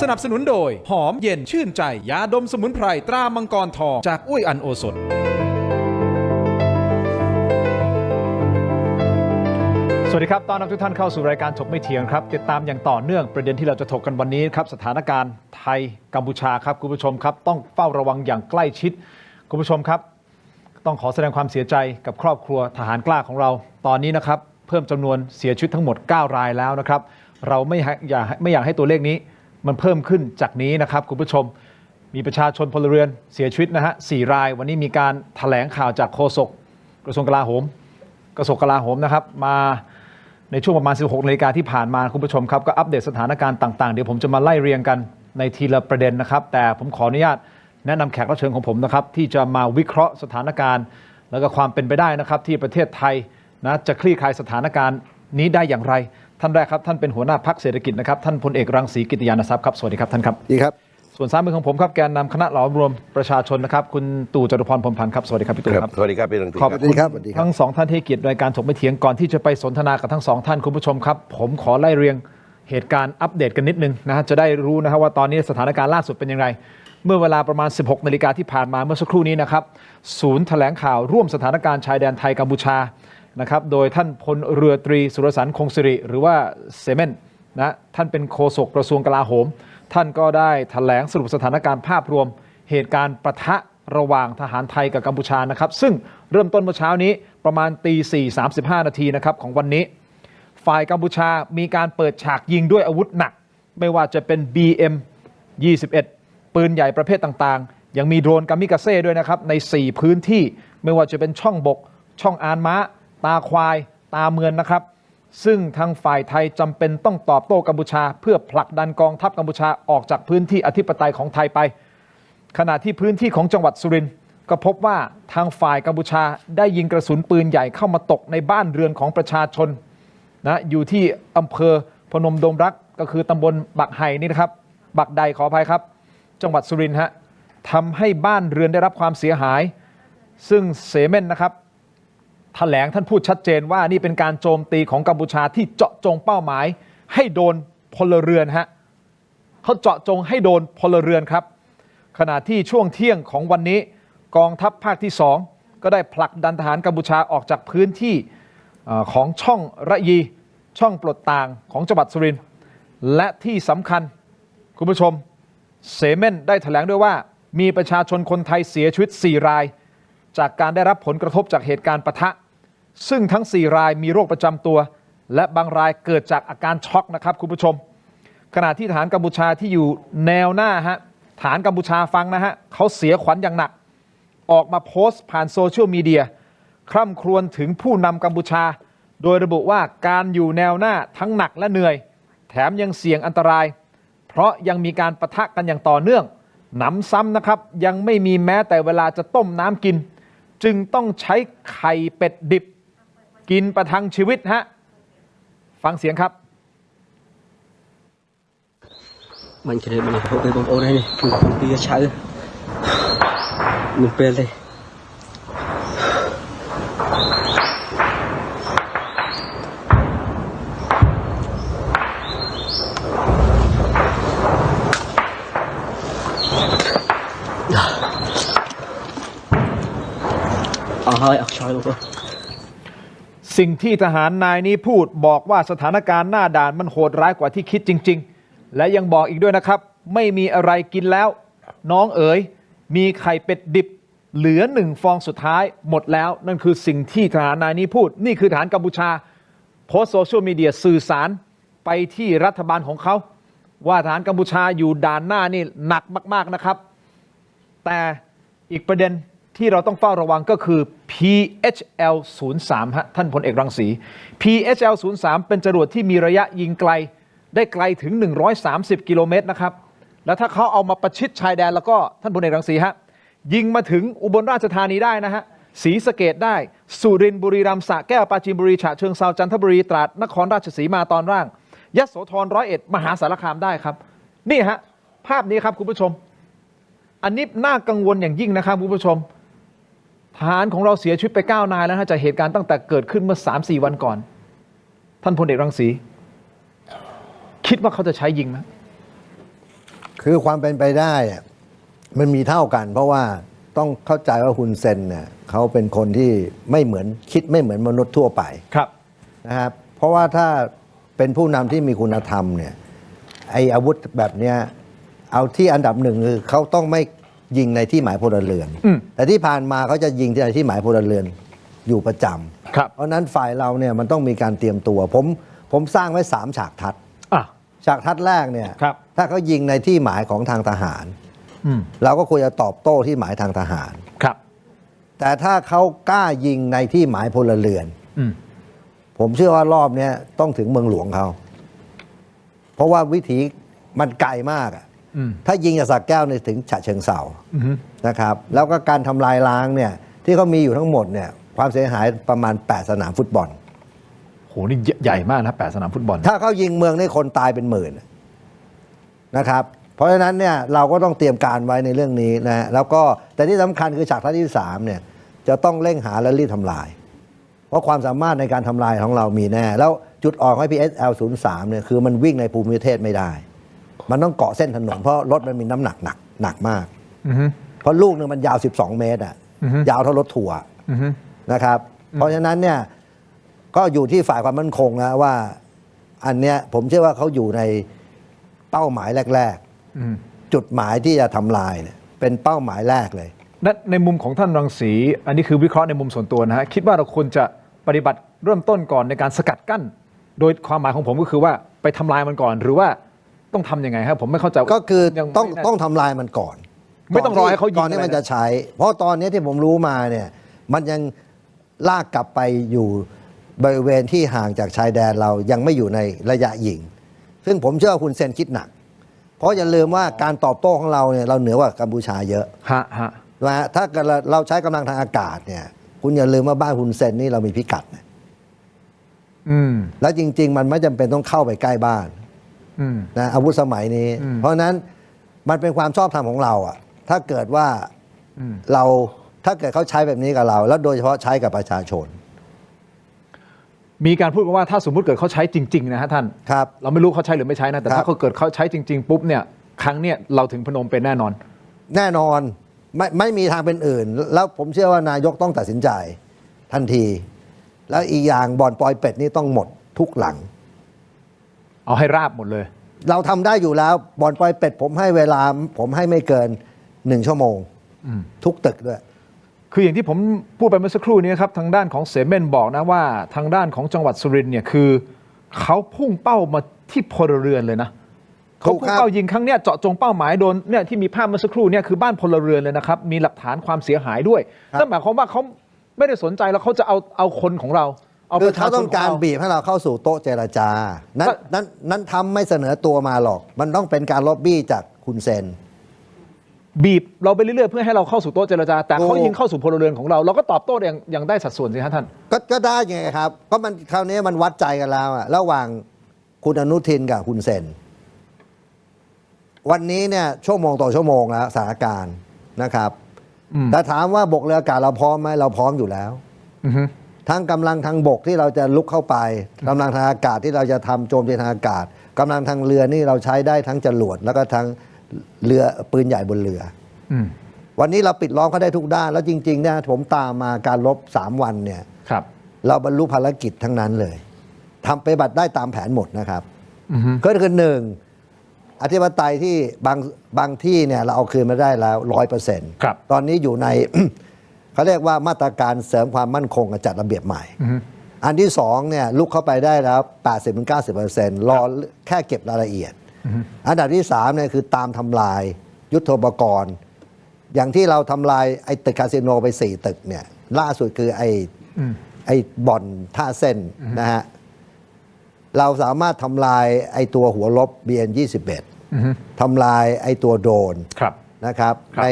สนับสนุนโดยหอมเย็นชื่นใจยาดมสมุนไพรตรามังกรทองจากอุ้ยอันโอสถสวัสดีครับต้อนรับทุกท่านเข้าสู่รายการถกไม่เถียงครับติดตามอย่างต่อเนื่องประเด็นที่เราจะถกกันวันนี้ครับสถานการณ์ไทยกัมพูชาครับคุณผู้ชมครับต้องเฝ้าระวังอย่างใกล้ชิดคุณผู้ชมครับต้องขอแสดงความเสียใจกับครอบครัวทหารกล้าของเราตอนนี้นะครับเพิ่มจำนวนเสียชีวิตทั้งหมด9รายแล้วนะครับเราไม่อยากให้ตัวเลขนี้มันเพิ่มขึ้นจากนี้นะครับคุณผู้ชมมีประชาชนพลเรือนเสียชีวิตนะฮะ4รายวันนี้มีการแถลงข่าวจากโฆษกกระทรวงกลาโหมนะครับมาในช่วงประมาณ 16 นาฬิกาที่ผ่านมาคุณผู้ชมครับก็อัปเดตสถานการณ์ต่างๆเดี๋ยวผมจะมาไล่เรียงกันในทีละประเด็นนะครับแต่ผมขออนุญาตแนะนำแขกรับเชิญของผมนะครับที่จะมาวิเคราะห์สถานการณ์แล้วก็ความเป็นไปได้นะครับที่ประเทศไทยนะจะคลี่คลายสถานการณ์นี้ได้อย่างไรท่านแรกครับท่านเป็นหัวหน้าพรรคเศรษฐกิจนะครับท่านพลเอกรังสีกิติยานทรัพย์ครับสวัสดีครับท่านครับดีครับส่วนซ้ายมือของผมครับแกนนำคณะหลอมรวมประชาชนนะครับคุณตู่จตุพรพรหมพันธ์ครับสวัสดีครับพี่ตู่ครับสวัสดีครับพี่รังสีขอบคุณทั้งสองท่านที่เกียรติรายการถกไม่เถียงก่อนที่จะไปสนทนากับทั้งสองท่านคุณผู้ชมครับผมขอไล่เรียงเหตุการณ์อัปเดตกันนิดนึงนะฮะจะได้รู้นะครับว่าตอนนี้สถานการณ์ล่าสุดเป็นอย่างไรเมื่อเวลาประมาณ 16 นาฬิกาที่ผ่านมาเมื่อสักครู่นี้นะครับศูนย์แถลงข่าวร่วมสถานการณ์ชายแดนไทยกัมพูชานะครับโดยท่านพลเรือตรีสุรสันต์คงสิริหรือว่าเซเมนนะท่านเป็นโฆษกกระทรวงกลาโหมท่านก็ได้แถลงสรุปสถานการณ์ภาพรวมเหตุการณ์ปะทะระหว่างทหารไทยกับกัมพูชานะครับซึ่งเริ่มต้นเมื่อเช้านี้ประมาณตี 4:35 นาทีนะครับของวันนี้ฝ่ายกัมพูชามีการเปิดฉากยิงด้วยอาวุธหนักไม่ว่าจะเป็น BM-21 ปืนใหญ่ประเภทต่างๆยังมีโดรนกามิกาเซ่ด้วยนะครับใน4พื้นที่ไม่ว่าจะเป็นช่องบกช่องอานม้าตาควายตาเมือนนะครับซึ่งทางฝ่ายไทยจำเป็นต้องตอบโต้กัมพูชาเพื่อผลักดันกองทัพกัมพูชาออกจากพื้นที่อธิปไตยของไทยไปขณะที่พื้นที่ของจังหวัดสุรินทร์ก็พบว่าทางฝ่ายกัมพูชาได้ยิงกระสุนปืนใหญ่เข้ามาตกในบ้านเรือนของประชาชนนะอยู่ที่อำเภอพนมดงรักก็คือตำบลบักไห่นี่นะครับบักใดขออภัยครับจังหวัดสุรินทร์ฮะทำให้บ้านเรือนได้รับความเสียหายซึ่งเสเม่นนะครับแถลงท่านพูดชัดเจนว่านี่เป็นการโจมตีของกัมพูชาที่เจาะจงเป้าหมายให้โดนพลเรือนฮะเขาเจาะจงให้โดนพลเรือนครับขณะที่ช่วงเที่ยงของวันนี้กองทัพภาคที่2ก็ได้ผลักดันทหารกัมพูชาออกจากพื้นที่ของช่องระยีช่องปลดต่างของจังหวัดสุรินทร์และที่สำคัญคุณผู้ชมเสเม่นได้แถลงด้วยว่ามีประชาชนคนไทยเสียชีวิต4รายจากการได้รับผลกระทบจากเหตุการณ์ปะทะซึ่งทั้ง4รายมีโรคประจำตัวและบางรายเกิดจากอาการช็อกนะครับคุณผู้ชมขณะที่ทหารกัมพูชาที่อยู่แนวหน้าฮะทหารกัมพูชาฟังนะฮะเขาเสียขวัญอย่างหนักออกมาโพสต์ผ่านโซเชียลมีเดียคร่ำครวญถึงผู้นำกัมพูชาโดยระบุว่าการอยู่แนวหน้าทั้งหนักและเหนื่อยแถมยังเสี่ยงอันตรายเพราะยังมีการปะทะกันอย่างต่อเนื่องหนำซ้ำนะครับยังไม่มีแม้แต่เวลาจะต้มน้ำกินจึงต้องใช้ไข่เป็ดดิบกินประทังชีวิตฮะฟังเสียงครับมันจะได้มันโอเคบางโอ้ได้นี่คือปีกระชัยมันเป็นเลยเอาชอยลูกสิ่งที่ทหารนายนี้พูดบอกว่าสถานการณ์หน้าด่านมันโหดร้ายกว่าที่คิดจริงๆและยังบอกอีกด้วยนะครับไม่มีอะไรกินแล้วน้องเอ๋ยมีไข่เป็ดดิบเหลือ1 ฟองสุดท้ายหมดแล้วนั่นคือสิ่งที่ทหารนายนี้พูดนี่คือทหารกัมพูชาโพสต์โซเชียลมีเดียสื่อสารไปที่รัฐบาลของเขาว่าทหารกัมพูชาอยู่ด่านหน้านี่หนักมากๆนะครับแต่อีกประเด็นที่เราต้องเฝ้าระวังก็คือ PHL-03 ฮะท่านพลเอกรังสี PHL-03 เป็นจรวดที่มีระยะยิงไกลได้ไกลถึง130 กิโลเมตรนะครับแล้วถ้าเขาเอามาประชิดชายแดนแล้วก็ท่านพลเอกรังสีฮะยิงมาถึงอุบลราชธานีได้นะฮะศรีสะเกษได้สุรินทร์บุรีรัมย์สระแก้วปราจีนบุรีฉะเชิงเทราจันทบุรีตราดนครราชสีมาตอนล่างยโสธร101มหาสารคามได้ครับนี่ฮะภาพนี้ครับคุณผู้ชมอันนี้น่ากังวลอย่างยิ่งนะครับคุณผู้ชมทหารของเราเสียชีวิตไป9 นายแล้วนะจากเหตุการณ์ตั้งแต่เกิดขึ้นเมื่อ 3-4 วันก่อนท่านพลเอกรังสีคิดว่าเขาจะใช้ยิงไหม คือความเป็นไปได้อะมันมีเท่ากัน เพราะว่าต้องเข้าใจว่าฮุนเซนเนี่ยเขาเป็นคนที่ไม่เหมือนคิดไม่เหมือนมนุษย์ทั่วไป ครับ นะครับเพราะว่าถ้าเป็นผู้นำที่มีคุณธรรมเนี่ยไออาวุธแบบเนี้ยเอาที่อันดับหนึ่งคือเขาต้องไม่ยิงในที่หมายพลเรือน แต่ที่ผ่านมาเขาจะยิงในที่หมายพลเรือนอยู่ประจำ ครับ เพราะฉะนั้นฝ่ายเราเนี่ยมันต้องมีการเตรียมตัวผมสร้างไว้3ฉากทัศน์ อ่ะ ฉากทัศน์แรกเนี่ย ครับ ถ้าเขายิงในที่หมายของทางทหาร อืม เราก็ควรจะตอบโต้ที่หมายทางทหาร ครับ แต่ถ้าเขากล้ายิงในที่หมายพลเรือน อืม ผมเชื่อว่ารอบเนี้ยต้องถึงเมืองหลวงเขา เพราะว่าวิถีมันไกลมากอะ อืม ถ้ายิงจากสระแก้วเนี่ยถึงฉะเชิงเทรา อืม นะครับ แล้วก็การทำลายล้างเนี่ยที่เขามีอยู่ทั้งหมดเนี่ยความเสียหายประมาณ 8 สนามฟุตบอล โหนี่ใหญ่มากนะ8 สนามฟุตบอล ถ้าเขายิงเมืองนี่คนตายเป็นหมื่นนะครับ เพราะฉะนั้นเนี่ยเราก็ต้องเตรียมการไว้ในเรื่องนี้นะแล้วก็แต่ที่สำคัญคือฉากทัศน์ที่3เนี่ยจะต้องเร่งหาและรีบทำลาย เพราะความสามารถในการทำลายของเรามีแน่ แล้วจุดอ่อนของ PSL 03เนี่ยคือมันวิ่งในภูมิประเทศไม่ได้ มันต้องเกาะเส้นถนนเพราะรถมันมีน้ำหนักมาก อือฮึ เพราะลูกหนึงมันยาว 12 เมตรอ่ะ อือฮึ ยาวเท่ารถทัวร์ อือฮึ นะครับ เพราะฉะนั้นเนี่ยก็อยู่ที่ฝ่ายความมั่นคงนะว่าอันเนี้ยผมเชื่อว่าเขาอยู่ในเป้าหมายแรก อืม ๆ จุดหมายที่จะทำลายเนี่ยเป็นเป้าหมายแรกเลย ในมุมของท่านรังสี อันนี้คือวิเคราะห์ในมุมส่วนตัวนะฮะ คิดว่าเราควรจะปฏิบัติเริ่มต้นก่อนในการสกัดกั้น โดยความหมายของผมก็คือว่าไปทำลายมันก่อน หรือว่าต้องทำยังไงครับผมไม่เข้าใจ ก็คือ ยัง ต้อง ไม่แน่ ต้องทำลายมันก่อน ไม่ต้องรอให้เขายิง ก่อนที่มัน อะไรนะ จะใช้ เพราะตอนนี้ที่ผมรู้มาเนี่ยมันยังลากกลับไปอยู่บริเวณที่ห่างจากชายแดนเรายังไม่อยู่ในระยะยิง ซึ่งผมเชื่อว่าคุณเซนคิดหนัก เพราะอย่าลืมว่าการตอบโต้ของเราเนี่ยเราเหนือกว่ากัมพูชาเยอะ ฮะฮะ นะฮะถ้าเกิดเราใช้กำลังทางอากาศเนี่ยคุณอย่าลืมว่าบ้านคุณเซนนี่เรามีพิกัดนะ อืม แล้วจริง ๆ มันไม่จำเป็นต้องเข้าไปใกล้บ้าน อืม นะอาวุธสมัยนี้ อืม เพราะฉะนั้นมันเป็นความชอบธรรมของเราอะถ้าเกิดว่า อืม เราถ้าเกิดเขาใช้แบบนี้กับเรา แล้วโดยเฉพาะใช้กับประชาชน มีการพูดกันว่าถ้าสมมุติเกิดเขาใช้จริงๆนะฮะท่าน ครับ เราไม่รู้เขาใช้หรือไม่ใช้นะแต่ ครั ถ้า บ เขาเกิดเขาใช้จริง ๆ ปุ๊บเนี่ยครั้งเนี่ยเราถึงพนมเป็นแน่นอน แน่นอนไม่มีทางเป็นอื่น แล้วผมเชื่อว่านายกต้องตัดสินใจทันที แล้วอีกอย่างบ่อนปอยเป็ดนี่ต้องหมดทุกหลัง เอาให้ราบหมดเลย เราทำได้อยู่แล้วบ่อนปอยเป็ดผมให้เวลาผมให้ไม่เกิน1 ชั่วโมง อืม ทุกตึกด้วย คืออย่างที่ผมพูดไปเมื่อสักครู่นี้ครับทางด้านของเสเมนบอกนะว่าทางด้านของจังหวัดสุรินทร์เนี่ยคือเขาพุ่งเป้ามาที่พลเรือนเลยนะเขาพุ่งเป้ายิงครั้งเนี้ยเจาะจงเป้าหมายโดนเนี่ยที่มีภาพเมื่อสักครู่เนี่ยคือบ้านพลเรือนเลยนะครับมีหลักฐานความเสียหายด้วย ครับ นั่นหมายความว่าเขาไม่ได้สนใจแล้วเขาจะเอาคนของเราเอา คื ป อ ระชา เขา ช ต้ น อง ของ การ เรา บีบให้เราเข้าสู่โต๊ะเจรจา นั้น ก็ นั้นทำไม่เสนอตัวมาหรอก มันต้องเป็นการล็อบบี้จากคุณเซน บีบเราไปเรื่อยๆเพื่อให้เราเข้าสู่โต๊ะเจรจาแต่เขา โอ้ ยิงเข้าสู่พลเรือนของเราเราก็ตอบโต้อย่างได้สัดส่วนสิฮะท่าน ก็ได้ไงครับ ก็มันคราวนี้มันวัดใจกันแล้วอะระหว่างคุณอนุทินกับคุณเซน วันนี้เนี่ยชั่วโมงต่อชั่วโมงแล้วสถานการณ์นะครับ อืม แต่ถามว่าบกเรืออากาศเราพร้อมไหมเราพร้อมอยู่แล้ว อือฮึ ทั้งกำลังทางบกที่เราจะลุกเข้าไปกำลังทางอากาศที่เราจะทำโจมตีทางอากาศกำลังทางเรือนี่เราใช้ได้ทั้งจรวดแล้วก็ทั้งเรือปืนใหญ่บนเรือ อืม วันนี้เราปิดล้อมเขาได้ทุกด้าน แล้วจริงๆเนี่ยผมตามมาการลบ3 วันเนี่ย ครับ เราบรรลุภารกิจทั้งนั้นเลยทำไปฏิบัติได้ตามแผนหมดนะครับ อือฮึ ก็คือ1อธิปไตยที่บางที่เนี่ยเราเอาคืนมาได้แล้ว 100% ครับ ตอนนี้อยู่ใน เขาเรียกว่ามาตรการเสริมความมั่นคงกับจัดระเบียบใหม่ อือฮึ อันที่2เนี่ยลุกเข้าไปได้แล้ว 80-90%รอแค่เก็บรายละเอียด อันดับที่3เนี่ยคือตามทำลายยุทโธปกรณ์ อย่างที่เราทำลายไอ้ตึกคาสิโนไป4 ตึกเนี่ยล่าสุดคือไอ้บ่อนท่าเส้นนะฮะเราสามารถทำลายไอ้ตัวหัวลบ BN21 อือฮึ ทำลายไอ้ตัวโดรน ครับ นะครับ ครับ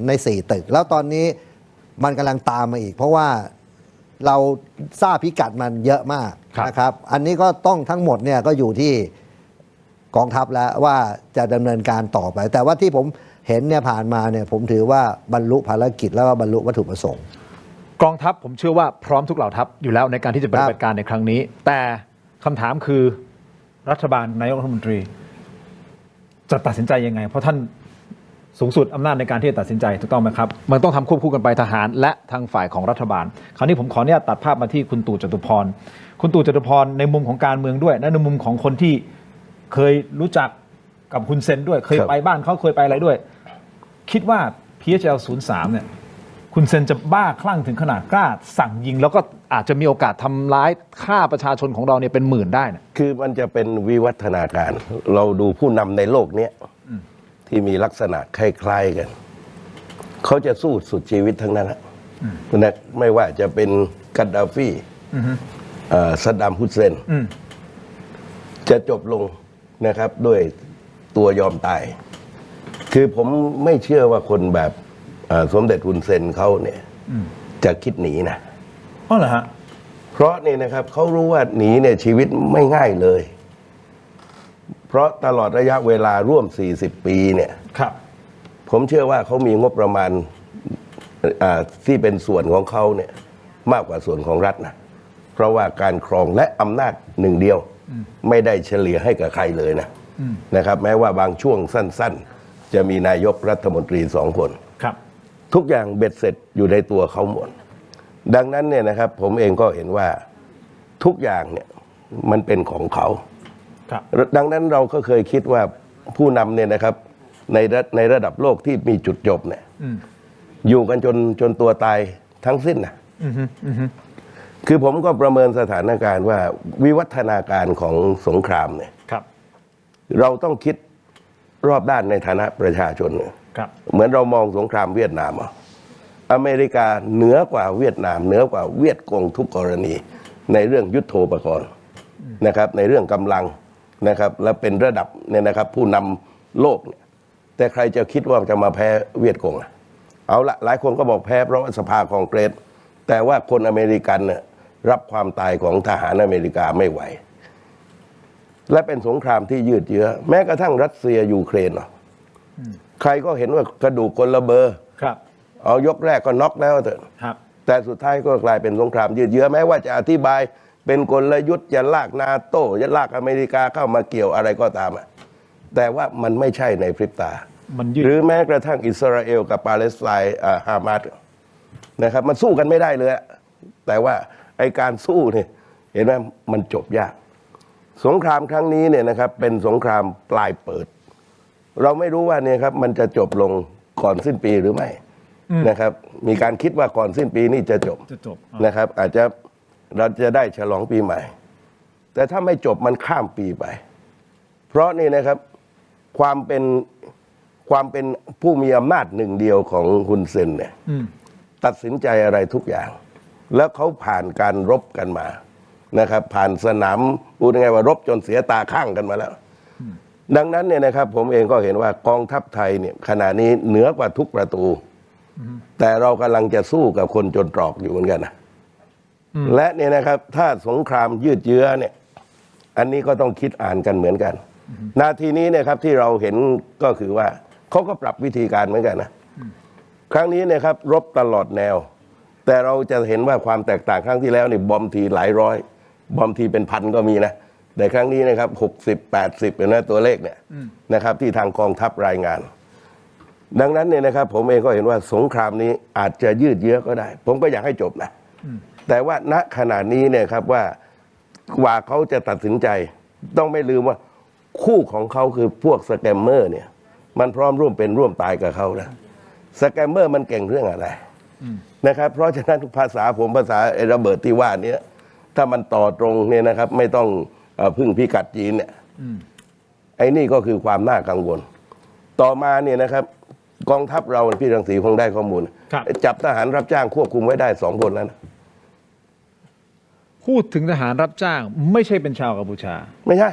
ใน4 ตึก แล้วตอนนี้มันกำลังตามมาอีก เพราะว่าเราทราบพิกัดมันเยอะมากนะครับ อันนี้ก็ต้องทั้งหมดเนี่ยก็อยู่ที่กองทัพแล้วว่าจะดำเนินการต่อไป แต่ว่าที่ผมเห็นเนี่ยผ่านมาเนี่ยผมถือว่าบรรลุภารกิจแล้วก็บรรลุวัตถุประสงค์ กองทัพผมเชื่อว่าพร้อมทุกเหล่าทัพอยู่แล้วในการที่จะปฏิบัติการในครั้งนี้ แต่คำถามคือรัฐบาลนายกรัฐมนตรี จ จะตัดสินใจยังไงเพราะท่านสูงสุดอำนาจในการที่จะตัดสินใจถูกต้องไหมครับมันต้องทำควบคู่กันไปทหารและทางฝ่ายของรัฐบาลคราวนี้ผมขออนุญาตตัดภาพมาที่คุณตู่จตุพรคุณตู่จตุพรในมุมของการเมืองด้วยและในมุมของคนที่เคยรู้จักกับคุณเซนด้วยเคยไปบ้านเขาเคยไปอะไรด้วยคิดว่า PHL 03เนี่ยคุณเซนจะบ้าคลั่งถึงขนาดกล้าสั่งยิงแล้วก็อาจจะมีโอกาสทำร้ายฆ่าประชาชนของเราเนี่ยเป็นหมื่นได้นะคือมันจะเป็นวิวัฒนาการเราดูผู้นำในโลกนี้ที่มีลักษณะคล้ายๆกันเขาจะสู้สุดชีวิตทั้งนั้นนะไม่ว่าจะเป็นกัดดาฟีซัดดัมฮุสเซนจะจบลงนะครับด้วยตัวยอมตายคือผมไม่เชื่อว่าคนแบบสมเด็จฮุนเซนเขาเนี่ยจะคิดหนีนะอ๋อเหรอฮะเพราะนี่นะครับเขารู้ว่าหนีเนี่ยชีวิตไม่ง่ายเลยเพราะตลอดระยะเวลาร่วม40ปีเนี่ยครับผมเชื่อว่าเขามีงบประมาณที่เป็นส่วนของเขาเนี่ยมากกว่าส่วนของรัฐนะเพราะว่าการครองและอำนาจหนึ่งเดียวไม่ได้เฉลี่ยให้กับใครเลยนะครับแม้ว่าบางช่วงสั้นๆจะมีนายกรัฐมนตรี2 คนครับทุกอย่างเบ็ดเสร็จอยู่ในตัวเขาหมดดังนั้นเนี่ยนะครับผมเองก็เห็นว่าทุกอย่างเนี่ยมันเป็นของเขาดังนั้นเราก็เคยคิดว่าผู้นำเนี่ยนะครับในระดับโลกที่มีจุดจบเนี่ยอยู่กันจนตัวตายทั้งสิ้นนะคือผมก็ประเมินสถานการณ์ว่าวิวัฒนาการของสงครามเนี่ยเราต้องคิดรอบด้านในฐานะประชาชนเหมือนเรามองสงครามเวียดนามอเมริกาเหนือกว่าเวียดนามเหนือกว่าเวียดกงทุกกรณีในเรื่องยุทโธปกรณ์นะครับในเรื่องกำลังนะครับและเป็นระดับเนี่ยนะครับผู้นำโลกเนี่ยแต่ใครจะคิดว่าจะมาแพ้เวียดกงเอาละหลายคนก็บอกแพ้เพราะว่าสภาคองเกรสแต่ว่าคนอเมริกันเนี่ยรับความตายของทหารอเมริกาไม่ไหวและเป็นสงครามที่ยืดเยื้อแม้กระทั่งรัสเซียยูเครนใครก็เห็นว่ากระดูกคนละเบอร์เอายกแรกก็น็อกแล้วเถอะแต่สุดท้ายก็กลายเป็นสงครามยืดเยื้อแม้ว่าจะอธิบายเป็นกลยุทธ์จะลากนาโต้จะลากอเมริกาเข้ามาเกี่ยวอะไรก็ตามแต่ว่ามันไม่ใช่ในพริบตาหรือแม้กระทั่งอิสราเอลกับปาเลสไตน์ฮามาสนะครับมันสู้กันไม่ได้เลยแต่ว่าไอการสู้เนี่ยเห็นไหมมันจบยากสงครามครั้งนี้เนี่ยนะครับเป็นสงครามปลายเปิดเราไม่รู้ว่าเนี่ยครับมันจะจบลงก่อนสิ้นปีหรือไม่นะครับมีการคิดว่าก่อนสิ้นปีนี้จะจบนะครับอาจจะเราจะได้ฉลองปีใหม่แต่ถ้าไม่จบมันข้ามปีไปเพราะนี่นะครับความเป็นผู้มีอำนาจหนึ่งเดียวของฮุนเซนเนี่ยตัดสินใจอะไรทุกอย่างแล้วเขาผ่านการรบกันมานะครับผ่านสนามพูดง่ายๆว่ารบจนเสียตาข้างกันมาแล้วดังนั้นเนี่ยนะครับผมเองก็เห็นว่ากองทัพไทยเนี่ยขณะนี้เหนือกว่าทุกประตูแต่เรากำลังจะสู้กับคนจนตรอกอยู่เหมือนกันนะและเนี่ยนะครับถ้าสงครามยืดเยื้อเนี่ยอันนี้ก็ต้องคิดอ่านกันเหมือนกันนาทีนี้เนี่ยครับที่เราเห็นก็คือว่าเขาก็ปรับวิธีการเหมือนกันนะครั้งนี้เนี่ยครับรบตลอดแนวแต่เราจะเห็นว่าความแตกต่างครั้งที่แล้วนี่บอมทีหลายร้อยบอมทีเป็นพันก็มีนะแต่ครั้งนี้นะครับ60-80นะตัวเลขเนี่ยนะครับที่ทางกองทัพรายงานดังนั้นเนี่ยนะครับผมเองก็เห็นว่าสงครามนี้อาจจะยืดเยื้อก็ได้ผมก็อยากให้จบนะแต่ว่าณขณะนี้เนี่ยครับว่ากว่าเขาจะตัดสินใจต้องไม่ลืมว่าคู่ของเขาคือพวกสแกมเมอร์เนี่ยมันพร้อมร่วมเป็นร่วมตายกับเขานะสแกมเมอร์มันเก่งเรื่องอะไรนะครับเพราะฉะนั้นภาษาระเบิดที่ว่านี้ถ้ามันต่อตรงเนี่ยนะครับไม่ต้องพึ่งพิกัดจีนเนี่ยไอ้นี่ก็คือความน่ากังวลต่อมาเนี่ยนะครับกองทัพเราพี่รังสีคงได้ข้อมูลจับทหารรับจ้างควบคุมไว้ได้2 คนแล้วนะพูดถึงทหารรับจ้างไม่ใช่เป็นชาวกัมพูชาไม่ใช่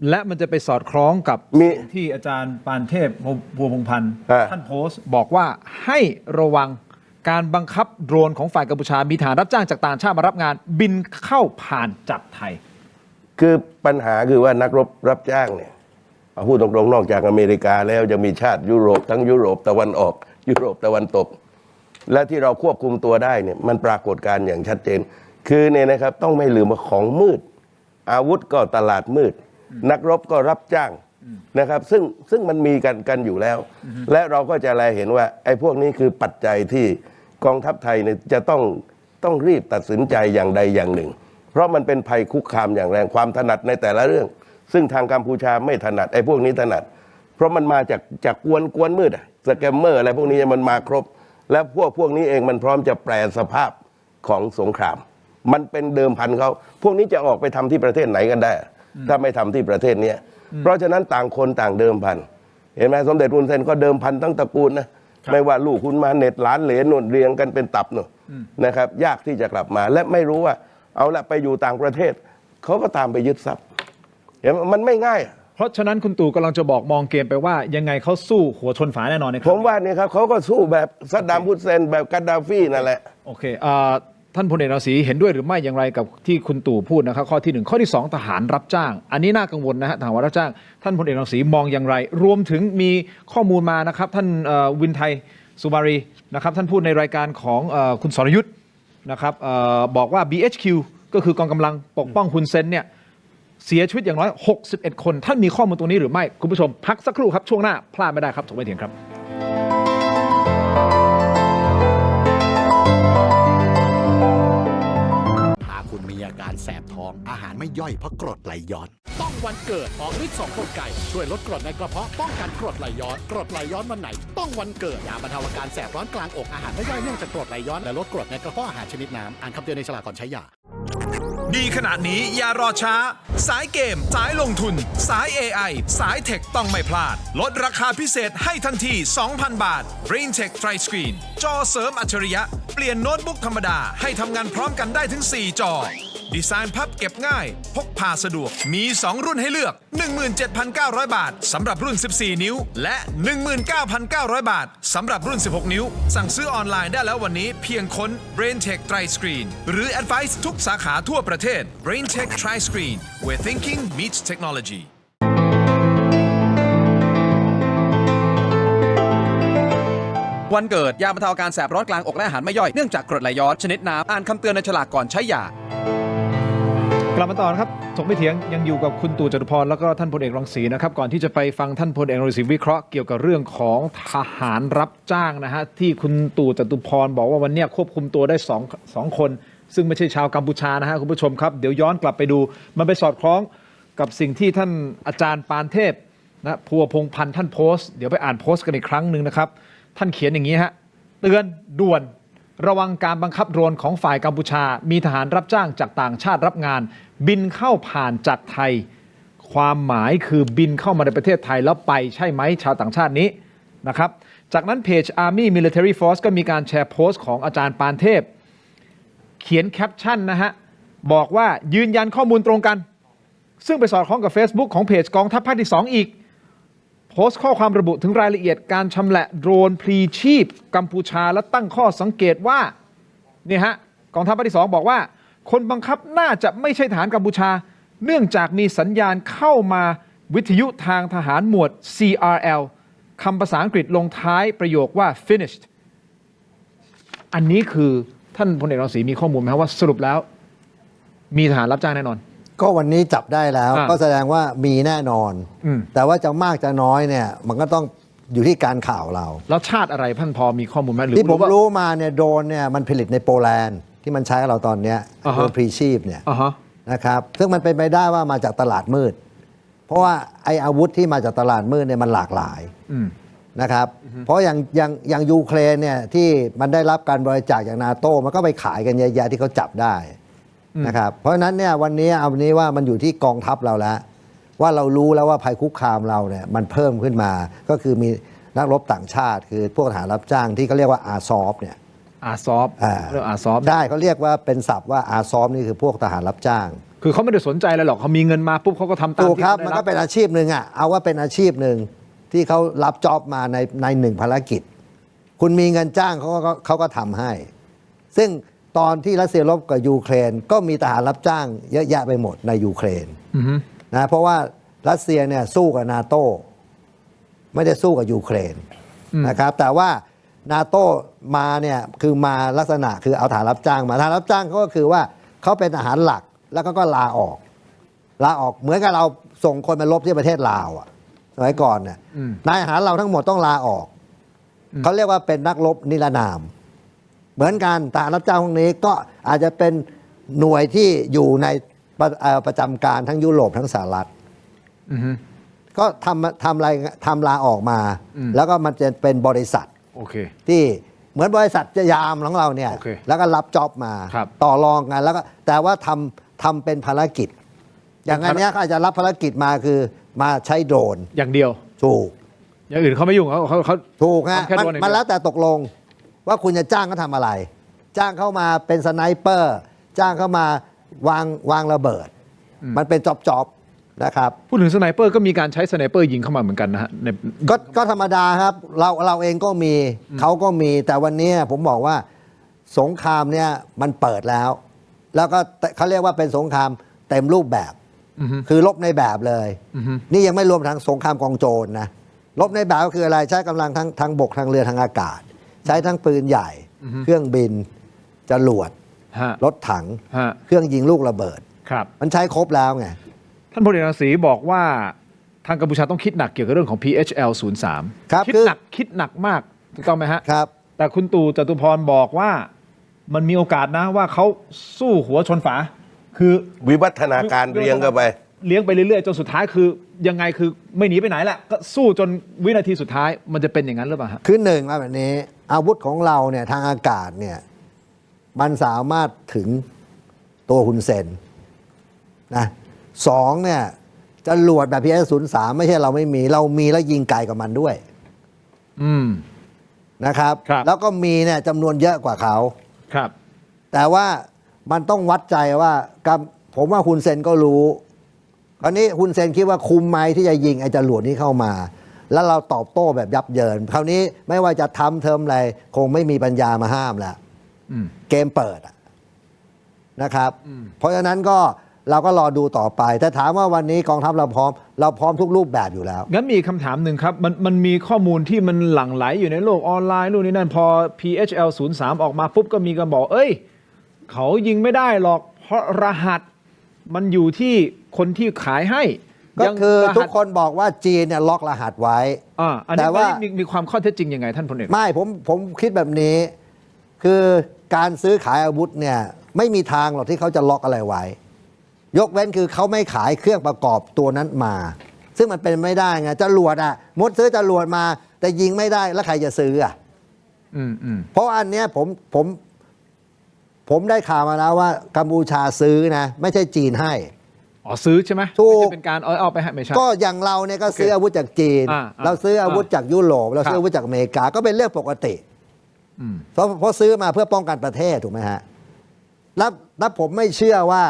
และมันจะไปสอดคล้องกับที่อาจารย์ปานเทพบัวพงษ์พันธ์ท่านโพสต์บอกว่าให้ระวังการบังคับโดรนของฝ่ายกัมพูชามีทหารรับจ้างจากต่างชาติมารับงานบินเข้าผ่านจับไทยคือปัญหาคือว่านักรบรับจ้างเนี่ยพูดตรงๆนอกจากอเมริกาแล้วจะมีชาติยุโรปทั้งยุโรปตะวันออกยุโรปตะวันตกและที่เราควบคุมตัวได้เนี่ยมันปรากฏการณ์อย่างชัดเจนคือเนี่ยนะครับต้องไม่ลืมว่าของมืดอาวุธก็ตลาดมืดนักรบก็รับจ้าง นะครับซึ่งมันมีกันอยู่แล้ว และเราก็จะแลเห็นว่าไอ้พวกนี้คือปัจจัยที่กองทัพไทยเนี่ยจะต้องรีบตัดสินใจอย่างใดอย่างหนึ่ง เพราะมันเป็นภัยคุกคามอย่างแรงความถนัดในแต่ละเรื่อง ซึ่งทางกัมพูชาไม่ถนัดไอ้พวกนี้ถนัด เพราะมันมาจากกวนมืดสแกมเมอร์อะไรพวกนี้มันมาครบ และพวกนี้เองมันพร้อมจะแปลสภาพของสงคราม มันเป็นเดิมพันเขาพวกนี้จะออกไปทำที่ประเทศไหนกันได้ ถ้าไม่ทำที่ประเทศนี้เพราะฉะนั้นต่างคนต่างเดิมพันเห็นไหมสมเด็จฮุนเซนก็เดิมพันทั้งตระกูลนะไม่ว่าลูกคุณมาเน็ตหลานเหลนหนุนเรียงกันเป็นตับหนุนะครับยากที่จะกลับมาและไม่รู้ว่าเอาละไปอยู่ต่างประเทศเขาก็ตามไปยึดทรัพย์เห็นไหมมันไม่ง่าย เพราะฉะนั้นคุณตู่กำลังจะบอกมองเกมไปว่ายังไงเขาสู้หัวชนฝาแน่นอนนะครับ ผมว่าเนี่ยครับเขาก็สู้แบบซัดดัมฮุสเซนแบบกัดดาฟีนั่นแหละ โอเคท่านพลเอกรังสีเห็นด้วยหรือไม่อย่างไรกับที่คุณตู่พูดนะครับข้อที่1ข้อที่2ทหารรับจ้างอันนี้น่ากังวลนะฮะทหารรับจ้างท่านพลเอกรังสีมองอย่างไรรวมถึงมีข้อมูลมานะครับท่านวินไทยสุบารีนะครับท่านพูดในรายการของคุณสรยุทธ์นะครับบอกว่า BHQ ก็คือกองกำลังปกป้องฮุนเซนเนี่ยเสียชีวิตอย่างน้อย61คนท่านมีข้อมูลตรงนี้หรือไม่คุณผู้ชมพักสักครู่ครับช่วงหน้าพลาดไม่ได้ครับถกไม่เถียงครับคุณมีอาการแสบท้องอาหารไม่ย่อยเพราะกรดไหลย้อนต้องวันเกิดออกฤทธิ์2 กลไกช่วยลดกรดในกระเพาะป้องกันกรดไหลย้อนกรดไหลย้อนวันไหนต้องวันเกิดยาบรรเทาอาการแสบร้อนกลางอกอาหารไม่ย่อยเนื่องจากกรดไหลย้อนและลดกรดในกระเพาะอาหารชนิดน้ำอ่านคำเตือนในฉลากก่อนใช้ยาดีขนาดนี้อย่ารอช้าสายเกมสายลงทุนสาย AI สายเทคต้องไม่พลาดลดราคาพิเศษให้ทันที 2,000 บาท BrainTech Tri Screen จอเสริมอัจฉริยะเปลี่ยนโน้ตบุ๊กธรรมดาให้ทำงานพร้อมกันได้ถึง 4 จอดีไซน์พับเก็บง่ายพกพาสะดวกมี 2 รุ่นให้เลือก 17,900 บาทสำหรับรุ่น 14 นิ้วและ 19,900 บาทสำหรับรุ่น 16 นิ้วสั่งซื้อออนไลน์ได้แล้ววันนี้เพียงค้น BrainTech Tri Screen หรือ Advice ทุกสาขาทั่วประเทศ BrainTech Tri Screen where thinking meets technologyวันเกิดยาบรรเทาอาการแสบร้อนกลางอกและอาหารไม่ย่อยเนื่องจากกรดไหลย้อนชนิดน้ำอ่านคำเตือนในฉลากก่อนใช้ยากลับมาต่อนะครับถกไม่เถียงยังอยู่กับคุณตู่จตุพรแล้วก็ท่านพลเอกรังสีนะครับก่อนที่จะไปฟังท่านพลเอกรังสีวิเคราะห์เกี่ยวกับเรื่องของทหารรับจ้างนะฮะที่คุณตู่จตุพรบอกว่าวันนี้ควบคุมตัวได้สองคนซึ่งไม่ใช่ชาวกัมพูชานะฮะคุณผู้ชมครับเดี๋ยวย้อนกลับไปดูมันไปสอดคล้องกับสิ่งที่ท่านอาจารย์ปานเทพนะภัวพงษ์พันธ์ท่านโพสต์เดี๋ยวไปอ่านโพสต์กันอีกครั้งหนึ่งนะครับท่านเขียนอย่างนี้ฮะเตือนด่วนระวังการบังคับโดรนของฝ่ายกัมพูชามีทหารรับจ้างจากต่างชาติรับงานบินเข้าผ่านจากไทยความหมายคือบินเข้ามาในประเทศไทยแล้วไปใช่ไหมชาวต่างชาตินี้นะครับจากนั้นเพจ Army Military Force ก็มีการแชร์โพสต์ของอาจารย์ปานเทพเขียนแคปชั่นนะฮะบอกว่ายืนยันข้อมูลตรงกันซึ่งไปสอดคล้องกับ Facebook ของเพจกองทัพภาคที่2อีกโพสต์ข้อความระบุถึงรายละเอียดการชำแหละโดรนพลีชีพกัมพูชาและตั้งข้อสังเกตว่าเนี่ยฮะกองทัพภาคที่2บอกว่าคนบังคับน่าจะไม่ใช่ทหารกัมพูชาเนื่องจากมีสัญญาณเข้ามาวิทยุทางทหารหมวด CRL คำภาษาอังกฤษลงท้ายประโยคว่า finished อันนี้คือท่านพลเอกรังสีมีข้อมูลไหมครับว่าสรุปแล้วมีทหารรับจ้างแน่นอนก็วันนี้จับได้แล้วก็แสดงว่ามีแน่นอนแต่ว่าจะมากจะน้อยเนี่ยมันก็ต้องอยู่ที่การข่าวเราแล้วชาติอะไรท่านพอมีข้อมูลไหมหรือที่ผมรู้มาเนี่ยโดรนเนี่ยมันผลิตในโปแลนด์ที่มันใช้กับเราตอนนี้โดรนพรีชีพเนี่ยนะครับซึ่งมันเป็นไปได้ว่ามาจากตลาดมืดเพราะว่าไออาวุธที่มาจากตลาดมืดเนี่ยมันหลากหลายนะครับเพราะอย่างยูเครนเนี่ยที่มันได้รับการบริจาคจากนาโต้มันก็ไปขายกันเยอะแยะที่เขาจับได้นะครับเพราะฉะนั้นเนี่ยวันนี้ว่ามันอยู่ที่กองทัพเราแล้วว่าเรารู้แล้วว่าภัยคุกคามเราเนี่ยมันเพิ่มขึ้นมาก็คือมีนักรบต่างชาติคือพวกทหารรับจ้างที่เขาเรียกว่าอาซอฟเนี่ยอาซอฟเรียกอาซอฟได้เขาเรียกว่าเป็นศัพท์ว่าอาซอฟนี่คือพวกทหารรับจ้างคือเขาไม่ได้สนใจอะไรหรอกเขามีเงินมาปุ๊บเขาก็ทำตามที่ครับมันก็เป็นอาชีพหนึ่งอ่ะเอาว่าเป็นอาชีพหนึ่งที่เขารับจ็อบมาในหนึ่งภารกิจคุณมีเงินจ้างเขาก็ทำให้ซึ่งตอนที่รัสเซียรบกับยูเครนก็มีทหารรับจ้างเยอะแยะไปหมดในยูเครนนะเพราะว่ารัสเซียเนี่ยสู้กับนาโต้ไม่ได้สู้กับยูเครนนะครับแต่ว่านาโต้มาเนี่ยคือมาลักษณะคือเอาทหารรับจ้างมาทหารรับจ้างก็คือว่าเขาเป็นทหารหลัก แล้วก็ลาออกเหมือนกับเราส่งคนมารบที่ประเทศลาวอ่ะ สมัยก่อนเนี่ยนายทหารเราทั้งหมดต้องลาออกเขาเรียกว่าเป็นนักรบนิรนาม เหมือนกันทหารรับจ้างพวกนี้ก็อาจจะเป็นหน่วยที่อยู่ในประจำการทั้งยุโรปทั้งสหรัฐก็ทำลาออกมา แล้วก็มันจะเป็นบริษัท โอเค ที่เหมือนบริษัทยามของเราเนี่ย โอเค แล้วก็รับจ็อบมา ครับ ต่อรองกันแล้วก็แต่ว่าทำเป็นภารกิจ อย่างอันเนี้ยเขาอาจจะรับภารกิจมาคือมาใช้โดรน อย่างเดียว ถูก อย่างอื่นเขาไม่ยุ่งเขา ถูกฮะ ทำแค่ มัน โดรนอย่างเดียว มันแล้วแต่ตกลงว่าคุณจะจ้างเขาทำอะไร จ้างเข้ามาเป็นสไนเปอร์ จ้างเข้ามาวางระเบิด มันเป็นจ็อบนะครับ พูดถึงสไนเปอร์ก็มีการใช้สไนเปอร์ยิงเข้ามาเหมือนกันนะฮะใน ก็ธรรมดาครับเราเองก็มีเขาก็มีแต่วันนี้ผมบอกว่าสงครามเนี่ยมันเปิดแล้ว แล้วก็เขาเรียกว่าเป็นสงครามเต็มรูปแบบ คือรบในแบบเลย นี่ยังไม่รวมทั้งสงครามกองโจรนะรบในแบบก็คืออะไรใช้กำลังทั้งบกทางเรือทางอากาศ ใช้ทั้งปืนใหญ่ เครื่องบินจรวด ฮะ รถถัง ฮะ เครื่องยิงลูกระเบิด ครับ มันใช้ครบแล้วไง ท่านพลเอกรังสีบอกว่าทางกัมพูชาต้องคิดหนักเกี่ยวกับเรื่องของ PHL 03 ครับ คิดหนักมากถูกต้องไหมฮะ ครับ แต่คุณตู่จตุพรบอกว่ามันมีโอกาสนะว่าเขาสู้หัวชนฝา คือ วิวัฒนาการเรียงเข้าไป เลี้ยงไปเรื่อยๆจนสุดท้ายคือยังไงคือไม่หนีไปไหนแหละก็สู้จนวินาทีสุดท้ายมันจะเป็นอย่างนั้นหรือเปล่าฮะ คือหนึ่งว่าแบบนี้อาวุธของเราเนี่ยทางอากาศเนี่ยมันสามารถถึงตัวฮุนเซนนะสองเนี่ยจรวดแบบ PS03 ไม่ใช่เราไม่มีเรามีแล้วยิงไกลกว่ามันด้วย อืม นะครับ ครับ แล้วก็มีเนี่ยจำนวนเยอะกว่าเขา ครับ แต่ว่ามันต้องวัดใจว่าผมว่าฮุนเซนก็รู้คราวนี้ฮุนเซนคิดว่าคุมไหมที่จะยิงไอ้จรวดนี้เข้ามา แล้วเราตอบโต้แบบยับเยินคราวนี้ไม่ว่าจะทำเทอมอะไรคงไม่มีปัญญามาห้ามแล้ว อืม เกมเปิดอะนะครับ เพราะฉะนั้นก็เราก็รอดูต่อไป แต่ถามว่าวันนี้กองทัพเราพร้อมทุกรูปแบบอยู่แล้ว งั้นมีคำถามหนึ่งครับมันมีข้อมูลที่มันหลั่งไหลอยู่ในโลกออนไลน์นู่นนี่นั่นพอ PHL 03 ออกมาปุ๊บก็มีกันบอกเอ้ยเขายิงไม่ได้หรอกเพราะรหัสมันอยู่ที่คนที่ขายให้ ก็คือ รหัส ทุกคนบอกว่าจีนเนี่ยล็อกรหัสไว้ อัน แต่ นี้ ว่า มีความข้อเท็จจริงยังไงท่านพลเอก ไม่ผมคิดแบบนี้ คือการซื้อขายอาวุธเนี่ยไม่มีทางหรอกที่เขาจะล็อกอะไรไว้ ยกเว้นคือเขาไม่ขายเครื่องประกอบตัวนั้นมา ซึ่งมันเป็นไม่ได้ไงจรวดอ่ะมดซื้อจรวดมา แต่ยิงไม่ได้แล้วใครจะซื้ออ่ะ อืม เพราะอันเนี้ยผมได้ข่าวมาแล้วว่ากัมพูชาซื้อนะ ไม่ใช่จีนให้ อ๋อซื้อใช่ไหม ถูก ไม่ใช่เป็นการเอาไปให้ไม่ใช่ ก็อย่างเราเนี่ยก็ซื้ออาวุธจากจีน อ่า เราซื้ออาวุธจากยุโรปเราซื้ออาวุธจากอเมริกาก็เป็นเรื่องปกติ อืม เพราะซื้อมาเพื่อป้องกันประเทศถูกไหมฮะแล้วผมไม่เชื่อว่า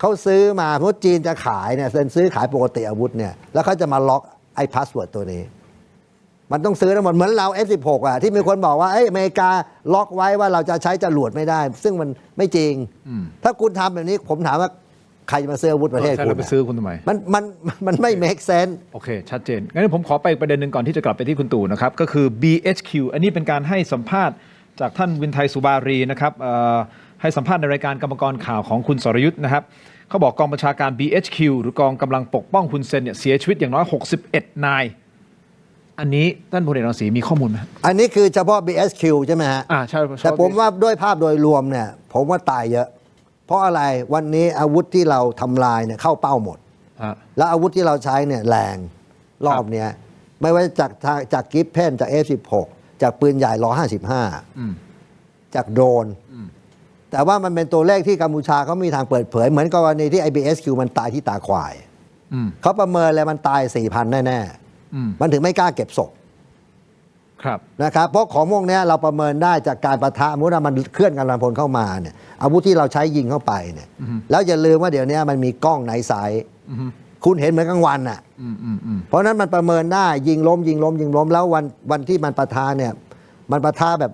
เขาซื้อมาเพราะจีนจะขายเนี่ยเซ็นซื้อขายปกติอาวุธเนี่ยแล้วเขาจะมาล็อกไอ้พาสเวิร์ดตัวนี้ มันต้องซื้อทั้งหมดเหมือนเรา F16 อ่ะที่มีคนบอกว่าเอ้ยอเมริกาล็อกไว้ว่าเราจะใช้จรวดไม่ได้ ซึ่งมันไม่จริง ถ้าคุณทำแบบนี้ผมถามว่าใครจะมาซื้ออาวุธประเทศ ใช่ คุ เรา ณ ไป อะ ซื้อคุณทำไม มันไม่ make sense โอเค ชัดเจน งั้นผมขอไปประเด็นหนึ่งก่อนที่จะกลับไปที่คุณตู่นะครับ ก็คือ BHQ อันนี้เป็นการให้สัมภาษณ์จากท่านวินไทยสุบารีนะครับให้สัมภาษณ์ในรายการกรรมกรข่าวของคุณสรยุทธ์นะครับเขาบอกกองบัญชาการ BHQ หรือกองกำลังปกป้องฮุนเซนเนี่ยเสียชีวิตอย่างน้อย61 นาย อันนี้ท่านพลเอกรังสีมีข้อมูลไหม อันนี้คือเฉพาะ BSQ ใช่ไหมฮะ ใช่ แต่ผมว่าด้วยภาพโดยรวมเนี่ยผมว่าตายเยอะ เพราะอะไรวันนี้อาวุธที่เราทำลายเนี่ยเข้าเป้าหมด ฮะ แล้วอาวุธที่เราใช้เนี่ยแรงรอบเนี้ยไม่ว่าจากกิฟเพนจาก F16 จากปืนใหญ่155จากโดรนแต่ว่ามันเป็นตัวเลขที่กัมพูชาเขามีทางเปิดเผยเหมือนกรณีที่ IBSQ มันตายที่ตาควายเขาประเมินเลยมันตาย 4,000 แน่ๆมันถึงไม่กล้าเก็บศพ ครับ นะครับเพราะของพวกเนี้ยเราประเมินได้จากการปะทะมุติว่ามันเคลื่อนกำลังพลเข้ามาเนี่ยอาวุธที่เราใช้ยิงเข้าไปเนี่ยแล้วอย่าลืมว่าเดี๋ยวนี้มันมีกล้องไนท์ไซต์คุณเห็นเหมือนกลางวันอ่ะเพราะฉะนั้นมันประเมินได้ยิงล้มแล้ววันที่มันปะทะเนี่ยมันปะทะแบบ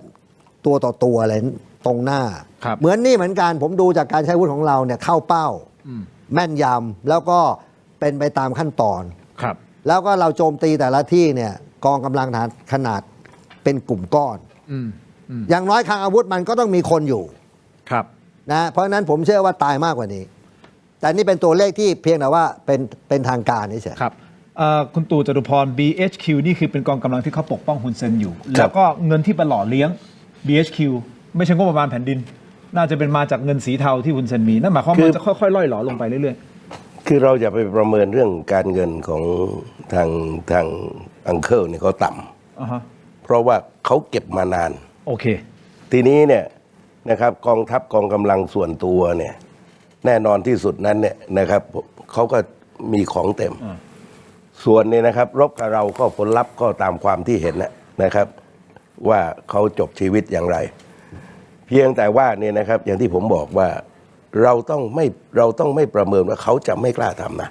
ตัวต่อตัวเลยตรงหน้า ครับ เหมือนนี่เหมือนกันผมดูจากการใช้อาวุธของเราเนี่ยเข้าเป้าแม่นยำแล้วก็เป็นไปตามขั้นตอน ครับ แล้วก็เราโจมตีแต่ละที่เนี่ยกองกำลังทหารขนาดเป็นกลุ่มก้อน อย่างน้อยคลังอาวุธมันก็ต้องมีคนอยู่ ครับ นะเพราะฉะนั้นผมเชื่อว่าตายมากกว่านี้ แต่นี่เป็นตัวเลขที่เพียงแต่ว่าเป็นทางการเฉย ครับ คุณตู่จตุพร BHQ นี่คือเป็นกองกำลังที่เขาปกป้องฮุนเซนอยู่ แล้วก็เงินที่ไปหล่อเลี้ยง BHQ ไม่ใช่งบประมาณแผ่นดิน น่าจะเป็นมาจากเงินสีเทาที่ฮุนเซนมีนั่นหมายความว่ามันจะค่อยๆล่อยหลอลงไปเรื่อย คือเราจะไปประเมินเรื่องการเงินของทางอังเคิลเนี่ยเขาต่ ๆ ำเพราะว่าเขาเก็บมานาน โอเค ทีนี้เนี่ยนะครับกองทัพกองกำลังส่วนตัวเนี่ยแน่นอนที่สุดนั้นเนี่ยนะครับเขาก็มีของเต็ม ส่วนเนี่ยนะครับรบกับเราก็ผลลัพธ์ก็ตามความที่เห็นนะครับ ว่าเขาจบชีวิตอย่างไร เพียงแต่ว่าเนี่ยนะครับอย่างที่ผมบอกว่าเราต้องไม่ประเมินว่าเขาจะไม่กล้าทำนะ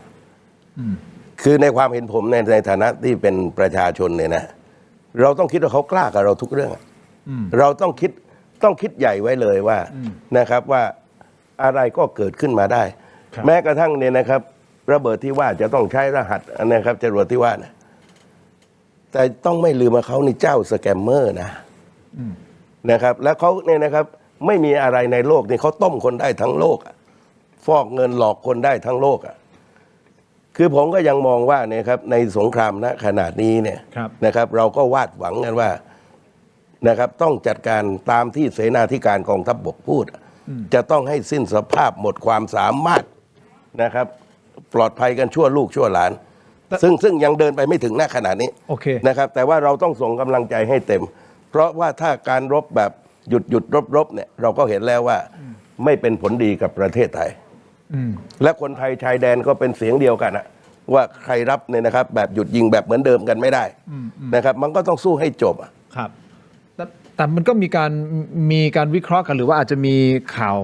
คือในความเห็นผมในฐานะที่เป็นประชาชนเนี่ยนะเราต้องคิดว่าเขากล้ากับเราทุกเรื่องเราต้องคิดใหญ่ไว้เลยว่านะครับว่าอะไรก็เกิดขึ้นมาได้ แม้กระทั่งเนี่ยนะครับระเบิดที่ว่าจะต้องใช้รหัสนะครับจรวดที่ว่านะแต่ต้องไม่ลืมว่าเขานี่เจ้าสแกมเมอร์นะครับแล้วเขาเนี่ยนะครับไม่มีอะไรในโลกนี่เขาต้มคนได้ทั้งโลกฟอกเงินหลอกคนได้ทั้งโลกคือผมก็ยังมองว่าเนี่ยครับในสงครามณขนาดนี้เนี่ยนะครับเราก็วาดหวังกันว่านะครับต้องจัดการตามที่เสนาธิการกองทัพบกพูดจะต้องให้สิ้นสภาพหมดความสามารถนะครับปลอดภัยกันชั่วลูกชั่วหลานซึ่งยังเดินไปไม่ถึงณขนาดนี้นะครับแต่ว่าเราต้องส่งกำลังใจให้เต็มเพราะว่าถ้าการรบแบบหยุดรบเนี่ยเราก็เห็นแล้วว่าไม่เป็นผลดีกับประเทศไทยและคนไทยชายแดนก็เป็นเสียงเดียวกันว่าใครรับเนี่ยนะครับแบบหยุดยิงแบบเหมือนเดิมกันไม่ได้นะครับมันก็ต้องสู้ให้จบครับแต่มันก็มีการวิเคราะห์กันหรือว่าอาจจะมีข่าว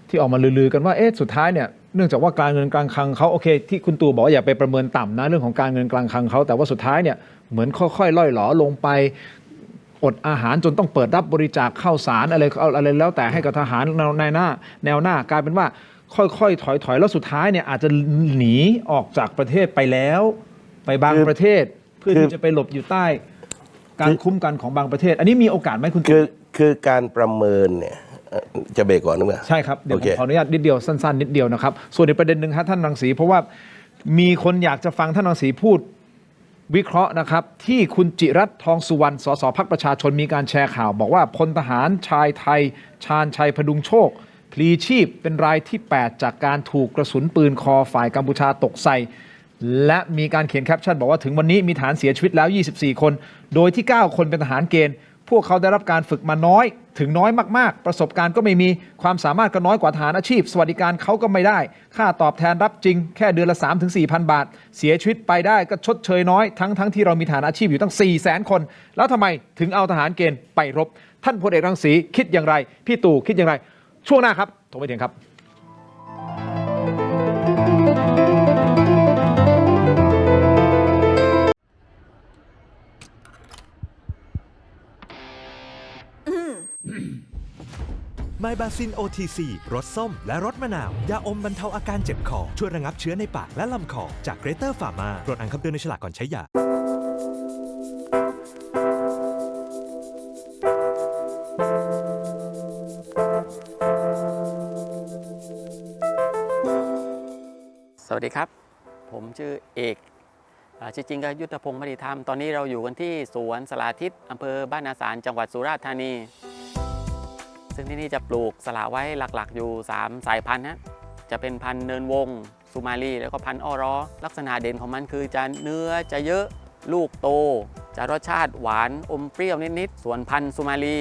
ที่ออกมาลือๆกันว่าสุดท้ายเนี่ยเนื่องจากว่าการเงินการคลังเขาโอเคที่คุณตู่บอกว่าอย่าไปประเมินต่ำนะเรื่องของการเงินการคลังเขาแต่ว่าสุดท้ายเนี่ยเหมือนค่อยๆล่อยหลอลงไปอดอาหารจนต้องเปิดรับบริจาคข้าวสารอะไรแล้วแต่ให้กับทหารแนวหน้ากลายเป็นว่าค่อยๆถอยแล้วสุดท้ายเนี่ยอาจจะหนีออกจากประเทศไปแล้วไปบางประเทศเพื่อที่จะไปหลบอยู่ใต้การคุ้มกันของบางประเทศอันนี้มีโอกาสไหมคุณคือการประเมินเนี่ยจะเบรกก่อนนึกว่าใช่ครับเดี๋ยวผมขออนุญาตนิดเดียวสั้นๆนิดเดียวนะครับส่วนอีกประเด็นหนึ่งครับท่านรังสีเพราะว่ามีคนอยากจะฟังท่านรังสีพูดวิเคราะห์นะครับที่คุณจิรัตน์ทองสุวรรณสสพรรคประชาชนมีการแชร์ข่าวบอกว่าพลทหารชายไทยชาญชัยพดุงโชคพลีชีพเป็นรายที่ 8 จากการถูกกระสุนปืนคอฝ่ายกัมพูชาตกใส่และมีการเขียนแคปชั่นบอกว่าถึงวันนี้มีทหารเสียชีวิตแล้ว24 คนโดยที่9 คนเป็นทหารเกณฑ์พวกเขาได้รับการฝึกมาน้อยถึงน้อยมากๆประสบการณ์ก็ไม่มีความสามารถก็น้อยกว่าทหารอาชีพสวัสดิการเขาก็ไม่ได้ค่าตอบแทนรับจริงแค่เดือนละ 3-4,000 บาทเสียชีวิตไปได้ก็ชดเชยน้อยทั้งที่เรามีทหารอาชีพอยู่ตั้ง 400,000 คนแล้วทำไมถึงเอาทหารเกณฑ์ไปรบท่านพลเอกรังสีคิดอย่างไรพี่ตู่คิดอย่างไรช่วงหน้าครับโทรไปถึงครับไมบาซิน OTC รสส้มและรสมะนาว ยาอมบรรเทาอาการเจ็บคอช่วยระงับเชื้อในปากและลำคอจากเกรเตอร์ฟาร์มาโปรดอ่านคำเตือนในฉลากก่อนใช้ยาสวัสดีครับผมชื่อเอกชื่อจริงก็ยุทธพงศ์มณีธรรมตอนนี้เราอยู่กันที่สวนสาธิตอำเภอบ้านนาสารจังหวัดสุราษฎร์ธานีซึ่งที่นี่จะปลูกสละไว้หลักๆอยู่3สายพันธุ์นะจะเป็นพันธุ์เนินวงสุมาลีแล้วก็พันธุ์อ้อร้อลักษณะเด่นของมันคือจะเนื้อจะเยอะลูกโตจะรสชาติหวานอมเปรี้ยวนิดๆส่วนพันธุ์สุมาลี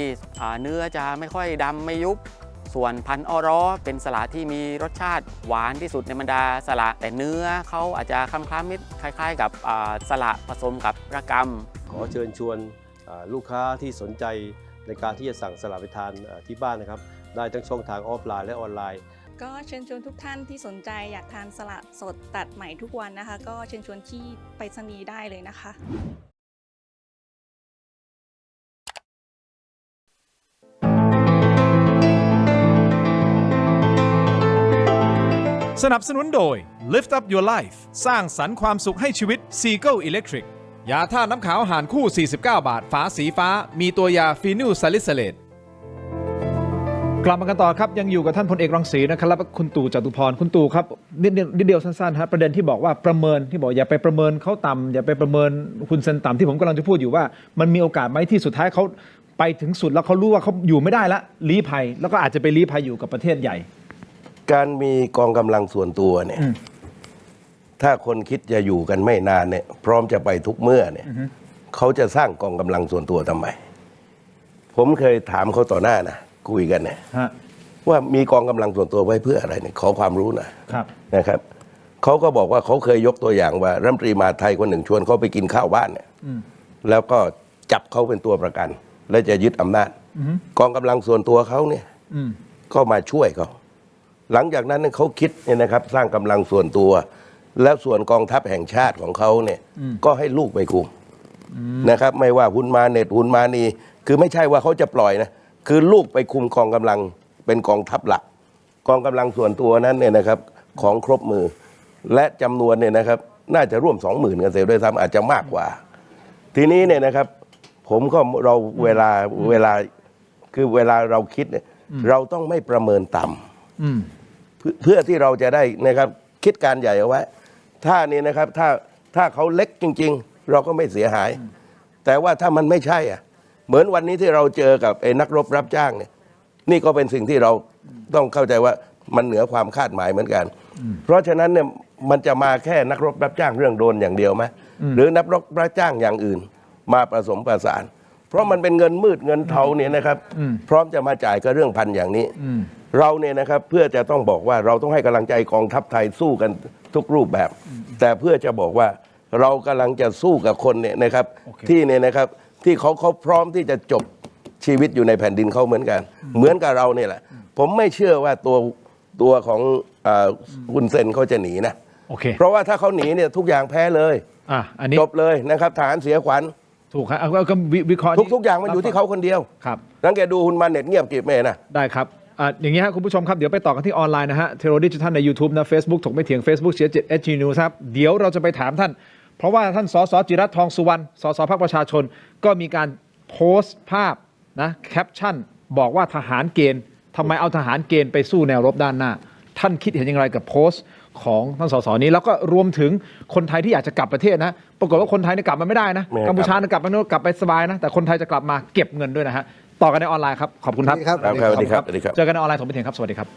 เนื้อจะไม่ค่อยดำไม่ยุบส่วนพันธุ์อ้อร้อเป็นสละที่มีรสชาติหวานที่สุดในบรรดาสละแต่เนื้อเขาอาจจะคล้ำๆนิดคล้ายๆกับสละผสมกับระกำขอเชิญชวนลูกค้าที่สนใจในการที่จะสั่งสละไปทานที่บ้านนะครับได้ทั้งช่องทางออฟไลน์และออนไลน์ก็เชิญชวนทุกท่านที่สนใจอยากทานสละสดตัดใหม่ทุกวันนะคะก็เชิญชวนที่ไปรษณีย์ได้เลยนะคะสนับสนุนโดย Lift Up Your Life สร้างสรรค์ความสุขให้ชีวิต Seagull Electric ยาท่าน้ำขาวหารคู่49 บาทฝาสีฟ้ามีตัวยาฟีนิลซาลิซิเลต กลับมากันต่อครับยังอยู่กับท่านพลเอกรังสีนะครับและคุณตู่จตุพรคุณตู่ครับนิดเดียวสั้นๆฮะประเด็นที่บอกว่าประเมินที่บอกอย่าไปประเมินเขาต่ำอย่าไปประเมินคุณเซนต่ำที่ผมกำลังจะพูดอยู่ว่ามันมีโอกาสไหมที่สุดท้ายเขาไปถึงสุดแล้วเขารู้ว่าเขาอยู่ไม่ได้ละลี้ภัยแล้วก็อาจจะไปลี้ภัยอยู่กับประเทศใหญ่การมีกองกำลังส่วนตัวเนี่ยถ้าคนคิดจะอยู่กันไม่นานเนี่ยพร้อมจะไปทุกเมื่อเนี่ยเขาจะสร้างกองกำลังส่วนตัวทำไมผมเคยถามเขาต่อหน้านะคุยกันเนี่ยว่ามีกองกำลังส่วนตัวไว้เพื่ออะไรเนี่ยขอความรู้นะครับเขาก็บอกว่าเขาเคยยกตัวอย่างว่ารัฐมนตรีมหาดไทยคนหนึ่งชวนเขาไปกินข้าวบ้านเนี่ยแล้วก็จับเขาเป็นตัวประกัน และจะยึดอำนาจกองกำลังส่วนตัวเขาเนี่ยก็มาช่วยเขาหลังจากนั้นเขาคิดเนี่ยนะครับสร้างกำลังส่วนตัวแล้วส่วนกองทัพแห่งชาติของเขาเนี่ยก็ให้ลูกไปคุมนะครับไม่ว่าหุนมาเน็ตหุนมานีคือไม่ใช่ว่าเขาจะปล่อยนะคือลูกไปคุมกองกำลังเป็นกองทัพหลักกองกำลังส่วนตัวนั้นเนี่ยนะครับของครบมือและจำนวนเนี่ยนะครับน่าจะร่วม 20,000 กันเสียด้วยซ้ำอาจจะมากกว่าทีนี้เนี่ยนะครับผมก็เราเวลาคือเวลาเราคิดเนี่ยเราต้องไม่ประเมินต่ำเพื่อที่เราจะได้นะครับคิดการใหญ่เอาไว้ถ้านี่นะครับถ้าเขาเล็กจริงๆเราก็ไม่เสียหายแต่ว่าถ้ามันไม่ใช่อ่ะเหมือนวันนี้ที่เราเจอกับไอ้นักรบรับจ้างเนี่ยนี่ก็เป็นสิ่งที่เราต้องเข้าใจว่ามันเหนือความคาดหมายเหมือนกันเพราะฉะนั้นเนี่ยมันจะมาแค่นักรบรับจ้างเรื่องโดรนอย่างเดียวไหมหรือนักรบรับจ้างอย่างอื่นมาผสมประสานเพราะมันเป็นเงินมืดเงินเทาเนี่ยนะครับพร้อมจะมาจ่ายกับเรื่องพันอย่างนี้เราเนี่ยนะครับเพื่อจะต้องบอกว่าเราต้องให้กำลังใจกองทัพไทยสู้กันทุกรูปแบบแต่เพื่อจะบอกว่าเรากำลังจะสู้กับคนเนี่ยนะครับที่เนี่ยนะครับที่เขาพร้อมที่จะจบชีวิตอยู่ในแผ่นดินเขาเหมือนกันเหมือนกับเราเนี่ยแหละผมไม่เชื่อว่าตัวของคุณเซนเขาจะหนีนะเพราะว่าถ้าเขาหนีเนี่ยทุกอย่างแพ้เลยอันนี้จบเลยนะครับทหารเสียขวัญถูกครับก็วิเคราะห์ทุกอย่างมันอยู่ที่เขาคนเดียวครับสังเกตดูหุนมาเน็ตเงียบกริบเมนะได้ครับอย่างนี้ครับคุณผู้ชมครับเดี๋ยวไปต่อกันที่ออนไลน์นะฮะเทโรดิจิทัลใน YouTube นะ Facebook ถกไม่เถียง Facebook เสีย7 SG News ครับเดี๋ยวเราจะไปถามท่านเพราะว่าท่านสสจิรัตน์ทองสุวรรณสสพรรคประชาชนก็มีการโพสต์ภาพนะแคปชั่นบอกว่าทหารเกณฑ์ทำไมเอาทหารเกณฑ์ไปสู้แนวรบด้านหน้าท่านคิดเห็นอย่างไรกับโพสต์ของท่านสสนี้แล้วก็รวมถึงคนไทยที่อยากจะกลับประเทศนะปรากฏว่าคนไทยเนี่ยกลับมาไม่ได้นะกัมพูชากลับไปสบายนะแต่คนไทยจะกลับมาเก็บเงินด้วยนะฮะต่อกันในออนไลน์ครับขอบคุณครับสวัสดีครับเจอกันในออนไลน์ถกไม่เถียงครับสวัสดีครับ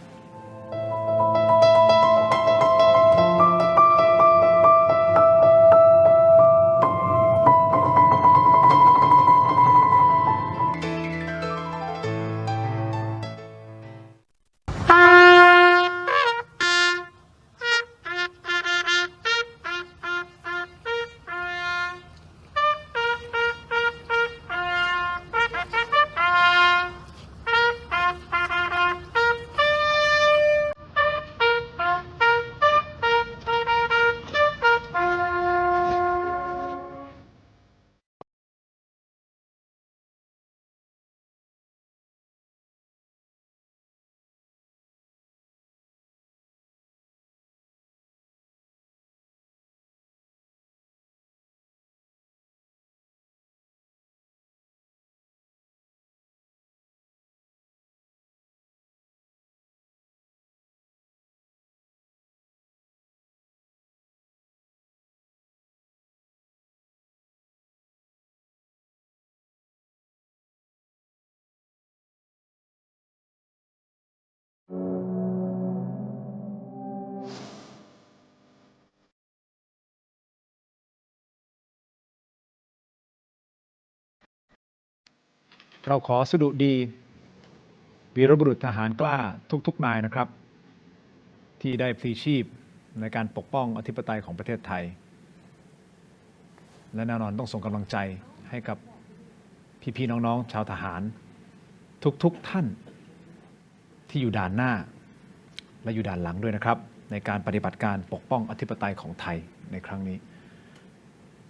เราขอสดุดีวีรบุรุษทหารกล้าทุกนายนะครับที่ได้พลีชีพในการปกป้องอธิปไตยของประเทศไทยและแน่นอนต้องส่งกำลังใจให้กับพี่ๆน้องๆชาวทหารทุกท่านที่อยู่ด่านหน้าและอยู่ด่านหลังด้วยนะครับในการปฏิบัติการปกป้องอธิปไตยของไทยในครั้งนี้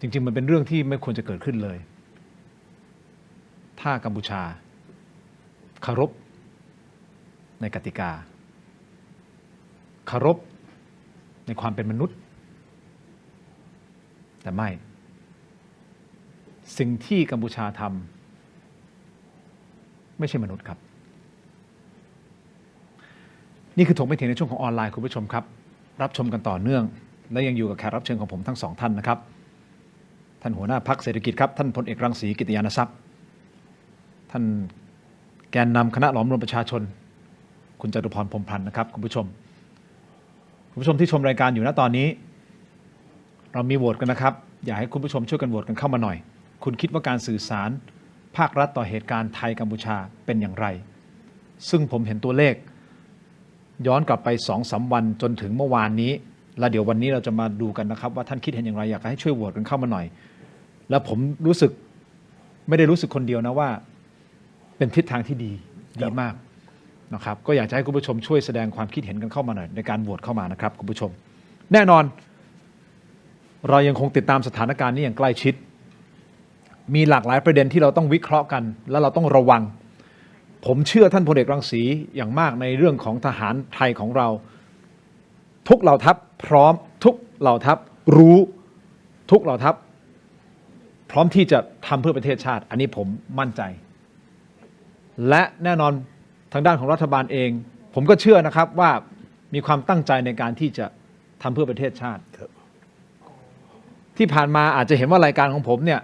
จริงๆมันเป็นเรื่องที่ไม่ควรจะเกิดขึ้นเลยถ้ากัมพูชาเคารพในกติกาเคารพในความเป็นมนุษย์แต่ไม่สิ่งที่กัมพูชาทำไม่ใช่มนุษย์ครับ นี่คือถกไม่เถียงในช่วงของออนไลน์คุณผู้ชมครับรับชมกันต่อเนื่องและยังอยู่กับแขกรับเชิญของผมทั้งสองท่านนะครับท่านหัวหน้าพรรคเศรษฐกิจครับท่านพลเอกรังสีกิติยานทรัพย์ท่านแกนนำคณะหลอมรวมประชาชนคุณจตุพรพรหมพันธ์นะครับคุณผู้ชมที่ชมรายการอยู่ณตอนนี้เรามีโหวตกันนะครับอยากให้คุณผู้ชมช่วยกันโหวตกันเข้ามาหน่อยคุณคิดว่าการสื่อสารภาครัฐต่อเหตุการณ์ไทยกัมพูชาเป็นอย่างไรซึ่งผมเห็นตัวเลขย้อนกลับไป 2-3 วันจนถึงเมื่อวานนี้แล้วเดี๋ยววันนี้เราจะมาดูกันนะครับว่าท่านคิดเห็นอย่างไรอยากให้ช่วยโหวตกันเข้ามาหน่อยแล้วผมรู้สึกไม่ได้รู้สึกคนเดียวนะว่าเป็นทิศทางที่ดีมากนะครับก็อยากจะให้คุณผู้ชมช่วยแสดงความคิดเห็นกันเข้ามาหน่อยในการโหวตเข้ามานะครับคุณผู้ชมแน่นอนเรายังคงติดตามสถานการณ์นี้อย่างใกล้ชิดมีหลากหลายประเด็นที่เราต้องวิเคราะห์กันและเราต้องระวังผมเชื่อท่านพลเอกรังสีอย่างมากในเรื่องของทหารไทยของเราทุกเหล่าทัพพร้อมทุกเหล่าทัพรู้ทุกเหล่าทัพพร้อมที่จะทำเพื่อประเทศชาติอันนี้ผมมั่นใจและแน่นอนทางด้านของรัฐบาลเองผมก็เชื่อนะครับว่ามีความตั้งใจในการที่จะทำเพื่อประเทศชาติที่ผ่านมาอาจจะเห็นว่ารายการของผมเนี่ย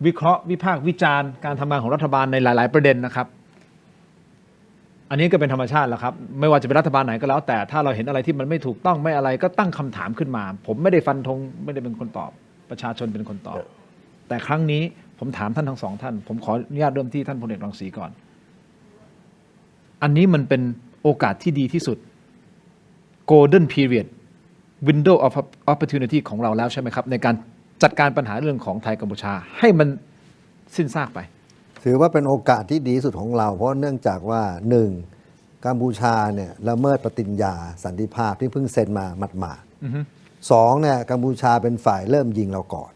วิเคราะห์วิพากษ์วิจารณ์การทำงานของรัฐบาลในหลายๆประเด็นนะครับอันนี้ก็เป็นธรรมชาติแล้วครับไม่ว่าจะเป็นรัฐบาลไหนก็แล้วแต่ถ้าเราเห็นอะไรที่มันไม่ถูกต้องไม่อะไรก็ตั้งคำถามขึ้นมาผมไม่ได้ฟันธงไม่ได้เป็นคนตอบประชาชนเป็นคนตอบแต่ครั้งนี้ผมถามท่านทั้งสองท่านผมขออนุญาตเริ่มที่ท่านพลเอกรังสีก่อนอันนี้มันเป็นโอกาสที่ดีที่สุด Golden Period Window of Opportunity ของเราแล้วใช่ไหมครับในการจัดการปัญหาเรื่องของไทยกัมพูชาให้มันสิ้นซากไปถือว่าเป็นโอกาสที่ดีสุดของเราเพราะเนื่องจากว่า1กัมพูชาเนี่ยละเมิดปฏิญญาสันติภาพที่เพิ่งเซ็นมาหมาดๆ2เนี่ยกัมพูชาเป็นฝ่ายเริ่มยิงเราก่อน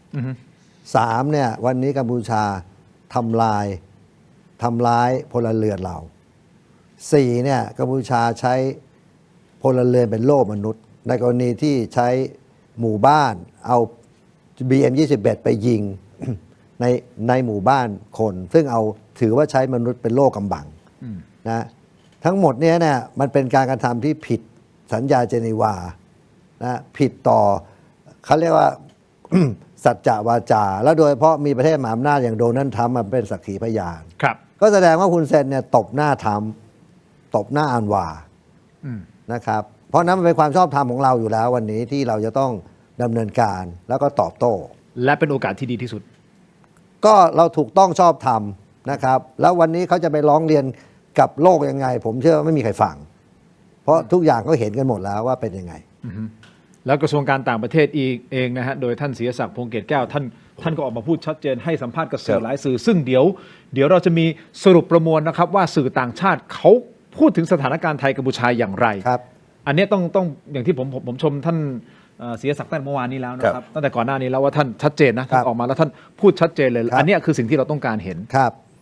3เนี่ยวันนี้กัมพูชาทำร้ายพลเรือนเรา4เนี่ยกัมพูชาใช้พลเรือนเป็นโล่มนุษย์ในกรณีที่ใช้หมู่บ้านเอา BM-21 ไปยิงในหมู่บ้านคนซึ่งเอาถือว่าใช้มนุษย์เป็นโล่กำบังนะทั้งหมดนี้เนี่ยมันเป็นการกระทำที่ผิดสัญญาเจนีวานะผิดต่อเขาเรียกว่า สัจจวาจาแล้วโดยเฉพาะมีประเทศมหาอำนาจอย่างโดนัลด์ทรัมป์มาเป็นสักขีพยานก็แสดงว่าคุณเซนเนี่ยตบหน้าทรัมป์ตบหน้าอันวานะครับเพราะนั้นมันเป็นความชอบธรรมของเราอยู่แล้ววันนี้ที่เราจะต้องดำเนินการแล้วก็ตอบโต้และเป็นโอกาสที่ดีที่สุดก็เราถูกต้องชอบธรรมนะครับแล้ววันนี้เขาจะไปร้องเรียนกับโลกยังไงผมเชื่อว่าไม่มีใครฟังเพราะทุกอย่างก็เห็นกันหมดแล้วว่าเป็นยังไงแล้วกระทรวงการต่างประเทศเองนะฮะโดยท่านศิริศักดิ์พงษ์เกตแก้วท่านก็ออกมาพูดชัดเจนให้สัมภาษณ์กับสื่อหลายสื่อซึ่งเดี๋ยวเราจะมีสรุปประมวลนะครับว่าสื่อต่างชาติเขาพูดถึงสถานการณ์ไทยกัมพูชาอย่างไรครับอันนี้ต้องอย่างที่ผมชมท่านศิริศักดิ์ตั้งเมื่อวานนี้แล้วนะครับตั้งแต่ก่อนหน้านี้แล้วว่าท่านชัดเจนนะท่านออกมาแล้วท่านพูดชัดเจนเลยอันนี้คือสิ่งที่เราต้องการเห็น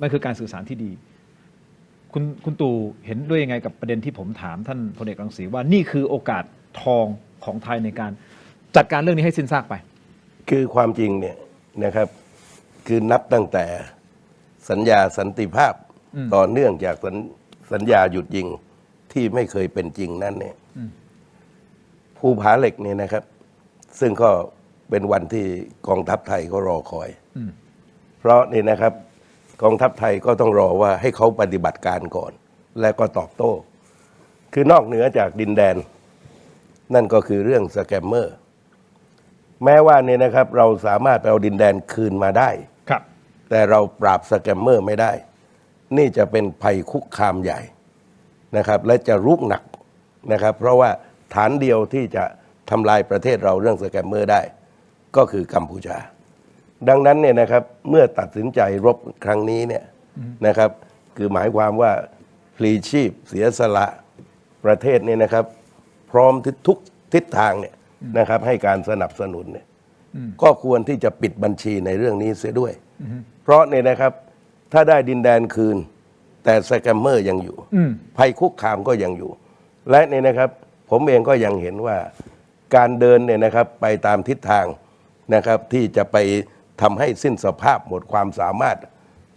นั่นคือการสื่อสารที่ดีคุณตู่เห็นด้วยยังไงกับประเด็นที่ผมถามท่านพลเอกรังสีว่านี่คือโอกาสทองของไทยในการจัดการเรื่องนี้ให้สิ้นซากไปคือความจริงเนี่ยนะครับคือนับตั้งแต่สัญญาสันติภาพต่อเนื่องจากสัญญาหยุดยิงที่ไม่เคยเป็นจริงนั้นเนี่ยภูผาเหล็กเนี่ยนะครับซึ่งก็เป็นวันที่กองทัพไทยก็รอคอยเพราะนี่นะครับกองทัพไทยก็ต้องรอว่าให้เขาปฏิบัติการก่อนแล้วก็ตอบโต้คือนอกเหนือจากดินแดนนั่นก็คือเรื่องสแกมเมอร์แม้ว่าเนี่ยนะครับเราสามารถไปเอาดินแดนคืนมาได้แต่เราปราบสแกมเมอร์ไม่ได้นี่จะเป็นภัยคุกคามใหญ่นะครับและจะรุกหนักนะครับเพราะว่าฐานเดียวที่จะทำลายประเทศเราเรื่องสแกมเมอร์ได้ก็คือกัมพูชาดังนั้นเนี่ยนะครับเมื่อตัดสินใจรบครั้งนี้เนี่ยนะครับคือหมายความว่าพลีชีพเสียสละประเทศเนี่ยนะครับพร้อมทุกทิศทางเนี่ยนะครับให้การสนับสนุนเนี่ยก็ควรที่จะปิดบัญชีในเรื่องนี้เสียด้วยเพราะเนี่ยนะครับถ้าได้ดินแดนคืนแต่สแกมเมอร์ยังอยู่ภัยคุกคามก็ยังอยู่และเนี่ยนะครับผมเองก็ยังเห็นว่าการเดินเนี่ยนะครับไปตามทิศทางนะครับที่จะไปทำให้สิ้นสภาพหมดความสามารถ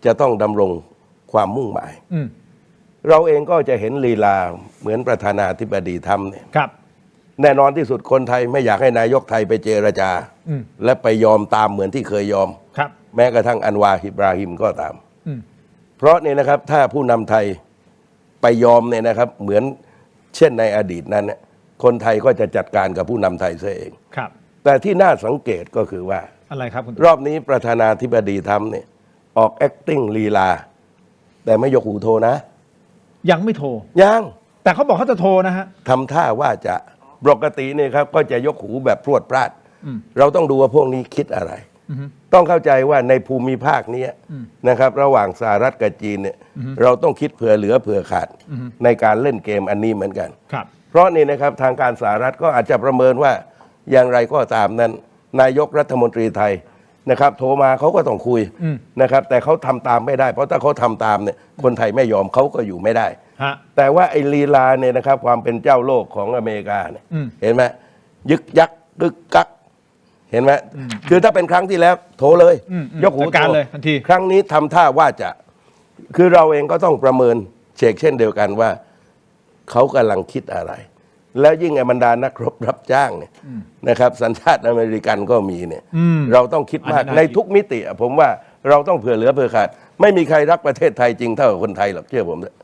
จะต้องดำรงความมุ่งหมาย เราเองก็จะเห็นลีลาเหมือนประธานาธิบดีทำเนี่ย ครับ แน่นอนที่สุดคนไทยไม่อยากให้นายกไทยไปเจรจา และไปยอมตามเหมือนที่เคยยอม ครับ แม้กระทั่งอันวาอิบราฮิมก็ตาม อืม เพราะเนี่ยนะครับถ้าผู้นำไทยไปยอมเนี่ยนะครับเหมือนเช่นในอดีตนั้นเนี่ยคนไทยก็จะจัดการกับผู้นำไทยซะเอง ครับ แต่ที่น่าสังเกตก็คือว่า อะไรครับคุณ รอบนี้ประธานาธิบดีทำเนี่ยออก acting ลีลา แต่ไม่ยกหูโทรนะ ยังไม่โทร ยัง แต่เขาบอกเขาจะโทรนะฮะ ทำท่าว่าจะปกติเนี่ยครับก็จะยกหูแบบพรวดพราด อืม เราต้องดูว่าพวกนี้คิดอะไร ต้องเข้าใจว่าในภูมิภาคนี้นะครับระหว่างสหรัฐกับจีนเนี่ยเราต้องคิดเผื่อเหลือเผื่อขาดในการเล่นเกมอันนี้เหมือนกัน ครับ เพราะนี่นะครับทางการสหรัฐก็อาจจะประเมินว่าอย่างไรก็ตามนั้น นายกรัฐมนตรีไทยนะครับโทรมาเขาก็ต้องคุยนะครับแต่เขาทำตามไม่ได้ เพราะถ้าเขาทำตามเนี่ยคนไทยไม่ยอมเขาก็อยู่ไม่ได้ ฮะ แต่ว่าไอ้ลีลาเนี่ยนะครับความเป็นเจ้าโลกของอเมริกาเนี่ยเห็นไหมยึกยักกึกกักเห็นไหมคือถ้าเป็นครั้งที่แล้วโทรเลย ยกหู จัดการ โทร เลยทันที ครั้งนี้ทำท่าว่าจะคือเราเองก็ต้องประเมินเชกเช่นเดียวกันว่าเขากำลังคิดอะไร แล้วยิ่งไอ้บรรดานักรบรับจ้างเนี่ยนะครับสัญชาติอเมริกันก็มีเนี่ยเราต้องคิดมาก อันนั้น ในทุกมิติอะผมว่าเราต้องเผื่อเหลือเผื่อขาดไม่มีใครรักประเทศไทยจริงเท่ากับคนไทยหรอกเชื่อผมเถอะ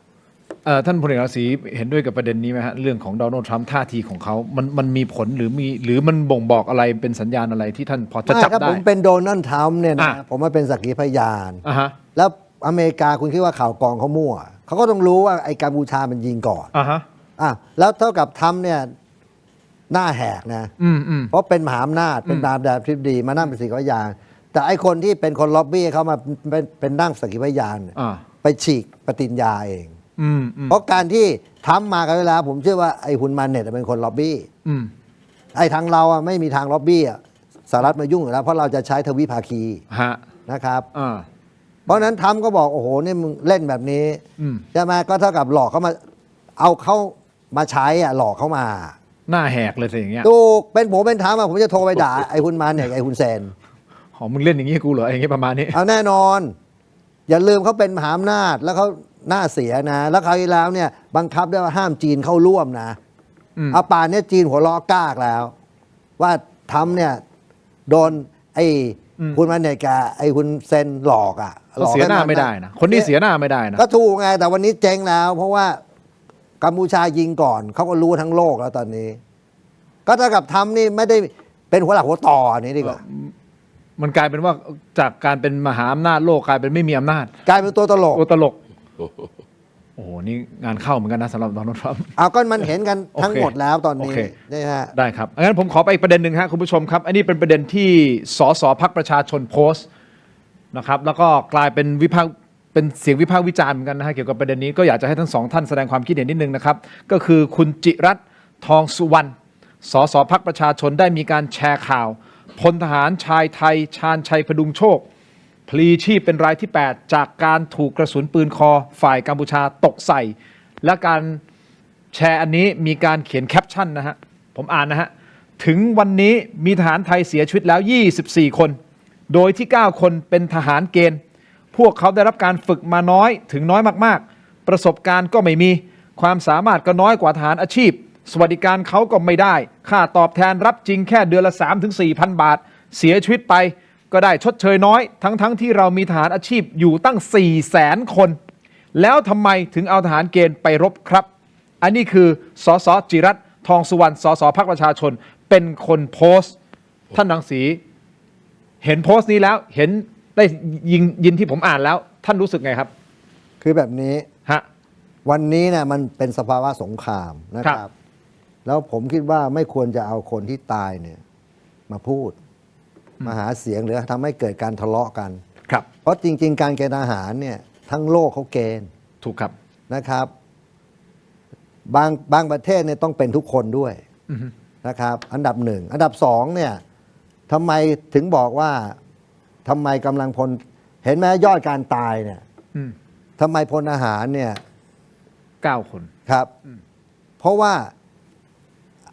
ท่านพลเอกรังสีเห็นด้วยกับประเด็นนี้ไหมฮะเรื่องของโดนัลด์ทรัมป์ท่าทีของเขามันมีผลหรือมันบ่งบอกอะไรเป็นสัญญาณอะไรที่ท่านพอจะ ไม่ จับ ครับ ได้ ผมเป็นโดนัลด์ทรัมป์เนี่ยนะ อ่ะ ผมมาเป็นสักขีพยาน อ่ะฮะ แล้วอเมริกาคุณคิดว่าข่าวกรองเขามั่วเขาก็ต้องรู้ว่าไอ้กัมพูชามันยิงก่อน อ่ะฮะ อ่ะแล้วเท่ากับทรัมป์เนี่ยหน้าแหกนะ อืม เพราะเป็นมหาอำนาจเป็นดาบดาบทิบดีมานั่งเป็นสักขีพยานแต่ไอ้คนที่เป็นคนล็อบบี้เขามาเป็นนั่งสักขีพยานเนี่ย อ่า ไปฉีกปฏิญญาเอง อืม เพราะการที่ทรัมป์มากันเวลาผมเชื่อว่าไอ้ฮุนมาเน็ตเป็นคนล็อบบี้ อืม ไอ้ทางเราอ่ะไม่มีทางล็อบบี้อ่ะสหรัฐมายุ่งอยู่แล้วเพราะเราจะใช้ทวิภาคี ฮะ นะครับ อ่า เพราะฉะนั้นทรัมป์ก็บอกโอ้โหนี่มึงเล่นแบบนี้ อืม ใช่ไหมก็เท่ากับหลอกเขามาเอาเขามาใช้อ่ะหลอกเขามา หน้าแหกเลยสิอย่างเงี้ย ถูกเป็นผมเป็นทรัมป์อ่ะผมจะโทรไปด่าไอ้ฮุนมาเน็ตไอ้ฮุนเซน หอมมึงเล่นอย่างงี้กูเหรออย่างเงี้ยประมาณนี้ เอาแน่นอน อย่าลืมเขาเป็นมหาอำนาจแล้วเขาหน้าเสียนะ แล้วคราวที่แล้วเนี่ยบังคับได้ว่าห้ามจีนเข้าร่วมนะ เอาป่านเนี้จีนหัวล้อกากแล้ว ว่าทำเนี่ยโดนไอ้คุณมาเนกาไอ้คุณเซนหลอกอ่ะ เขาเสียหน้าไม่ได้นะคนนี้เสียหน้าไม่ได้นะ ก็ถูกไงแต่วันนี้เจ๊งแล้ว เพราะว่ากัมพูชายิงก่อนเขาก็รู้ทั้งโลกแล้วตอนนี้ ก็เท่ากับทำนี่ไม่ได้เป็นหัวหลักหัวต่ออันนี้ดีกว่า มันกลายเป็นว่าจากการเป็นมหาอำนาจโลกกลายเป็นไม่มีอำนาจ กลายเป็นตัวตลก โอ้ตลก โอ้โหนี่งานเข้าเหมือนกันนะสำหรับโดนัลด์ทรัมป์ เอาก็มันเห็นกันทั้งหมดแล้วตอนนี้ โอเค นี่ฮะ ได้ครับงั้นผมขอไปอีกประเด็นหนึ่งครับคุณผู้ชมครับ อันนี้เป็นประเด็นที่สสพรรคประชาชนโพสต์นะครับแล้วก็กลายเป็นเป็นเสียงวิพากษ์วิจารณ์เหมือนกันนะฮะเกี่ยวกับประเด็นนี้ก็อยากจะให้ทั้งสองท่านแสดงความคิดเห็นนิดนึงนะครับก็คือคุณจิรัตน์ทองสุวรรณสสพรรคประชาชนได้มีการแชร์ข่าวพลทหารชายไทยชาญชัยพดุงโชคพลีชีพเป็นรายที่ 8 จากการถูกกระสุนปืนคอฝ่ายกัมพูชาตกใส่ และการแชร์อันนี้มีการเขียนแคปชั่นนะฮะผมอ่านนะฮะถึงวันนี้มีทหารไทยเสียชีวิตแล้ว 24 คน โดยที่ 9 คนเป็นทหารเกณฑ์พวกเขาได้รับการฝึกมาน้อยถึงน้อยมากๆประสบการณ์ก็ไม่มีความสามารถก็น้อยกว่าทหารอาชีพสวัสดิการเขาก็ไม่ได้ค่าตอบแทนรับจริงแค่เดือนละ 3-4,000 บาทเสียชีวิตไปก็ได้ชดเชยน้อยทั้งที่เรามีทหารอาชีพอยู่ตั้ง 400,000 คนแล้วทำไมถึงเอาทหารเกณฑ์ไปรบครับอันนี้คือสสจิรัตน์ทองสุวรรณสสพรรคประชาชนเป็นคนโพสต์ท่านรังสีเห็นโพสต์นี้แล้วเห็นได้ยินที่ผมอ่านแล้วท่านรู้สึกไงครับ คือแบบนี้ ฮะ วันนี้เนี่ยมันเป็นสภาวะสงครามนะค ครั รับ บ แล้วผมคิดว่าไม่ควรจะเอาคนที่ตายเนี่ยมาพูด มาหาเสียงหรือทำให้เกิดการทะเลาะกัน ครับ เพราะจริง ๆ การเกณฑ์ทหารเนี่ยทั้งโลกเขาเกณฑ์ ถูกครับ นะครับ บางประเทศเนี่ยต้องเป็นทุกคนด้วยนะครับ อันดับหนึ่งอันดับสองเนี่ยทำไมถึงบอกว่าทำไมกำลังพลเห็นไหมยอดการตายเนี่ย อืม ทำไมพลทหารเนี่ย 9 คน ครับ เพราะว่า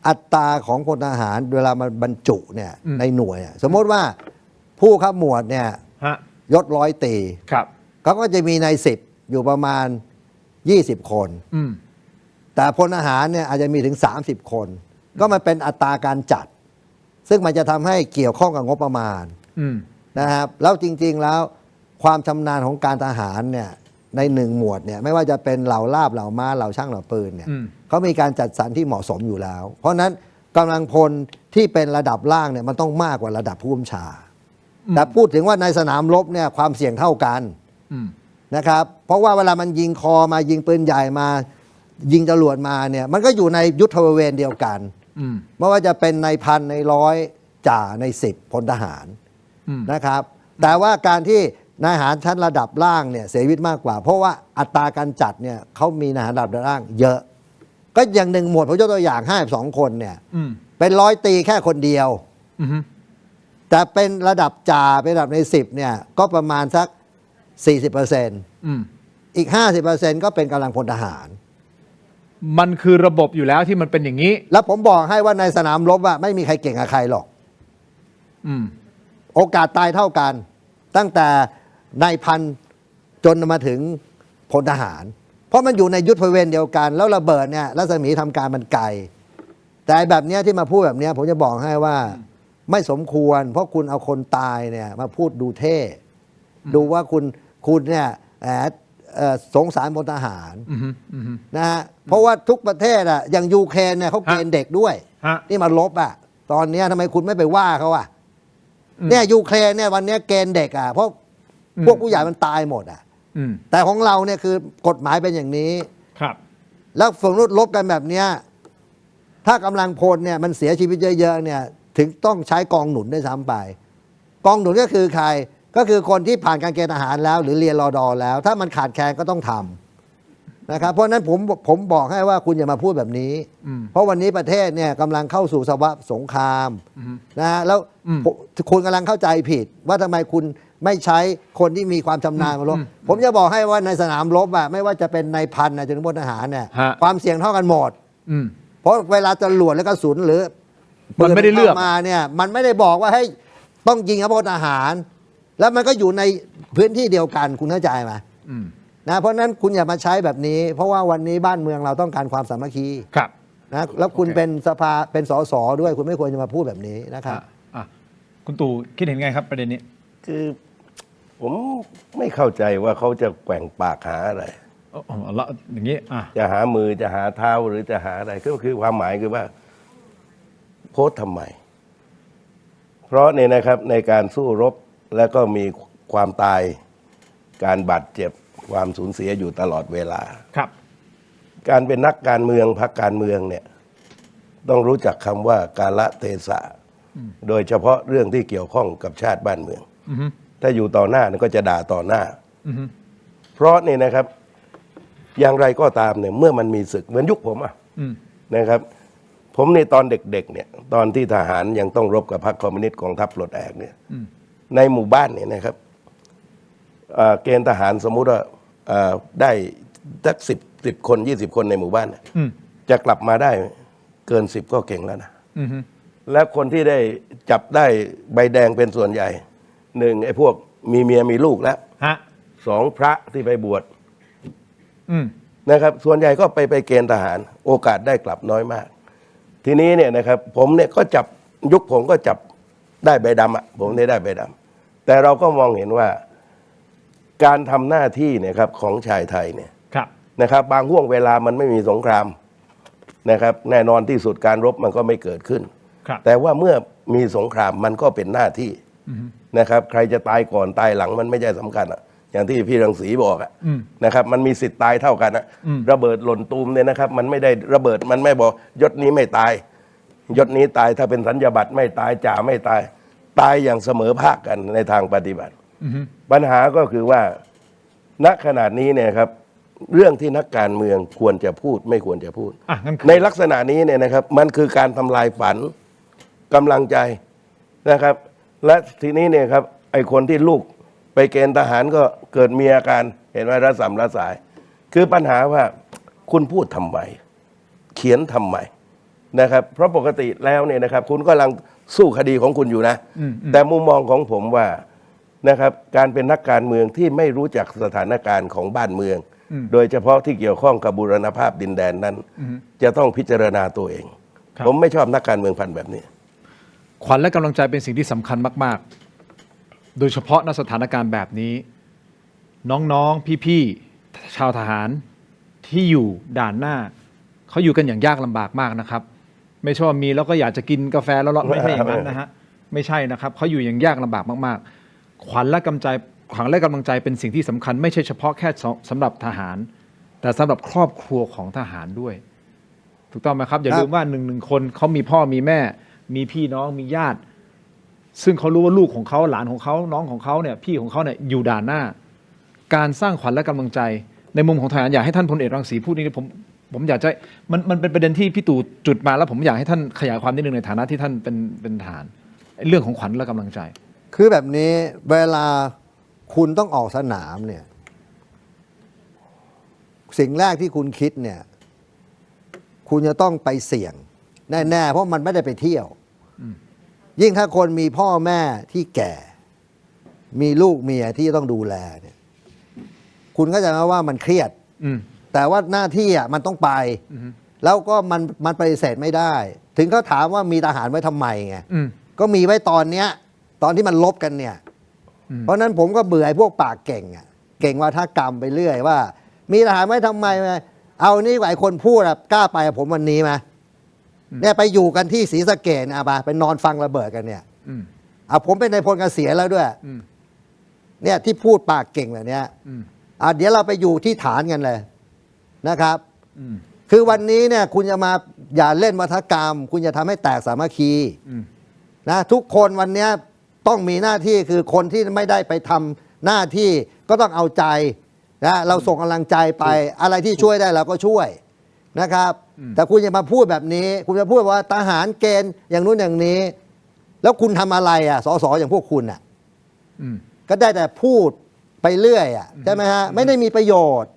อัตราของพลทหารเวลามันบรรจุเนี่ยในหน่วยอะสมมติว่าผู้ขับหมวดเนี่ย ฮะ ยศร้อยตรี ครับ เขาก็จะมีใน10อยู่ประมาณ 20 คน อืม แต่พลทหารเนี่ยอาจจะมีถึง 30 คน ก็มันเป็นอัตราการจัด ซึ่งมันจะทำให้เกี่ยวข้องกับงบประมาณ อืม นะครับแล้วจริงๆแล้วความชำนาญของการทหารเนี่ยในหนึ่งหมวดเนี่ยไม่ว่าจะเป็นเหล่าลาบเหล่าม้าเหล่าช่างเหล่าปืนเนี่ย อืม เขามีการจัดสรรที่เหมาะสมอยู่แล้ว เพราะฉะนั้นกำลังพลที่เป็นระดับล่างเนี่ยมันต้องมากกว่าระดับผู้บัญชา แต่พูดถึงว่าในสนามรบเนี่ยความเสี่ยงเท่ากัน อืม นะครับเพราะว่าเวลามันยิงคอมายิงปืนใหญ่มายิงจรวดมาเนี่ยมันก็อยู่ในยุทธบริเวณเดียวกัน อืม ไม่ว่าจะเป็นในพันในร้อยจ่าใน10พลทหาร อืม นะครับแต่ว่าการที่นายทหารชั้นระดับล่างเนี่ยเสียชีวิตมากกว่า เพราะว่าอัตราการจัดเนี่ยเขามีนายทหารระดับล่างเยอะ ก็อย่างหนึ่งหมวดผมยกตัวอย่าง52 คนเนี่ย อืม เป็นร้อยตรีแค่คนเดียว อืม แต่เป็นระดับจ่าเป็นระดับใน10เนี่ยก็ประมาณสัก 40% อืม อีก 50%ก็เป็นกำลังพลทหาร มันคือระบบอยู่แล้วที่มันเป็นอย่างนี้ แล้วผมบอกให้ว่าในสนามรบอะไม่มีใครเก่งกับใครหรอก อืม โอกาสตายเท่ากัน ตั้งแต่นายพันจนมาถึงพลทหาร เพราะมันอยู่ในยุทธบริเวณเดียวกัน แล้วระเบิดเนี่ยรัศมีทำการมันไกล แต่แบบเนี้ยที่มาพูดแบบเนี้ยผมจะบอกให้ว่าไม่สมควร เพราะคุณเอาคนตายเนี่ยมาพูดดูเท่ ดูว่าคุณเนี่ยสงสารพลทหาร อืม อืม นะฮะเพราะว่าทุกประเทศอะอย่างยูเครนเนี่ยเขาเกณฑ์เด็กด้วย ฮะ ที่มาลบอะตอนเนี้ยทำไมคุณไม่ไปว่าเขาอะ อืม เนี่ยยูเครนเนี่ยวันเนี้ยเกณฑ์เด็กอะเพราะพวกผู้ใหญ่มันตายหมดอะ อืม แต่ของเราเนี่ยคือกฎหมายเป็นอย่างนี้ ครับ แล้วสมมติลบกันแบบเนี้ยถ้ากำลังพลเนี่ยมันเสียชีวิตเยอะๆเนี่ยถึงต้องใช้กองหนุนด้วยซ้ำไป กองหนุนก็คือใครก็คือคนที่ผ่านการเกณฑ์ทหารแล้ว หรือเรียนรอดอแล้ว ถ้ามันขาดแคลนก็ต้องทำนะครับเพราะฉะนั้นผมบอกให้ว่าคุณอย่ามาพูดแบบนี้ อืม เพราะวันนี้ประเทศเนี่ยกำลังเข้าสู่สภาวะสงคราม อืม นะฮะแล้ว อืม คุณกำลังเข้าใจผิด ว่าทำไมคุณไม่ใช้คนที่มีความชำนาญมารบ อืม ผมจะบอกให้ว่าในสนามรบอะไม่ว่าจะเป็นในพันนะจนถึงพลทหารเนี่ย ฮะ ความเสี่ยงเท่ากันหมด อืม เพราะเวลาจรวดและกระสุนหรือ มันไม่ได้เลือก ปืนข้ามาเนี่ยมันไม่ได้บอกว่าให้ต้องยิงกับพลทหาร แล้วมันก็อยู่ในพื้นที่เดียวกันคุณเข้าใจไหม อืม นะเพราะฉะนั้นคุณอย่ามาใช้แบบนี้ เพราะว่าวันนี้บ้านเมืองเราต้องการความสามัคคี ครับ นะแล้วคุณ โอเค เป็นสภาเป็นสสด้วยคุณไม่ควรจะมาพูดแบบนี้นะครับ อ่ะคุณตู่คิดเห็นไงครับประเด็นนี้ คือผมไม่เข้าใจว่าเขาจะแกว่งปากหาอะไร อ๋อแล้วอย่างนี้ อ่ะ จะหามือจะหาเท้าหรือจะหาอะไรก็คือความหมายคือว่า โพสต์ทำไม เพราะเนี่ยนะครับในการสู้รบแล้วก็มีความตาย การบาดเจ็บความสูญเสียอยู่ตลอดเวลา ครับ การเป็นนักการเมืองพรรคการเมืองเนี่ยต้องรู้จักคำว่ากาลเทศะโดยเฉพาะเรื่องที่เกี่ยวข้องกับชาติบ้านเมือง อือฮึ ถ้าอยู่ต่อหน้าก็จะด่าต่อหน้า อือฮึ เพราะนี่นะครับ อย่างไรก็ตามเนี่ยเมื่อมันมีศึกเหมือนยุคผมอะ อืม นะครับ ผมในตอนเด็กๆเนี่ยตอนที่ทหารยังต้องรบกับพรรคคอมมิวนิสต์กองทัพปลดแอกเนี่ย อืม ในหมู่บ้านเนี่ยนะครับเกณฑ์ทหารสมมุติว่าได้สัก10 คน20 คนในหมู่บ้านเนี่ย อืม จะกลับมาได้เกิน10ก็เก่งแล้วนะ อือฮึ และคนที่ได้จับได้ใบแดงเป็นส่วนใหญ่หนึ่งไอ้พวกมีเมียมีลูกแล้ว ฮะ สองพระที่ไปบวช อืม นะครับส่วนใหญ่ก็ไปเกณฑ์ทหาร โอกาสได้กลับน้อยมาก ทีนี้เนี่ยนะครับผมเนี่ยก็จับยุคผมก็จับได้ใบดำอ่ะผมได้ใบดำแต่เราก็มองเห็นว่าการทำหน้าที่เนี่ยครับของชายไทยเนี่ย ครับ นะครับบางห่วงเวลามันไม่มีสงครามนะครับแน่นอนที่สุดการรบมันก็ไม่เกิดขึ้น ครับ แต่ว่าเมื่อมีสงครามมันก็เป็นหน้าที่ อือฮึ นะครับใครจะตายก่อนตายหลังมันไม่ใช่สำคัญอ่ะอย่างที่พี่รังสีบอกอ่ะ อืม นะครับมันมีสิทธิ์ตายเท่ากันอ่ะ อืม ระเบิดหล่นตูมเนี่ยนะครับมันไม่ได้ระเบิดมันไม่บอกยศนี้ไม่ตายยศนี้ตายถ้าเป็นสัญญาบัตรไม่ตายจ่าไม่ตาย ตายอย่างเสมอภาคกันในทางปฏิบัติ อือฮึ ปัญหาก็คือว่าณขนาดนี้เนี่ยครับเรื่องที่นักการเมืองควรจะพูดไม่ควรจะพูด อ่ะงั้น ในลักษณะนี้เนี่ยนะครับมันคือการทำลายฝันกำลังใจนะครับ และทีนี้เนี่ยครับไอ้คนที่ลูกไปเกณฑ์ทหารก็เกิดมีอาการเห็นไหมระสำระสาย คือปัญหาว่าคุณพูดทำไมเขียนทำไมนะครับเพราะปกติแล้วเนี่ยนะครับคุณกำลังสู้คดีของคุณอยู่นะ อืม แต่มุมมองของผมว่านะครับการเป็นนักการเมืองที่ไม่รู้จักสถานการณ์ของบ้านเมือง โดยเฉพาะที่เกี่ยวข้องกับบูรณภาพดินแดนนั้น จะต้องพิจารณาตัวเอง ผมไม่ชอบนักการเมืองพันธุ์แบบนี้ ขวัญและกำลังใจเป็นสิ่งที่สำคัญมากๆ โดยเฉพาะในสถานการณ์แบบนี้ น้องๆพี่ๆชาวทหารที่อยู่ด่านหน้าเขาอยู่กันอย่างยากลำบากมากนะครับ ไม่ใช่ว่ามีแล้วก็อยากจะกินกาแฟแล้วไม่ใช่อย่างนั้นนะฮะไม่ใช่นะครับเขาอยู่อย่างยากลำบากมากๆ ขวัญและกำลังใจเป็นสิ่งที่สำคัญ ไม่ใช่เฉพาะแค่สำหรับทหาร แต่สำหรับครอบครัวของทหารด้วย ถูกต้องไหมครับอย่าลืมว่าหนึ่งคนเขามีพ่อมีแม่ มีพี่น้องมีญาติ ซึ่งเขารู้ว่าลูกของเขาหลานของเขาน้องของเขาเนี่ยพี่ของเขาเนี่ยอยู่ด่านหน้า การสร้างขวัญและกำลังใจในมุมของทหารอยากให้ท่านพลเอกรังสีพูดนี่ผมอยากจะมันเป็นประเด็นที่พี่ตู่จุดมาแล้วผมอยากให้ท่านขยายความนิดนึงในฐานะที่ท่านเป็นทหารเรื่องของขวัญและกำลังใจ คือแบบนี้เวลาคุณต้องออกสนามเนี่ยสิ่งแรกที่คุณคิดเนี่ยคุณจะต้องไปเสี่ยงแน่ๆเพราะมันไม่ได้ไปเที่ยวยิ่งถ้าคนมีพ่อแม่ที่แก่ มีลูกเมียที่ต้องดูแลเนี่ยคุณก็จะมาว่ามันเครียดแต่ว่าหน้าที่อ่ะมันต้องไปแล้วก็มันปฏิเสธไม่ได้ ถึงเขาถามว่ามีทหารไว้ทำไมไงก็มีไว้ตอนเนี้ยตอนที่มันลบกันเนี่ยเพราะนั้นผมก็เบื่อไอ้พวกปากเก่งอ่ะเก่งวาทกรรมไปเรื่อยว่ามีทหารไว้ทำไมเอานี่ไอ้คนพูดกล้าไปกับผมวันนี้ไหมเนี่ยไปอยู่กันที่ศรีสะเกษไปนอนฟังระเบิดกันเนี่ยผมเป็นนายพลเกษียณแล้วด้วยเนี่ยที่พูดปากเก่งแบบเนี้ยเดี๋ยวเราไปอยู่ที่ฐานกันเลยนะครับคือวันนี้เนี่ยคุณจะมาอย่าเล่นวัฒกรรม คุณจะทำให้แตกสามัคคีนะทุกคนวันนี้ต้องมีหน้าที่คือคนที่ไม่ได้ไปทำหน้าที่ก็ต้องเอาใจนะเราส่งกำลังใจไปอะไรที่ช่วยได้เราก็ช่วยนะครับแต่คุณอย่ามาพูดแบบนี้คุณจะพูดว่าทหารเกณฑ์อย่างนู้นอย่างนี้แล้วคุณทำอะไรสสอย่างพวกคุณก็ได้แต่พูดไปเรื่อยใช่ไหมฮะไม่ได้มีประโยชน์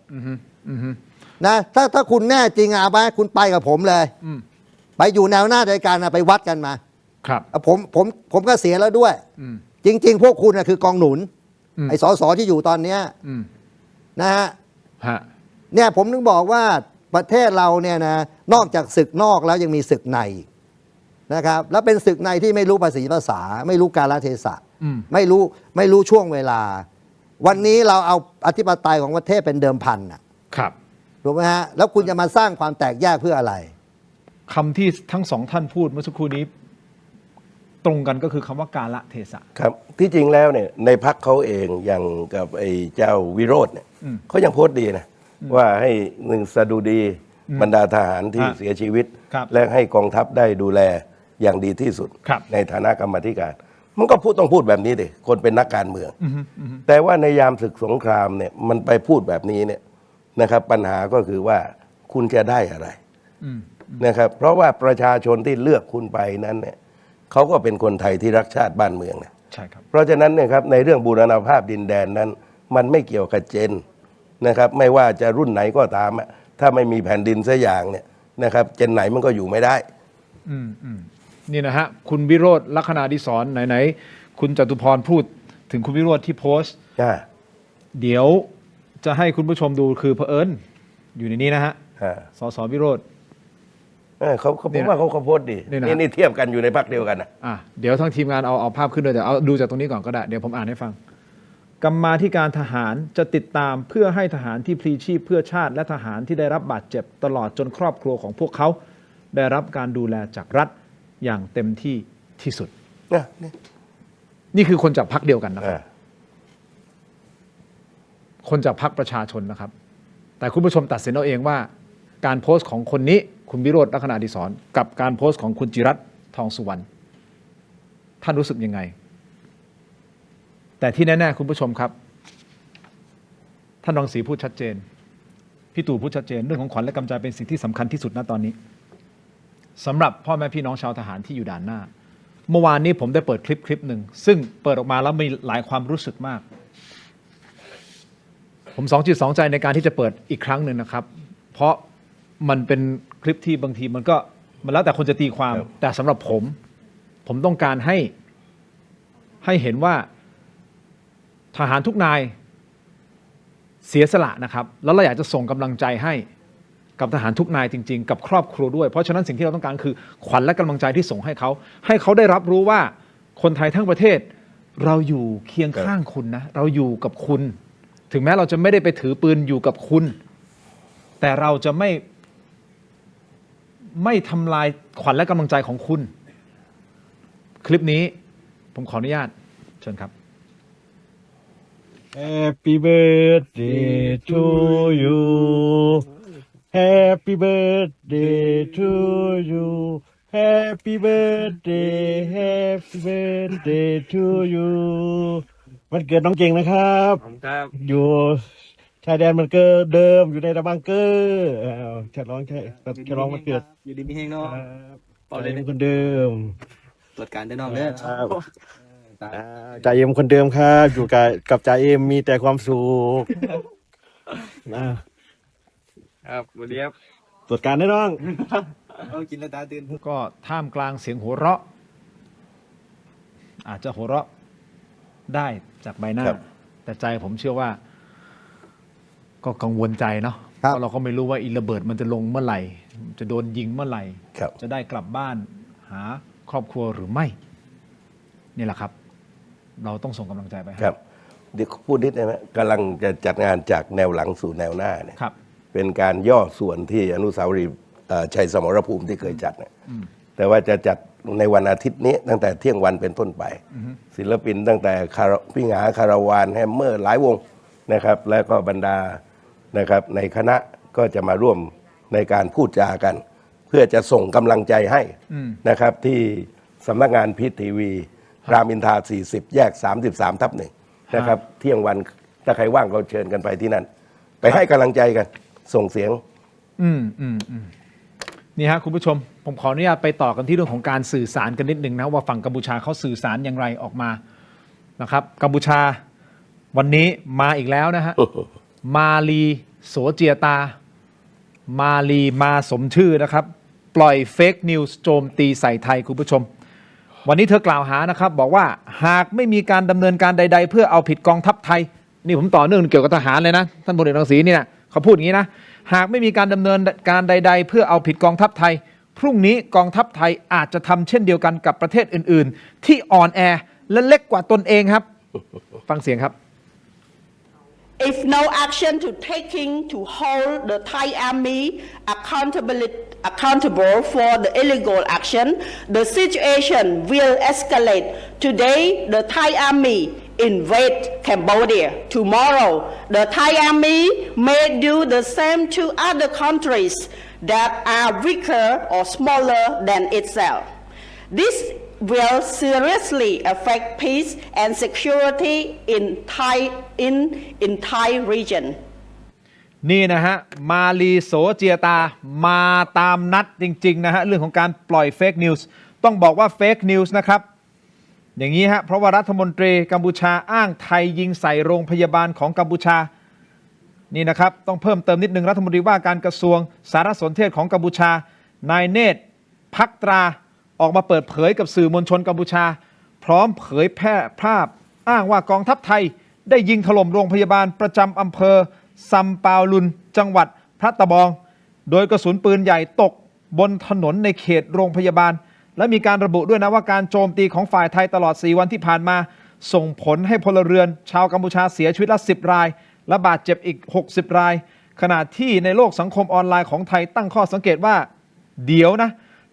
นะถ้าคุณแน่จริงไปคุณไปกับผมเลยไปอยู่แนวหน้าในการไปวัดกันมาครับผมก็เสียแล้วด้วยจริงๆพวกคุณคือกองหนุนไอ้สสที่อยู่ตอนเนี้ยนะฮะเนี่ยผมถึงบอกว่าประเทศเราเนี่ยนะนอกจากศึกนอกแล้วยังมีศึกในนะครับแล้วเป็นศึกในที่ไม่รู้ภาษีภาษาไม่รู้กาลเทศะไม่รู้ช่วงเวลาวันนี้เราเอาอธิปไตยของประเทศเป็นเดิมพันครับถูกไหมฮะแล้วคุณจะมาสร้างความแตกแยกเพื่ออะไรคำที่ทั้งสองท่านพูดเมื่อสักครู่นี้ตรงกันก็คือคำว่ากาลเทศะครับที่จริงแล้วเนี่ยในพรรคเขาเองอย่างกับไอ้เจ้าวิโรจน์เนี่ยเขายังโพสต์ดีนะว่าให้หนึ่งสดุดีบรรดาทหารที่เสียชีวิตและให้กองทัพได้ดูแลอย่างดีที่สุดในฐานะกรรมาธิการมันก็ต้องพูดแบบนี้ดิคนเป็นนักการเมืองแต่ว่าในยามศึกสงครามเนี่ยมันไปพูดแบบนี้เนี่ยนะครับปัญหาก็คือว่าคุณจะได้อะไรนะครับเพราะว่าประชาชนที่เลือกคุณไปนั้นเนี่ยเขาก็เป็นคนไทยที่รักชาติบ้านเมืองนะใช่ครับเพราะฉะนั้นเนี่ยครับในเรื่องบูรณภาพดินแดนนั้นมันไม่เกี่ยวกับเจนนะครับไม่ว่าจะรุ่นไหนก็ตามถ้าไม่มีแผ่นดินสักอย่างเนี่ยนะครับเจนไหนมันก็อยู่ไม่ได้นี่นะฮะคุณวิโรจน์ลัคนาดิศรไหนคุณจตุพรพูดถึงคุณวิโรจน์ที่โพสต์เดี๋ยวจะให้คุณผู้ชมดูคือเผอิญอยู่ในนี้นะฮะสสวิโรจน์เขาผมว่าเขาโพสต์ดีนี่เทียบกันอยู่ในพรรคเดียวกันเดี๋ยวทั้งทีมงานเอาภาพขึ้นด้วยแต่เอาดูจากตรงนี้ก่อนก็ได้เดี๋ยวผมอ่านให้ฟังกรรมาธิการทหารจะติดตามเพื่อให้ทหารที่พลีชีพเพื่อชาติและทหารที่ได้รับบาดเจ็บตลอดจนครอบครัวของพวกเขาได้รับการดูแลจากรัฐอย่างเต็มที่ที่สุดนี่คือคนจากพรรคเดียวกันนะครับคนจากพรรคประชาชนนะครับแต่คุณผู้ชมตัดสินเอาเองว่าการโพสต์ของคนนี้คุณวิโรจน์ลัคนาดิศรกับการโพสต์ของคุณจิรัตน์ทองสุวรรณท่านรู้สึกยังไงแต่ที่แน่ๆคุณผู้ชมครับท่านรังสีพูดชัดเจนพี่ตู่พูดชัดเจนเรื่องของขวัญและกำลังใจเป็นสิ่งที่สำคัญที่สุดณตอนนี้สำหรับพ่อแม่พี่น้องชาวทหารที่อยู่ด่านหน้าเมื่อวานนี้ผมได้เปิดคลิปหนึ่งซึ่งเปิดออกมาแล้วมีหลายความรู้สึกมากผมสองจิตสองใจในการที่จะเปิดอีกครั้งหนึ่งนะครับเพราะมันเป็นคลิปที่บางทีมันแล้วแต่คนจะตีความแต่สำหรับผมต้องการให้เห็นว่าทหารทุกนาย เสียสละนะครับแล้วเราอยากจะส่งกำลังใจให้กับทหารทุกนายจริงๆกับครอบครัวด้วยเพราะฉะนั้นสิ่งที่เราต้องการคือขวัญและกำลังใจที่ส่งให้เขาได้รับรู้ว่าคนไทยทั้งประเทศเราอยู่เคียงข้างคุณนะเราอยู่กับคุณถึงแม้เราจะไม่ได้ไปถือปืนอยู่กับคุณแต่เราจะไม่ทำลายขวัญและกำลังใจของคุณคลิปนี้ผมขออนุญาตเชิญครับ Happy birthday to you Happy birthday to you Happy birthday Happy birthday to you วันเกิดน้องเก่งนะครับอยู่ชายแดนมันเกิดเดิมอยู่ในระบังเกอร์ฉลองวันเกิดอยู่ดีมีแห้งเนาะ เป่าเลยคนเดิม ตรวจการได้น้องเนี่ย จ่าเอ็มคนเดิมครับอยู่กับจ่าเอ็มมีแต่ความสุขนะครับวันนี้ครับ ตรวจการได้น้อง เอากินแล้วตาตื่น ก็ท่ามกลางเสียงหัวเราะอาจจะหัวเราะได้จากใบหน้า แต่ใจผมเชื่อว่าก็กังวลใจเนาะเพราะเราก็ไม่รู้ว่าอีระเบิดมันจะลงเมื่อไหร่จะโดนยิงเมื่อไหร่จะได้กลับบ้านหาครอบครัวหรือไม่นี่แหละครับเราต้องส่งกำลังใจไปครับเดี๋ยวพูดนิดได้ไหมกำลังจะจัดงานจากแนวหลังสู่แนวหน้าเนี่ยเป็นการย่อส่วนที่อนุสาวรีย์ชัยสมรภูมิที่เคยจัดนะแต่ว่าจะจัดในวันอาทิตย์นี้ตั้งแต่เที่ยงวันเป็นต้นไปศิลปินตั้งแต่พี่หงาคาราวานแฮมเมอร์หลายวงนะครับแล้วก็บรรดานะครับในคณะก็จะมาร่วมในการพูดจากัน เพื่อจะส่งกำลังใจให้นะครับที่สำนักงานพีทีวีรามอินทรา40 แยก 33/1นะครับเที่ยงวันถ้าใครว่างก็เชิญกันไปที่นั่นไปให้กำลังใจกันส่งเสียงนี่ฮะคุณผู้ชมผมขออนุญาตไปต่อกันที่เรื่องของการสื่อสารกันนิดหนึ่งนะว่าฝั่งกัมพูชาเขาสื่อสารอย่างไรออกมานะครับกัมพูชาวันนี้มาอีกแล้วนะฮะ มาลีโสเจียตามาลีมาสมชื่อนะครับปล่อยเฟกนิวส์โจมตีใส่ไทยคุณผู้ชมวันนี้เธอกล่าวหานะครับบอกว่าหากไม่มีการดำเนินการใดๆเพื่อเอาผิดกองทัพไทยนี่ผมต่อเนื่องเกี่ยวกับทหารเลยนะท่านพลเอกรังสีนี่นะเขาพูดอย่างนี้นะหากไม่มีการดำเนินการใดๆเพื่อเอาผิดกองทัพไทยพรุ่งนี้กองทัพไทยอาจจะทำเช่นเดียวกันกับประเทศอื่นๆที่อ่อนแอและเล็กกว่าตนเองครับฟังเสียงครับIf no action to taking to hold the Thai army accountable for the illegal action, the situation will escalate. Today, the Thai army invade Cambodia. Tomorrow, the Thai army may do the same to other countries that are weaker or smaller than itself. This will seriously affect peace and security in Thai region นี่นะฮะมาลีโสเจียตามาตามนัดจริงๆนะฮะเรื่องของการปล่อยเฟกนิวส์ต้องบอกว่าเฟกนิวส์นะครับอย่างนี้ฮะเพราะว่ารัฐมนตรีกัมพูชาอ้างไทยยิงใส่โรงพยาบาลของกัมพูชานี่นะครับต้องเพิ่มเติมนิดนึงรัฐมนตรีว่าการกระทรวงสารสนเทศของกัมพูชานายเนตรภักตราออกมาเปิดเผยกับสื่อมวลชนกัมพูชาพร้อมเผยแพร่ภาพอ้างว่ากองทัพไทยได้ยิงถล่มโรงพยาบาลประจำอำเภอซัมปาวลุนจังหวัดพระตะบองโดยกระสุนปืนใหญ่ตกบนถนนในเขตโรงพยาบาลและมีการระบุด้วยนะว่าการโจมตีของฝ่ายไทยตลอด4วันที่ผ่านมาส่งผลให้พลเรือนชาวกัมพูชาเสียชีวิตละ10รายและบาดเจ็บอีก60รายขณะที่ในโลกสังคมออนไลน์ของไทยตั้งข้อสังเกตว่าเดี๋ยวนะ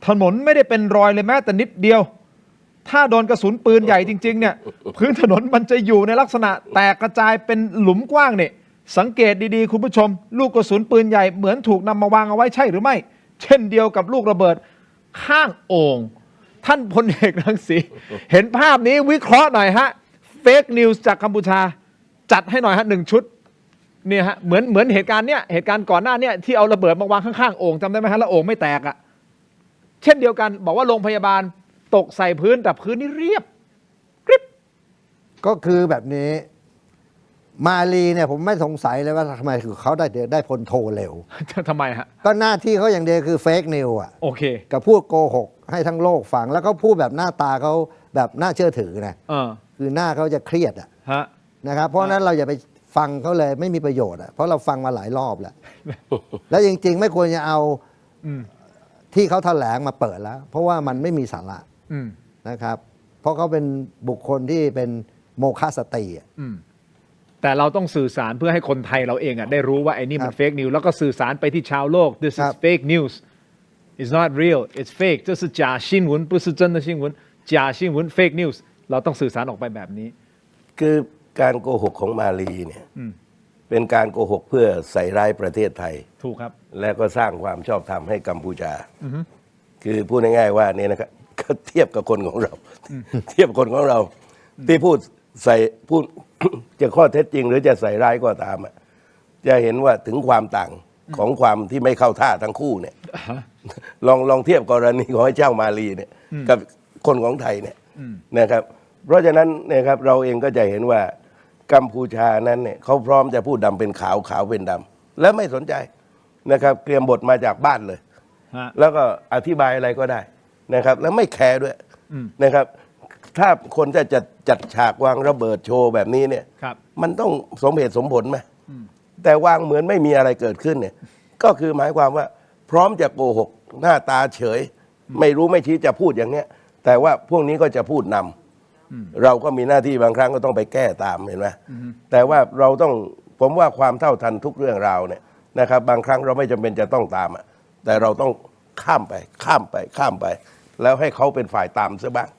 ถนนไม่ได้เป็นรอยเลยแม้แต่นิดเดียวถ้าโดนกระสุนปืนใหญ่จริงๆเนี่ยพื้นถนนมันจะอยู่ในลักษณะแตกกระจายเป็นหลุมกว้างเนี่ยสังเกตดีๆคุณผู้ชมลูกกระสุนปืนใหญ่เหมือนถูกนำมาวางเอาไว้ใช่หรือไม่เช่นเดียวกับลูกระเบิดข้างโอ่งท่านพลเอกรังสีเห็นภาพนี้วิเคราะห์หน่อยฮะเฟกนิวส์จากกัมพูชาจัดให้หน่อยฮะ1ชุดเนี่ยฮะเหมือนเหตุการณ์เนี้ยเหตุการณ์ก่อนหน้าเนี่ยที่เอาระเบิดมาวางข้างๆโอ่งจำได้ไหมฮะแล้วโอ่งไม่แตกอ่ะเช่นเดียวกันบอกว่าโรงพยาบาลตกใส่พื้นแต่พื้นนี่เรียบกริบก็คือแบบนี้มาลีเนี่ยผมไม่สงสัยเลยว่าทำไมคือเขาได้พลโทเร็ว ทำไมฮะก็หน้าที่เขาอย่างเดียวคือเฟกนิวอ่ะโอเคกับพูดโกหกให้ทั้งโลกฟังแล้วก็พูดแบบหน้าตาเขาแบบน่าเชื่อถือนะคือหน้าเขาจะเครียดอ่ะนะครับเพราะนั้นเราอย่าไป ฟังเขาเลยไม่มีประโยชน์เพราะเราฟังมาหลายรอบแล้ว แล้วจริงๆ ไม่ควรจะเอาที่เขาแถลงมาเปิดแล้ว เพราะว่ามันไม่มีสาระนะครับ เพราะเขาเป็นบุคคลที่เป็นโมฆะสติแต่เราต้องสื่อสารเพื่อให้คนไทยเราเองได้รู้ว่าไอ้นี่มันเฟกนิวแล้วก็สื่อสารไปที่ชาวโลก this is fake news it's not real it's fake 这是假新闻不是真的新闻假新闻 fake news เราต้องสื่อสารออกไปแบบนี้คือการโกหกของมาลีเนี่ยเป็นการโกหกเพื่อใส่ร้ายประเทศไทยถูกครับและก็สร้างความชอบธรรมให้กัมพูชาคือพูดง่ายๆว่านี่นะครับก็เทียบกับคนของเราเทียบคนของเราที่พูดจะข้อเท็จจริงหรือจะใส่ร้ายก็ตามจะเห็นว่าถึงความต่างของความที่ไม่เข้าท่าทั้งคู่เนี่ยลองเทียบกรณีของเจ้ามาลีเนี่ยกับคนของไทยเนี่ยนะครับเพราะฉะนั้นนะครับเราเองก็จะเห็นว่ากัมพูชานั้นเนี่ยเขาพร้อมจะพูดดำเป็นขาวขาวเป็นดำและไม่สนใจนะครับเตรียมบทมาจากบ้านเลยแล้วก็อธิบายอะไรก็ได้นะครับแล้วไม่แคร์ด้วยนะครับถ้าคนจะจัดฉากวางระเบิดโชว์แบบนี้เนี่ยมันต้องสมเหตุสมผลไหมแต่วางเหมือนไม่มีอะไรเกิดขึ้นเนี่ยก็คือหมายความว่าพร้อมจะโกหกหน้าตาเฉยไม่รู้ไม่ชี้จะพูดอย่างเนี้ยแต่ว่าพวกนี้ก็จะพูดนำเราก็มีหน้าที่บางครั้งก็ต้องไปแก้ตามเห็นไหมแต่ว่าเราต้องผมว่าความเท่าทันทุกเรื่องราวเนี่ยนะครับบางครั้งเราไม่จำเป็นจะต้องตามแต่เราต้องข้ามไปแล้วให้เขาเป็นฝ่ายตามซะบ้าง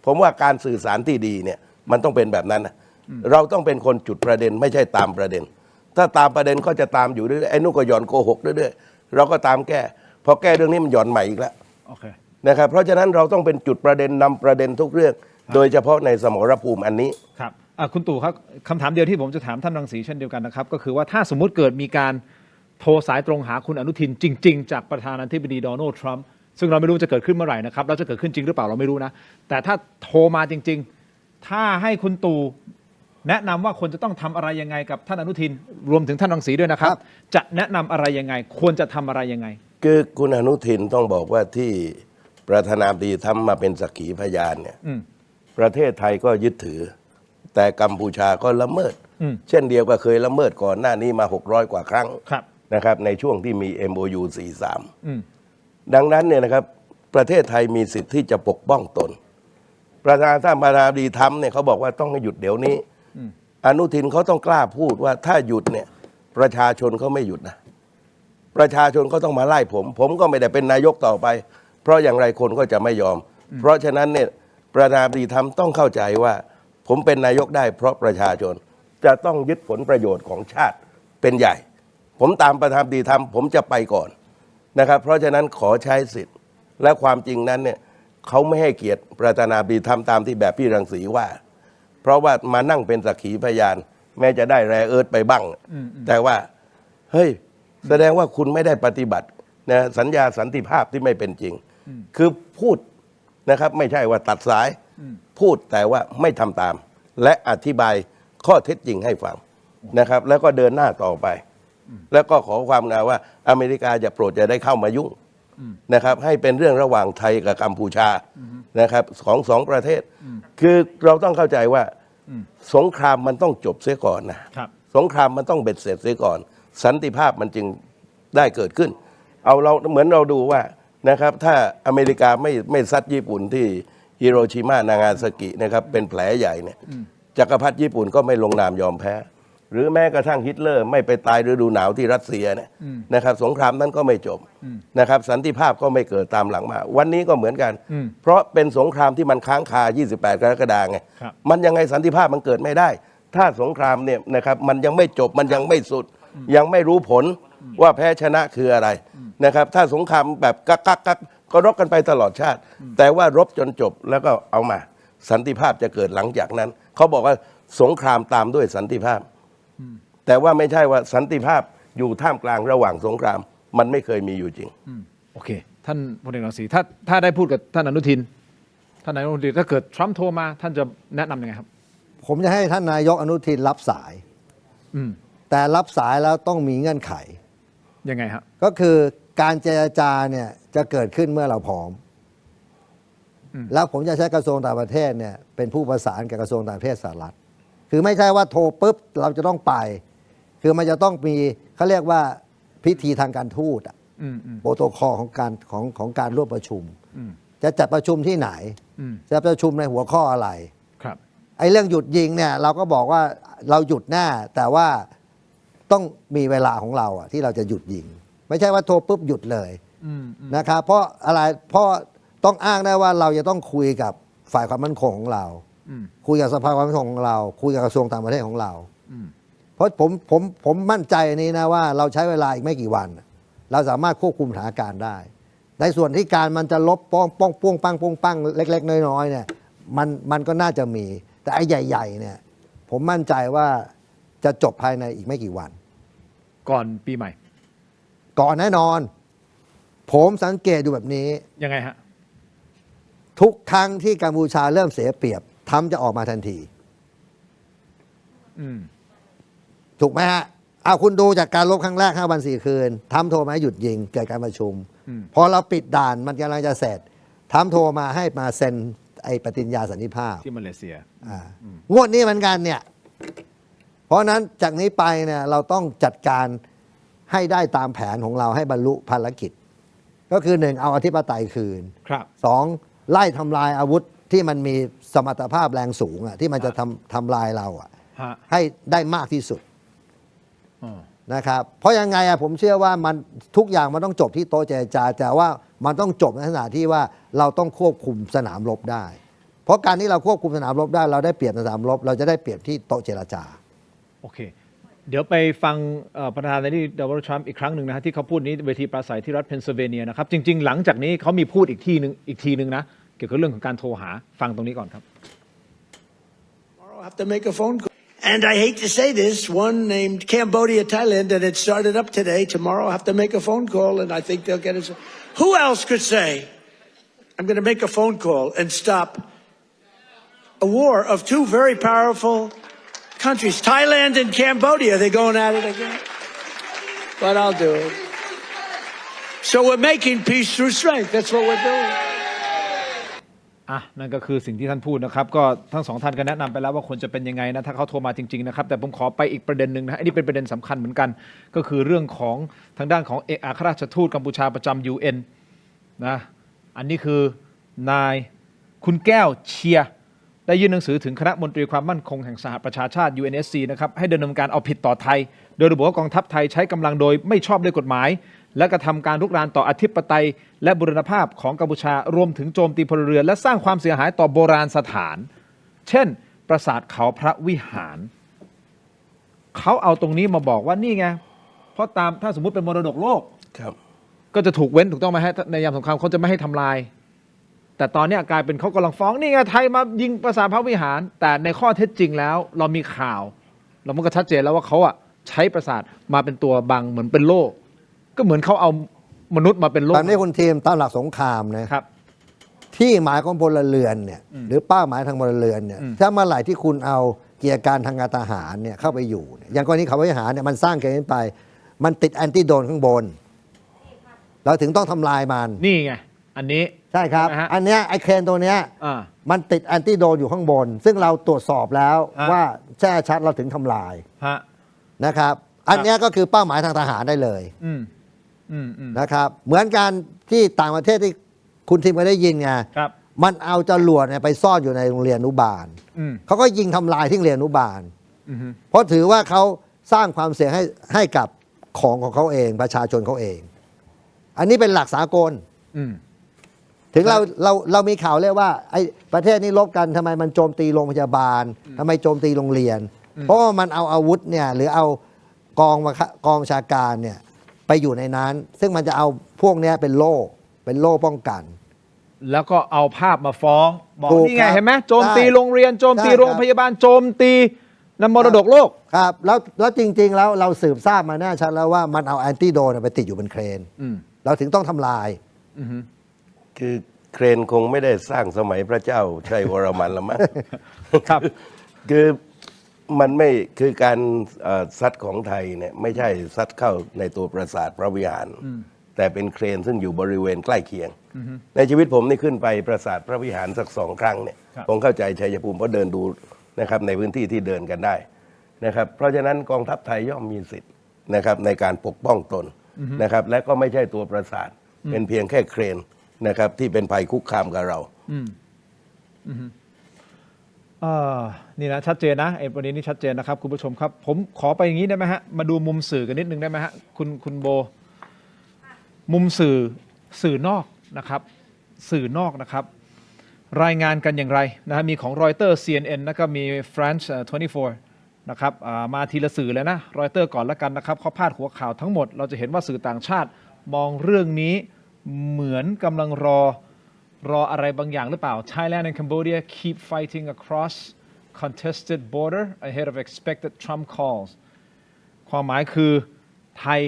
ผมว่าการสื่อสารที่ดีเนี่ยมันต้องเป็นแบบนั้นนะเราต้องเป็นคนจุดประเด็นไม่ใช่ตามประเด็นถ้าตามประเด็นก็จะตามอยู่เรื่อยๆไอ้นู่นก็หย่อนโกหกเรื่อยๆเราก็ตามแก้พอแก้เรื่องนี้มันหย่อนใหม่อีกแล้วนะครับเพราะฉะนั้นเราต้องเป็นจุดประเด็นนำประเด็นทุกเรื่องโดยเฉพาะในสมรภูมิอันนี้ครับคุณตู่ครับคำถามเดียวที่ผมจะถามท่านรังสีเช่นเดียวกันนะครับก็คือว่าถ้าสมมุติเกิดมีการโทรสายตรงหาคุณอนุทินจริงๆจากประธานาธิบดีโดนัลด์ทรัมป์ซึ่งเราไม่รู้จะเกิดขึ้นเมื่อไหร่นะครับแล้วจะเกิดขึ้นจริงหรือเปล่าเราไม่รู้นะแต่ถ้าโทรมาจริงๆถ้าให้คุณตู่แนะนำว่าควรจะต้องทำอะไรยังไงกับท่านอนุทินรวมถึงท่านรังสีด้วยนะครับจะแนะนำอะไรยังไงควรจะทำอะไรยังไงคือคุณอนุทินต้องบอกว่าที่ประธานาธิบดีทำมาเป็นสักขีพยานเนี่ยประเทศไทยก็ยึดถือแต่กัมพูชาก็ละเมิดเช่นเดียวกับเคยละเมิดก่อนหน้านี้มา600 กว่าครั้งนะครับในช่วงที่มี MOU 43ดังนั้นเนี่ยนะครับประเทศไทยมีสิทธิ์ที่จะปกป้องตนประธานาธิบดีทำเนี่ยเขาบอกว่าต้องให้หยุดเดี๋ยวนี้อนุทินเขาต้องกล้าพูดว่าถ้าหยุดเนี่ยประชาชนเขาไม่หยุดนะประชาชนก็ต้องมาไล่ผมก็ไม่ได้เป็นนายกต่อไปเพราะอย่างไรคนก็จะไม่ยอมเพราะฉะนั้นเนี่ยประธานาธิบดีทำต้องเข้าใจว่าผมเป็นนายกได้เพราะประชาชนจะต้องยึดผลประโยชน์ของชาติเป็นใหญ่ผมตามประธานาธิบดีทำผมจะไปก่อนนะครับเพราะฉะนั้นขอใช้สิทธิ์และความจริงนั้นเนี่ยเขาไม่ให้เกียรติประธานาธิบดีทำตามที่แบบพี่รังสีว่าเพราะว่ามานั่งเป็นสักขีพยานแม้จะได้แรเอิร์ธไปบ้างแต่ว่าเฮ้ยแสดงว่าคุณไม่ได้ปฏิบัตินะสัญญาสันติภาพที่ไม่เป็นจริงคือพูดนะครับไม่ใช่ว่าตัดสายพูดแต่ว่าไม่ทำตามและอธิบายข้อเท็จจริงให้ฟังนะครับแล้วก็เดินหน้าต่อไปแล้วก็ขอความกรุณาว่าอเมริกาอย่าโปรดจะได้เข้ามายุ่งนะครับให้เป็นเรื่องระหว่างไทยกับกัมพูชานะครับของสองประเทศคือเราต้องเข้าใจว่าสงครามมันต้องจบเสียก่อนนะสงครามมันต้องเบ็ดเสร็จเสียก่อนสันติภาพมันจึงได้เกิดขึ้นเอาเราเหมือนเราดูว่านะครับถ้าอเมริกาไม่ซัดญี่ปุ่นที่ฮิโรชิมานางาซากินะครับเป็นแผลใหญ่เนี่ยจักรพรรดิญี่ปุ่นก็ไม่ลงนามยอมแพ้หรือแม้กระทั่งฮิตเลอร์ไม่ไปตายฤดูหนาวที่รัสเซียเนี่ยนะครับสงครามนั้นก็ไม่จบนะครับสันติภาพก็ไม่เกิดตามหลังมาวันนี้ก็เหมือนกันเพราะเป็นสงครามที่มันค้างคา28 กรกฎาคมไงมันยังไงสันติภาพมันเกิดไม่ได้ถ้าสงครามเนี่ยนะครับมันยังไม่จบมันยังไม่สุดยังไม่รู้ผลว่าแพ้ชนะคืออะไรนะครับถ้าสงครามแบบกักก็รบกันไปตลอดชาติแต่ว่ารบจนจบแล้วก็เอามาสันติภาพจะเกิดหลังจากนั้นเขาบอกว่าสงครามตามด้วยสันติภาพแต่ว่าไม่ใช่ว่าสันติภาพอยู่ท่ามกลางระหว่างสงครามมันไม่เคยมีอยู่จริงโอเคท่านพลเอกรังสีถ้าได้พูดกับท่านอนุทินถ้าเกิดทรัมป์โทรมาท่านจะแนะนำยังไงครับผมจะให้ท่านนายกอนุทินรับสายแต่รับสายแล้วต้องมีเงื่อนไขยังไงครับก็คือการเจรจาเนี่ยจะเกิดขึ้นเมื่อเราพร้อมแล้วผมจะใช้กระทรวงต่างประเทศเนี่ยเป็นผู้ประสานกับกระทรวงต่างประเทศสหรัฐคือไม่ใช่ว่าโทรปุ๊บเราจะต้องไป คือมันจะต้องมีเขาเรียกว่าพิธีทางการทูตอะ โปรโตคอลของการร่วมประชุม จะจัดประชุมที่ไหน จะประชุมในหัวข้ออะไร ครับ ไอ้เรื่องหยุดยิงเนี่ยเราก็บอกว่าเราหยุดแน่แต่ว่าต้องมีเวลาของเราอะที่เราจะหยุดยิง ไม่ใช่ว่าโทรปุ๊บหยุดเลยนะครับเพราะอะไรเพราะต้องอ้างได้ว่าเราจะต้องคุยกับฝ่ายความมั่นคงของเรา คุยกับสภาความมั่นคงของเรา คุยกับกระทรวงต่างประเทศของเรา เพราะผมมั่นใจนี้นะว่าเราใช้เวลาอีกไม่กี่วัน เราสามารถควบคุมสถานการณ์ได้ ในส่วนที่การมันจะลบป้องปังเล็กๆน้อยๆเนี่ยมันก็น่าจะมี แต่ไอ้ใหญ่ๆเนี่ยผมมั่นใจว่าจะจบภายในอีกไม่กี่วัน ก่อนปีใหม่ ก่อนแน่นอน ผมสังเกตดูแบบนี้ ยังไงฮะ ทุกครั้งที่กัมพูชาเริ่มเสียเปรียบทรัมป์จะออกมาทันที ถูกไหมฮะเอาคุณดูจากการลบครั้งแรก5 วัน 4 คืนทรัมป์โทรมาให้หยุดยิงเกิดการประชุม พอเราปิดด่านมันกำลังจะเสร็จทรัมป์โทรมาให้มาเซ็นไอ้ปฏิญญาสันติภาพ ที่มาเลเซีย งวดนี้เหมือนกันเนี่ยเพราะนั้นจากนี้ไปเนี่ยเราต้องจัดการให้ได้ตามแผนของเราให้บรรลุภารกิจ ก็คือ 1 เอาอธิปไตยคืน ครับ 2 ไล่ทำลายอาวุธที่มันมีสมรรถภาพแรงสูงอ่ะที่มันจะทำลายเราอ่ะ ฮะ ให้ได้มากที่สุด อ๋อ นะครับเพราะยังไงอะผมเชื่อว่ามันทุกอย่างมันต้องจบที่โต๊ะเจรจาแต่ว่ามันต้องจบในขณะที่ว่าเราต้องควบคุมสนามรบได้ เพราะการที่เราควบคุมสนามรบได้เราได้เปรียบในสนามรบเราจะได้เปรียบที่โต๊ะเจรจา โอเค เดี๋ยวไปฟังประธานาธิบดีโดนัลด์ทรัมป์อีกครั้งหนึ่งนะฮะที่เขาพูดนี้เวทีปราศัยที่รัฐเพนซิลเวเนียนะครับจริงๆหลังจากนี้เขามีพูดอีกทีหนึ่งนะเกี่ยวกับเรื่องของการโทรหาฟังตรงนี้ก่อนครับ Tomorrow I have to make a phone call. And I hate to say this, one named Cambodia, Thailand, that had started up today. Tomorrow I have to make a phone call, and I think they'll get it. Who else could say, I'm going to make a phone call and stop a war of two very powerful countries, Thailand and Cambodia? They're going at it again. But I'll do it. So we're making peace through strength. That's what we're doing. นั่นก็คือสิ่งที่ท่านพูดนะครับก็ทั้งสองท่านก็แนะนำไปแล้วว่าควรจะเป็นยังไงนะถ้าเขาโทรมาจริงๆนะครับแต่ผมขอไปอีกประเด็นหนึ่งนะอันนี้เป็นประเด็นสำคัญเหมือนกันก็คือเรื่องของทางด้านของเอกอัครราชทูตกัมพูชาประจำ UN นะอันนี้คือนายคุณแก้วเชียร์ได้ยื่นหนังสือถึงคณะมนตรีความมั่นคงแห่งสหประชาชาติ UNSC นะครับให้ดำเนินการเอาผิดต่อไทยโดยระบุว่ากองทัพไทยใช้กำลังโดยไม่ชอบด้วยกฎหมายและกระทำการรุกรานต่ออธิปไตยและบูรณภาพของกัมพูชารวมถึงโจมตีพลเรือนและสร้างความเสียหายต่อโบราณสถานเช่นปราสาทเขาพระวิหารเขาเอาตรงนี้มาบอกว่านี่ไงเพราะตามถ้าสมมุติเป็นมรดกโลก ครับ ก็จะถูกเว้นถูกต้องไหมฮะในยามสงครามเขาจะไม่ให้ทำลายแต่ตอนนี้กลายเป็นเขากำลังฟ้องนี่ไงไทยมายิงปราสาทพระวิหารแต่ในข้อเท็จจริงแล้วเรามีข่าวเรามันก็ชัดเจนแล้วว่าเขาใช้ปราสาทมาเป็นตัวบังเหมือนเป็นโล่ก็เหมือนเขาเอามนุษย์มาเป็นโล่ ตอนนี้คุณทีมตามหลักสงครามนะครับที่หมายของพลเรือนเนี่ยหรือเป้าหมายทางพลเรือนเนี่ยถ้าเมื่อไหร่ที่คุณเอาเกียรติการทางการทหารเนี่ยเข้าไปอยู่เนี่ยอย่างกรณีเขาวิหารเนี่ยมันสร้างเกินไปมันติดแอนติโดนข้างบนเราถึงต้องทำลายมันนี่ไงอันนี้ใช่ครับอันเนี้ยไอเครนตัวเนี้ยมันติดแอนติโดนอยู่ข้างบนซึ่งเราตรวจสอบแล้วว่าแช่ชัดเราถึงทำลายนะครับอันเนี้ยก็คือเป้าหมายทางทหารได้เลยนะครับเหมือนกันที่ต่างประเทศที่คุณทีมก็ได้ยินไงมันเอาจรวดเนี่ยไปซ่อนอยู่ในโรงเรียนอนุบาลเขาก็ยิงทำลายที่โรงเรียนอนุบาลเพราะถือว่าเขาสร้างความเสี่ยงให้กับของเขาเองประชาชนเขาเอง อันนี้เป็นหลักสากลถึงเรามีข่าวเรียกว่าไอ้ประเทศนี้ลบกันทำไมมันโจมตีโรงพยาบาลทำไมโจมตีโรงเรียนเพราะว่ามันเอาอาวุธเนี่ยหรือเอากองบัญชาการเนี่ยไปอยู่ในนั้นซึ่งมันจะเอาพวกนี้เป็นโล่ป้องกันแล้วก็เอาภาพมาฟ้องบอกนี่ไงเห็นไหมโจมตีโรงเรียนโจมตีโรงพยาบาลโจมตีน้ำมรดกโลกครับแล้วจริงๆแล้วเราสืบทราบมาแน่ชัดแล้วว่ามันเอาแอนติโดนไปติดอยู่บนเครนเราถึงต้องทำลายคือเครนคงไม่ได้สร้างสมัยพระเจ้าชัยวรมันละมั้งครับคือมันไม่คือการซัดของไทยเนี่ยไม่ใช่ซัดเข้าในตัวปราสาทพระวิหารแต่เป็นเครนซึ่งอยู่บริเวณใกล้เคียงในชีวิตผมนี่ขึ้นไปปราสาทพระวิหารสัก2 ครั้งเนี่ยผมเข้าใจชัยภูมิเพราะเดินดูนะครับในพื้นที่ที่เดินกันได้ นะครับเพราะฉะนั้นกองทัพไทยย่อมมีสิทธิ์นะครับในการปกป้องตนนะครับและก็ไม่ใช่ตัวประสาทเป็นเพียงแค่เครนนะครับที่เป็นภัยคุกคามกับเรา นี่นะชัดเจนนะไอ้ประเด็นนี้ชัดเจนนะครับคุณผู้ชมครับผมขอไปอย่างนี้ได้ไหมฮะมาดูมุมสื่อกันนิดนึงได้ไหมฮะคุณโบมุมสื่อนอกนะครับสื่อนอกนะครับรายงานกันอย่างไรนะมีของรอยเตอร์ CNN แล้วก็มี France 24นะครับมาทีละสื่อเลยนะรอยเตอร์ก่อนแล้วกันนะครับเขาพาดหัวข่าวทั้งหมดเราจะเห็นว่าสื่อต่างชาติมองเรื่องนี้เหมือนกำลังรออะไรบางอย่างหรือเปล่า Thailand and Cambodia keep fighting across contested border ahead of expected Trump calls ความหมายคือไทย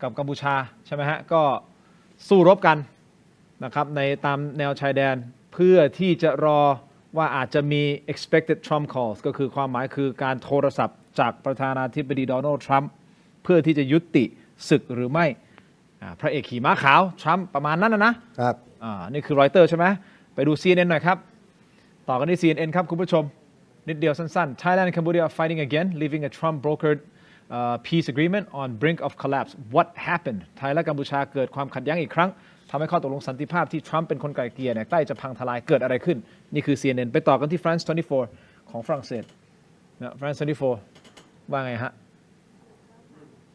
กับกัมพูชาใช่ไหมฮะก็สู้รบกันนะครับในตามแนวชายแดนเพื่อที่จะรอว่าอาจจะมี expected Trump calls ก็คือความหมายคือการโทรศัพท์จากประธานาธิบดีโดนัลด์ทรัมป์เพื่อที่จะยุติศึกหรือไม่พระเอกขี่ม้าขาวทรัมป์ประมาณนั้นนะครับนี่คือรอยเตอร์ใช่ไหมไปดู CNN หน่อยครับต่อกันที่ CNN ครับคุณผู้ชมนิดเดียวสั้นๆ Thailand and Cambodia are fighting again leaving a Trump brokered peace agreement on brink of collapse what happened ไทยและกัมพูชาเกิดความขัดแย้งอีกครั้งทำให้ข้อตกลงสันติภาพที่ทรัมป์เป็นคนไกล่เกลี่ยใกล้จะพังทลายเกิดอะไรขึ้นนี่คือ CNN ไปต่อกันที่ France 24ของฝรั่งเศสนะ France 24ว่าไงฮะ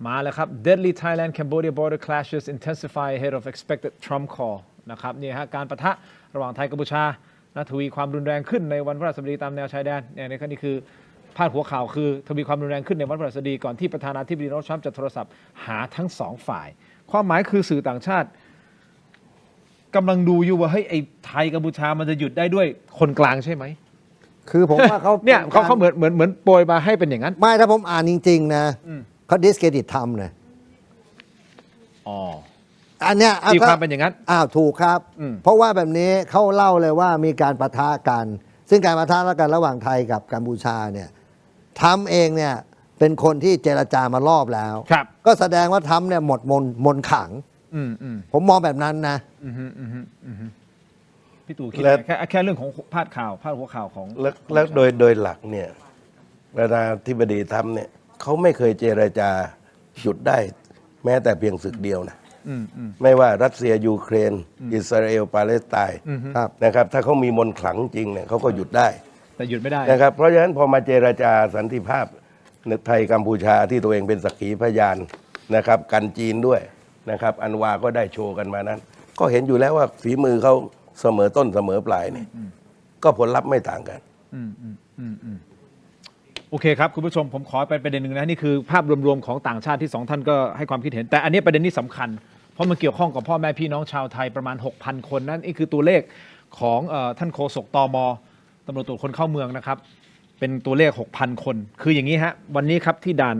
มาแล้วครับ deadly Thailand Cambodia border clashes intensify ahead of expected Trump call นะครับนี่ฮะการปะทะระหว่างไทยกัมพูชาทวีความรุนแรงขึ้นในวันพฤหัสบดีตามแนวชายแดนเนี่ยนี่คือพาดหัวข่าวคือทวีความรุนแรงขึ้นในวันพฤหัสบดีก่อนที่ประธานาธิบดีโดนัลด์ทรัมป์จะโทรศัพท์หาทั้งสองฝ่ายความหมายคือสื่อต่างชาติกำลังดูอยู่ว่าเฮ้ยไอ้ไทยกัมพูชามันจะหยุดได้ด้วยคนกลางใช่ไหมคือผมว่าเขา เนี่ยเขาเหมือนโปรยมาให้เป็นอย่างนั้นไม่ถ้าผมอ่านจริงๆนะเขาดิสเครดิตทำนะอันเนี้ยตีความเป็นอย่างนั้นถูกครับเพราะว่าแบบนี้เขาเล่าเลยว่ามีการปะทะกันซึ่งการปะทะกันระหว่างไทยกับกัมพูชาเนี่ยทำเองเนี่ยเป็นคนที่เจรจามารอบแล้วก็แสดงว่าทำเนี่ยหมดมนขังผมมองแบบนั้นนะพี่ตู่คิดแค่เรื่องของพาดหัวข่าวของแล้วโดยหลักเนี่ยประธานาธิบดีทำเนี่ยเขาไม่เคยเจรจาหยุดได้แม้แต่เพียงศึกเดียวนะไม่ว่ารัสเซียยูเครนอิสราเอลปาเลสไตน์นะครับถ้าเขามีมนต์ขลังจริงเนี่ยเขาก็หยุดได้แต่หยุดไม่ได้นะครับเพราะฉะนั้นพอมาเจรจาสันติภาพไทยกัมพูชาที่ตัวเองเป็นสักขีพยานนะครับกันจีนด้วยนะครับอันวาก็ได้โชว์กันมานั้นก็เห็นอยู่แล้วว่าฝีมือเขาเสมอต้นเสมอปลายนี่ก็ผลลัพธ์ไม่ต่างกันโอเคครับคุณผู้ชมผมขอไปประเด็นหนึ่งนะนี่คือภาพรวมๆของต่างชาติที่2ท่านก็ให้ความคิดเห็นแต่อันนี้ประเด็นนี้สำคัญเพราะมันเกี่ยวข้องกับพ่อแม่พี่น้องชาวไทยประมาณ 6,000 คนนั่นนี่คือตัวเลขของท่านโฆษกตม.ตำรวจตรวจคนเข้าเมืองนะครับเป็นตัวเลข 6,000 คนคืออย่างนี้ฮะวันนี้ครับที่ด่าน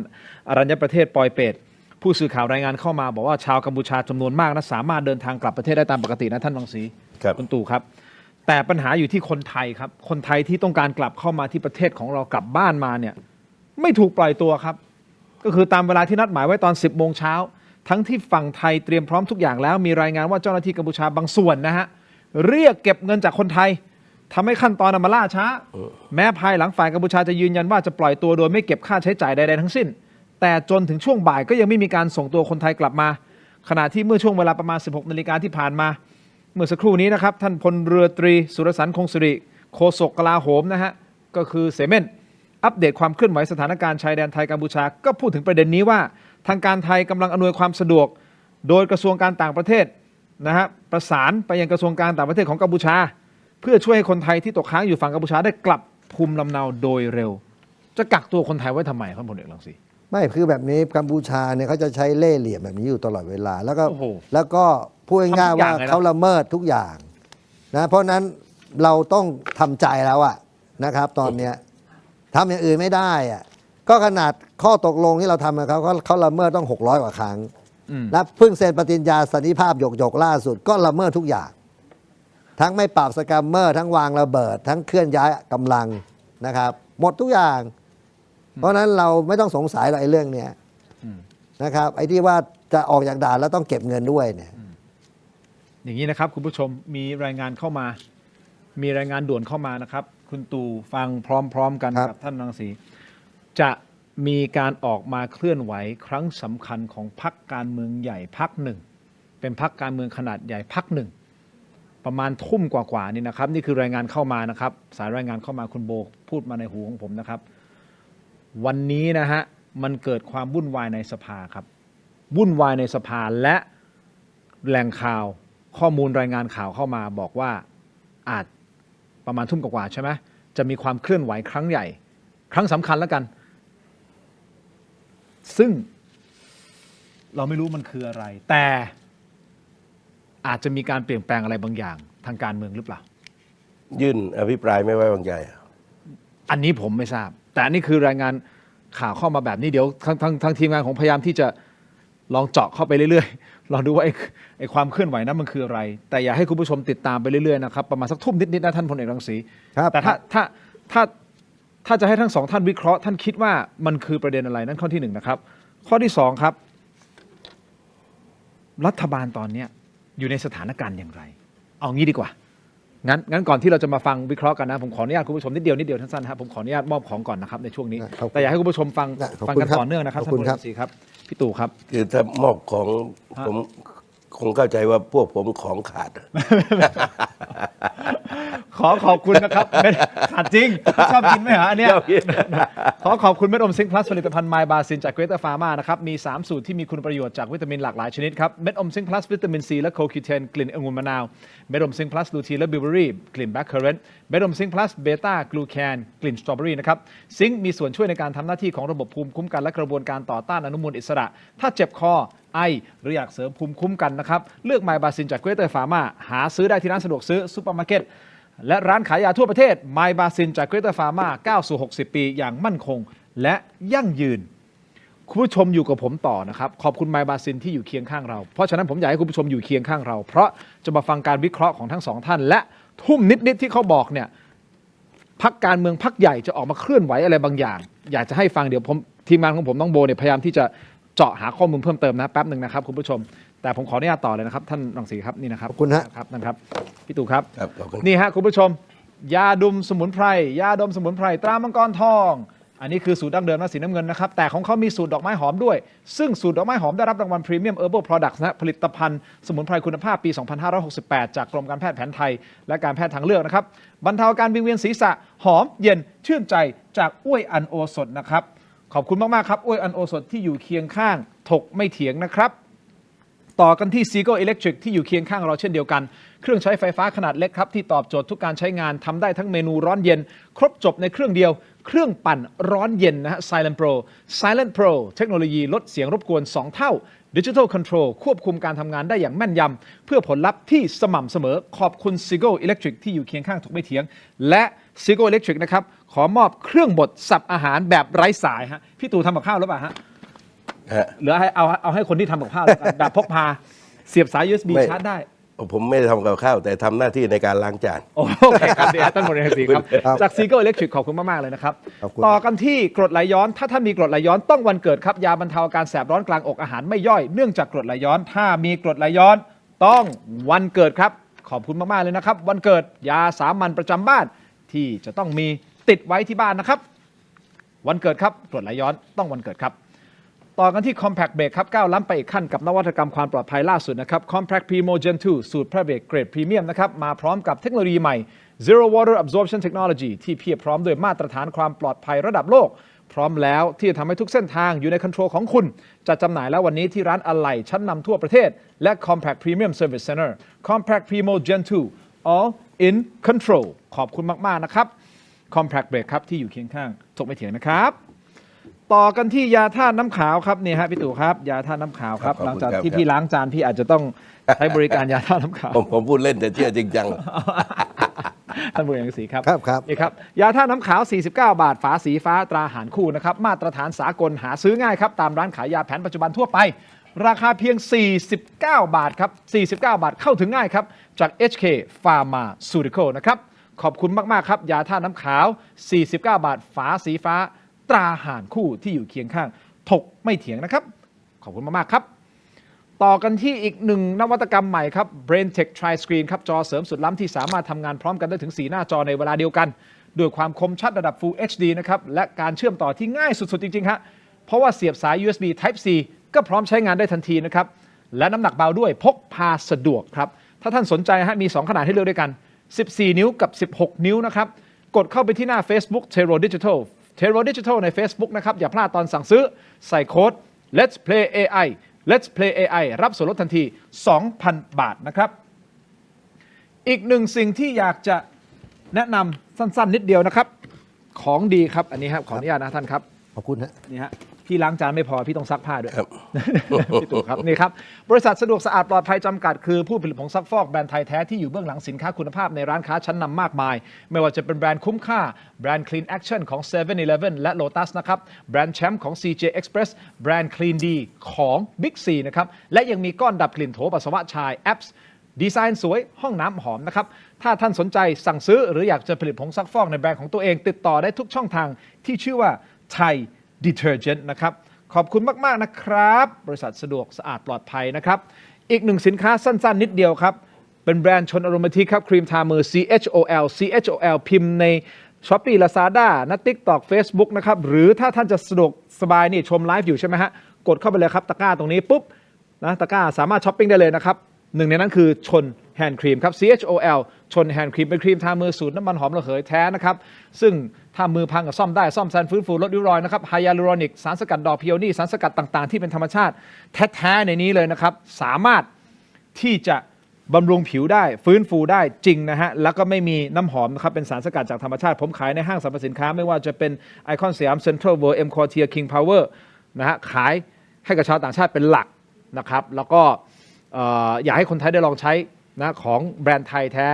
อรัญญประเทศปอยเปตผู้สื่อข่าวรายงานเข้ามาบอกว่าชาวกัมพูชาจำนวนมากนะสามารถเดินทางกลับประเทศได้ตามปกตินะท่านรังสีคุณตู่ครับแต่ปัญหาอยู่ที่คนไทยครับคนไทยที่ต้องการกลับเข้ามาที่ประเทศของเรากลับบ้านมาเนี่ยไม่ถูกปล่อยตัวครับก็คือตามเวลาที่นัดหมายไว้ตอน 10 โมงเช้าทั้งที่ฝั่งไทยเตรียมพร้อมทุกอย่างแล้วมีรายงานว่าเจ้าหน้าที่กัมพูชาบางส่วนนะฮะเรียกเก็บเงินจากคนไทยทำให้ขั้นตอนมาล่าช้าแม้ภายหลังฝ่ายกัมพูชาจะยืนยันว่าจะปล่อยตัวโดยไม่เก็บค่าใช้จ่ายใดๆทั้งสิ้นแต่จนถึงช่วงบ่ายก็ยังไม่มีการส่งตัวคนไทยกลับมาขณะที่เมื่อช่วงเวลาประมาณ 16 นาฬิกาที่ผ่านมาเมื่อสักครู่นี้นะครับท่านพลเรือตรีสุรสันต์คงสิริโฆษกกลาโหมนะฮะก็คือเสเม่นอัปเดตความเคลื่อนไหวสถานการณ์ชายแดนไทยกัมพูชาก็พูดถึงประเด็นนี้ว่าทางการไทยกำลังอำนวยความสะดวกโดยกระทรวงการต่างประเทศนะฮะประสานไปยังกระทรวงการต่างประเทศของกัมพูชาเพื่อช่วยให้คนไทยที่ตกค้างอยู่ฝั่งกัมพูชาได้กลับภูมิลำเนาโดยเร็วจะกักตัวคนไทยไว้ทำไมครับพลเอกรังสีไม่คือแบบนี้กัมพูชาเนี่ยเขาจะใช้เล่ห์เหลี่ยมแบบนี้อยู่ตลอดเวลาแล้วก็พูดง่ายๆว่าเขาละเมิดทุกอย่างนะเพราะนั้นเราต้องทำใจแล้วอะนะครับตอนเนี้ยทำอย่างอื่นไม่ได้อะก็ขนาดข้อตกลงที่เราทำกับเขาละเมิดต้อง600 กว่าครั้งและเพิ่งเซ็นปฏิญญาสันติภาพหยกล่าสุดก็ละเมิดทุกอย่างทั้งไม่ปราบสแกมเมอร์ทั้งวางระเบิดทั้งเคลื่อนย้ายกำลังนะครับหมดทุกอย่างเพราะนั้นเราไม่ต้องสงสัยหรอกไอ้เรื่องเนี้ยนะครับไอ้ที่ว่าจะออกจากด่านแล้วต้องเก็บเงินด้วยเนี่ยอย่างนี้นะครับคุณผู้ชมมีรายงานเข้ามามีรายงานด่วนเข้ามานะครับคุณตู่ฟังพร้อมๆกันกับท่านรังสีจะ มีการออกมาเคลื่อนไหวครั้งสำคัญของพรรคการเมืองใหญ่พรรคหนึ่งเป็นพรรคการเมืองขนาดใหญ่พรรคหนึ่งประมาณทุ่มกว่าๆนี่นะครับนี่คือรายงานเข้ามานะครับสายรายงานเข้ามาคุณโบพูดมาในหูของผมนะครับวันนี้นะฮะมันเกิดความวุ่นวายในสภาครับวุ่นวายในสภาและแหล่งข่าวข้อมูลรายงานข่าวเข้ามาบอกว่าอาจประมาณทุ่มกว่าๆใช่ไหมจะมีความเคลื่อนไหวครั้งใหญ่ครั้งสำคัญแล้วกันซึ่งเราไม่รู้มันคืออะไรแต่อาจจะมีการเปลี่ยนแปลงอะไรบางอย่างทางการเมืองหรือเปล่ายื่นอภิปรายไม่ไว้วางใจอันนี้ผมไม่ทราบแต่อันนี้คือรายงานข่าวเข้ามาแบบนี้เดี๋ยวทางทีมงานของพยายามที่จะลองเจาะเข้าไปเรื่อยๆลองดูว่าไอ้ความเคลื่อนไหวนั้นมันคืออะไรแต่อยากให้คุณผู้ชมติดตามไปเรื่อยๆนะครับประมาณสักทุ่มนิดๆนะท่านพลเอกรังสีแต่ถ้าจะให้ทั้งสองท่านวิเคราะห์ท่านคิดว่ามันคือประเด็นอะไรนั่นข้อที่หนึ่งนะครับข้อที่สองครับรัฐบาลตอนนี้อยู่ในสถานการณ์อย่างไรเอางี้ดีกว่างั้นก่อนที่เราจะมาฟังวิเคราะห์กันนะผมขออนุญาตคุณผู้ชมนิดเดียวท่านสั้นครับผมขออนุญาตมอบของก่อนนะครับในช่วงนี้แต่อยากให้คุณผู้ชมฟังกันต่อเนื่องนะครับท่านพลเอกรังสีครับพี่ตู่ครับคือถ้ามอบของผมคงเข้าใจว่าพวกผมของขาดขอบคุณนะครับขาดจริงชอบกินไหมฮะอันเนี้ยขอบคุณเม็ดอมซิงค์พลัสผลิตภัณฑ์ไมบาซินจากเกรเตอร์ฟาร์มานะครับมี3สูตรที่มีคุณประโยชน์จากวิตามินหลากหลายชนิดครับเม็ดอมซิงค์พลัสวิตามินซีและโคคิวเทนกลิ่นองุ่นมะนาวเม็ดอมซิงค์พลัสลูทีนและบิวเบอรี่กลิ่นแบล็คเคอร์เรนต์เม็ดอมซิงค์พลัสเบต้ากลูแคนกลิ่นสตรอเบอรี่นะครับซิงค์มีส่วนช่วยในการทำหน้าที่ของระบบภูมิคุ้มกันและกระบวนการต่อต้านอนุมูลอิสระถ้าเจ็บคอไอหรืออยากเสริมภูมิคุ้มกันนะครับเลือกไมบาซินจากเกรเตอร์ฟาร์มาหาซื้อได้ที่ร้านสะดวกซื้อซุปเปอร์มาร์เก็ตและร้านขายยาทั่วประเทศไมบาซินจากเกรเตอร์ฟาร์มาก้าวสู่60 ปีอย่างมั่นคงและยั่งยืนคุณผู้ชมอยู่กับผมต่อนะครับขอบคุณไมบาซินที่อยู่เคียงข้างเราเพราะฉะนั้นผมอยากให้คุณผู้ชมอยู่เคียงข้างเราเพราะจะมาฟังการวิเคราะห์ของทั้งสองท่านและทุ่มนิดที่เขาบอกเนี่ยพรรคการเมืองพรรคใหญ่จะออกมาเคลื่อนไหวอะไรบางอย่างอยากจะให้ฟังเดี๋ยวผมทีมงานของผมน้องโบเนี่ยพยายามที่จะเจาะหาข้อมูลเพิ่มเติมนะแป๊บหนึ่งนะครับคุณผู้ชมแต่ผมขออนุญาตต่อเลยนะครับท่านรังสีครับนี่นะครับขอบคุณครับนั่นครับพี่ตู่ครับนี่ฮะคุณผู้ชมยาดมสมุนไพรตรามังกรทองอันนี้คือสูตรดั้งเดิมนะสีน้ำเงินนะครับแต่ของเขามีสูตรดอกไม้หอมด้วยซึ่งสูตรดอกไม้หอมได้รับรางวัล Premium Herbal Products นะผลิตภัณฑ์สมุนไพรคุณภาพปี 2568 จากกรมการแพทย์แผนไทยและการแพทย์ทางเลือกนะครับบรรเทาอาการวิงเวียนศีรษะหอมเย็นชื่นใจจากอ้วยอันโอสถนะครับขอบคุณมากๆครับอ้วยอันโอสถที่อยู่เคียงข้างถกไม่เถียงนะครับต่อกันที่ Seago Electric ที่อยู่เคียงข้างเราเช่นเดียวกันเครื่องใช้ไฟฟ้าขนาดเล็กครับที่ตอบโจทย์ทุกการใช้งานทำได้ทั้งเมนูร้อนเย็นครบจบในเครื่องเดียวเครื่องปั่นร้อนเย็นนะฮะ Silent Pro เทคโนโลยีลดเสียงรบกวน2 เท่า Digital Control ควบคุมการทำงานได้อย่างแม่นยำเพื่อผลลัพธ์ที่สม่ำเสมอขอบคุณ Seago Electric ที่อยู่เคียงข้างถกไม่เถียงและ Seago Electric นะครับขอมอบเครื่องบดสับอาหารแบบไร้สายฮะพี่ตู่ทำกับข้าวหรือเปล่าฮะหรือเอาให้คนที่ทำกับข้าวแบบพกพาเสียบสาย USB ชาร์จได้ผมไม่ได้ทำกับข้าวแต่ทำหน้าที่ในการล้างจานโอเคครับเดี๋ยวท่านพลเอกสีครับจาก Seago Electric ขอบคุณมากๆเลยนะครับต่อกันที่กรดไหลย้อนถ้าท่านมีกรดไหลย้อนต้องวันเกิดครับยาบรรเทาอาการแสบร้อนกลางอกอาหารไม่ย่อยเนื่องจากกรดไหลย้อนถ้ามีกรดไหลย้อนต้องวันเกิดครับขอบคุณมากๆเลยนะครับวันเกิดยาสามัญประจำบ้านที่จะต้องมีติดไว้ที่บ้านนะครับวันเกิดครับกรดไหลย้อนต้องวันเกิดครับต่อกันที่ Compact Brake ครับก้าวล้ำไปอีกขั้นกับนวัตกรรมความปลอดภัยล่าสุดนะครับ Compact Primo Gen 2 สูตร Pre Brake เกรดพรีเมียมนะครับมาพร้อมกับเทคโนโลยีใหม่ Zero Water Absorption Technology ที่เพียบพร้อมด้วยมาตรฐานความปลอดภัยระดับโลกพร้อมแล้วที่จะทำให้ทุกเส้นทางอยู่ในคอนโทรลของคุณจัดจำหน่ายแล้ววันนี้ที่ร้านอะไหล่ชั้นนำทั่วประเทศและ Compact Premium Service Center Compact Primo Gen 2 All in Control ขอบคุณมากๆนะครับ Compact Brake ครับที่อยู่เคียงข้างถกไม่เถียงนะครับต่อกันที่ยาธาตุน้ำขาวครับนี่ฮะพี่ตู่ครับยาธาตุน้ำขาวครับหลังจากที่พี่ล้างจานพี่อาจจะต้องใช้บริการยาธาตุน้ำขาวผมพูดเล่นแต่เชื่อจริงจังท่านผู้ยังสีครับครับนี่ครับยาธาตุน้ำขาว49 บาทฝาสีฟ้าตราหารคู่นะครับมาตรฐานสากลหาซื้อง่ายครับตามร้านขายยาแผนปัจจุบันทั่วไปราคาเพียง49 บาทครับ49 บาทเข้าถึงง่ายครับจาก HK Pharmaceutical นะครับขอบคุณมากๆครับยาธาตุน้ำขาว49 บาทฝาสีฟ้าตราหารคู่ที่อยู่เคียงข้างถกไม่เถียงนะครับขอบคุณมากๆครับต่อกันที่อีกหนึ่งนวัตกรรมใหม่ครับ BrainTech Tri Screen ครับจอเสริมสุดล้ำที่สามารถทำงานพร้อมกันได้ถึง4 หน้าจอในเวลาเดียวกัน ด้วยความคมชัดระดับ Full HD นะครับและการเชื่อมต่อที่ง่ายสุดๆจริงๆฮะเพราะว่าเสียบสาย USB Type C ก็พร้อมใช้งานได้ทันทีนะครับและน้ำหนักเบาด้วยพกพาสะดวกครับถ้าท่านสนใจฮะมี2ขนาดให้เลือกด้วยกัน14 นิ้วกับ16 นิ้วนะครับกดเข้าไปที่หน้า Facebook Tero Digital Tero Digital ใน Facebook นะครับอย่าพลาดตอนสั่งซื้อใส่โค้ด Let's Play AI Let's Play AI รับส่วนลดทันที 2,000 บาทนะครับอีกหนึ่งสิ่งที่อยากจะแนะนำสั้นๆนิดเดียวนะครับของดีครับอันนี้ครับขออนุญาตนะท่านครับ ขอบคุณฮะ นี่ฮะพี่ล้างจานไม่พอพี่ต้องซักผ้าด้วย พี่ตู่ครับนี่ครับบริษัทสะดวกสะอาดปลอดภัยจำกัดคือผู้ผลิตผงซักฟอกแบรนด์ไทยแท้ที่อยู่เบื้องหลังสินค้าคุณภาพในร้านค้าชั้นนำมากมายไม่ว่าจะเป็นแบรนด์คุ้มค่าแบรนด์ Clean Action ของ 7-Eleven และ Lotus นะครับแบรนด์แชมป์ของ CJ Express แบรนด์ Clean D ของ Big C นะครับและยังมีก้อนดับกลิ่นโถปัสสาวะชายแอปส์ดีไซน์สวยห้องน้ำหอมนะครับถ้าท่านสนใจสั่งซื้อหรืออยากจะผลิตผงซักฟอกในแบรนด์ของตัวเองติดต่อได้ทุกช่องทางที่ชื่อว่า Thai Detergent นะครับขอบคุณมากๆนะครับบริษัทสะดวกสะอาดปลอดภัยนะครับอีกหนึ่งสินค้าสั้นๆนิดเดียวครับเป็นแบรนด์ชนอโรมาทิกครับครีมทามือ CHOL พิมพ์ใน Shopee Lazada นะ TikTok Facebook นะครับหรือถ้าท่านจะสะดวกสบายนี่ชมไลฟ์อยู่ใช่ไหมฮะกดเข้าไปเลยครับตะกร้าตรงนี้ปุ๊บนะตะกร้าสามารถช้อปปิ้งได้เลยนะครับหนึ่งในนั้นคือชนแฮนด์ครีมครับ CHOL ชนแฮนด์ครีมเป็นครีมทามือสูตรน้ำมันหอมระเหยแท้นะครับซึ่งถ้ามือพังก็ซ่อมได้ซ่อมแซมฟื้นฟูลดริ้วรอยนะครับไฮยาลูรอนิกสารสกัดดอกพิโอนีสารสกัดต่างๆที่เป็นธรรมชาติแท้ๆในนี้เลยนะครับสามารถที่จะบำรุงผิวได้ฟื้นฟูได้จริงนะฮะแล้วก็ไม่มีน้ำหอมนะครับเป็นสารสกัดจากธรรมชาติผมขายในห้างสรรพสินค้าไม่ว่าจะเป็นไอคอนสยามเซ็นทรัลเวิลด์เอ็มควอเทียคิงพาวเวอร์นะฮะขายให้กับชาวต่างชาติเป็นหลักนะครับแล้วก็อยากให้คนไทยได้ลองใช้นะของแบรนด์ไทยแท้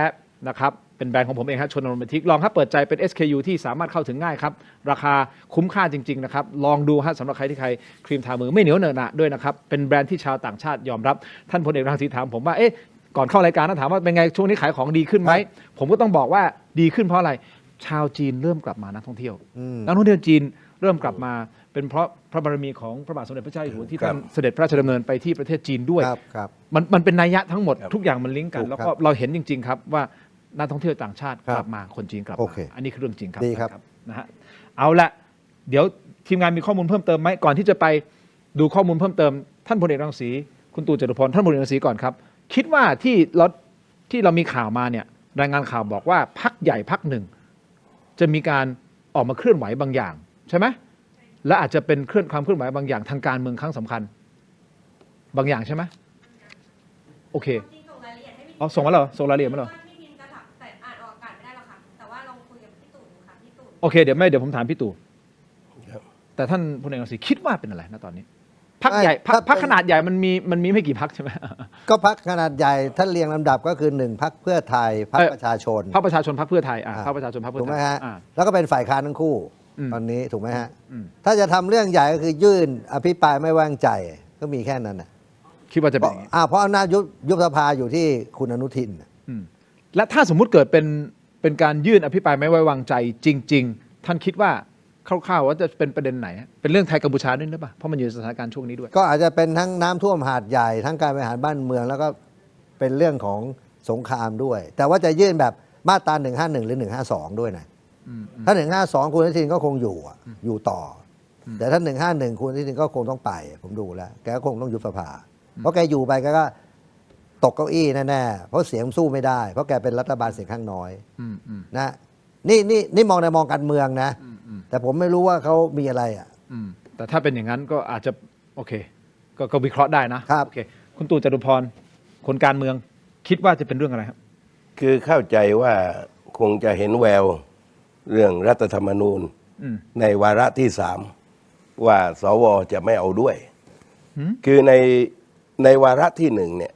นะครับเป็นแบรนด์ของผมเองฮะชนโรแมนติกลองครับเปิดใจเป็น SKU ที่สามารถเข้าถึงง่ายครับราคาคุ้มค่าจริงๆนะครับลองดูฮะสำหรับใครที่ใครครีมทามือไม่เหนียวเหนอะหนะด้วยนะครับเป็นแบรนด์ที่ชาวต่างชาติยอมรับท่านพลเอกรังสีถามผมว่าเอ๊ะก่อนเข้ารายการนะถามว่าเป็นไงช่วงนี้ขายของดีขึ้นไหมผมก็ต้องบอกว่าดีขึ้นเพราะอะไรชาวจีนเริ่มกลับมานักท่องเที่ยวจีนเริ่มกลับมาเป็นเพราะพระบารมีของพระบาทสมเด็จพระเจ้าอยู่หัวที่ท่านเสด็จพระราชดำเนินไปที่ประเทศจีนด้วยมันเป็นนัยยะทั้งหมดทุกอย่างมันลิงก์กันแล้วก็เราเห็นจริงๆครับว่านักท่องเที่ยวต่างชาติกลับมาคนจีนกลับมาอันนี้คือเรื่องจริงครับนะฮะเอาละเดี๋ยวทีมงานมีข้อมูลเพิ่มเติมไหมก่อนที่จะไปดูข้อมูลเพิ่มเติมท่านพลเอกรังสีคุณตู่จตุพรท่านพลเอกรังสีก่อนครับคิดว่าที่เรามีข่าวมาเนี่ยรายงานข่าวบอกว่าพรรคใหญ่พรรคหนึ่งจะมีการออกมาเคลื่อนไหวบางอย่างใช่ไหมและอาจจะเป็นความเคลื่อนไหวบางอย่างทางการเมืองครั้งสำคัญบางอย่างใช่ไหมโอเคอ๋อส่งมาเหรอส่งรายละเอียดมาเหรอโอเคเดี๋ยวผมถามพี่ตู่แต่ท่านพลเอกรังสีคิดว่าเป็นอะไรณตอนนี้พรรคใหญ่พรรคขนาดใหญ่มันมีไม่กี่พรรคใช่ไหมก็พรรคขนาดใหญ่ท่านเรียงลำดับก็คือ1พรรคเพื่อไทยพรรคประชาชนพรรคประชาชนพรรคเพื่อไทยพรรคประชาชนพรรคเพื่อไทยถูกไหมฮะแล้วก็เป็นฝ่ายค้านทั้งคู่ตอนนี้ถูกไหมฮะถ้าจะทำเรื่องใหญ่ก็คือยื่นอภิปรายไม่ไว้วางใจก็มีแค่นั้นนะคิดว่าจะเป็นเพราะอำนาจยุบสภาอยู่ที่คุณอนุทินและถ้าสมมุติเกิดเป็นการยื่นอภิปรายไม่ไว้วางใจจริงๆท่านคิดว่าคร่าวๆว่าจะเป็นประเด็นไหนเป็นเรื่องไทยกัมพูชาด้วยหรือเปล่าเพราะมันอยู่ในสถานการณ์ช่วงนี้ด้วยก็อาจจะเป็นทั้งน้ำท่วมหาดใหญ่ทั้งการบริหารบ้านเมืองแล้วก็เป็นเรื่องของสงครามด้วยแต่ว่าจะยื่นแบบมาตรา151หรือ152ด้วยนะถ้า152คุณอนุทินก็คงอยู่ต่อแต่ถ้า151คุณอนุทินก็คงต้องไปผมดูแล้วแกก็คงต้องยุบสภาเพราะแกอยู่ไปแกก็ตกเก้าอี้แน่ๆเพราะเสียงสู้ไม่ได้เพราะแกเป็นรัฐบาลเสียงข้างน้อยนะนี่มองในมองการเมืองนะแต่ผมไม่รู้ว่าเขามีอะไรแต่ถ้าเป็นอย่างนั้นก็อาจจะโอเคก็วิเคราะห์ได้นะครับโอเคคุณตู่จตุพรคนการเมืองคิดว่าจะเป็นเรื่องอะไรครับคือเข้าใจว่าคงจะเห็นแววเรื่องรัฐธรรมนูญในวาระที่3ว่าสวจะไม่เอาด้วยคือในวาระที่1เนี่ย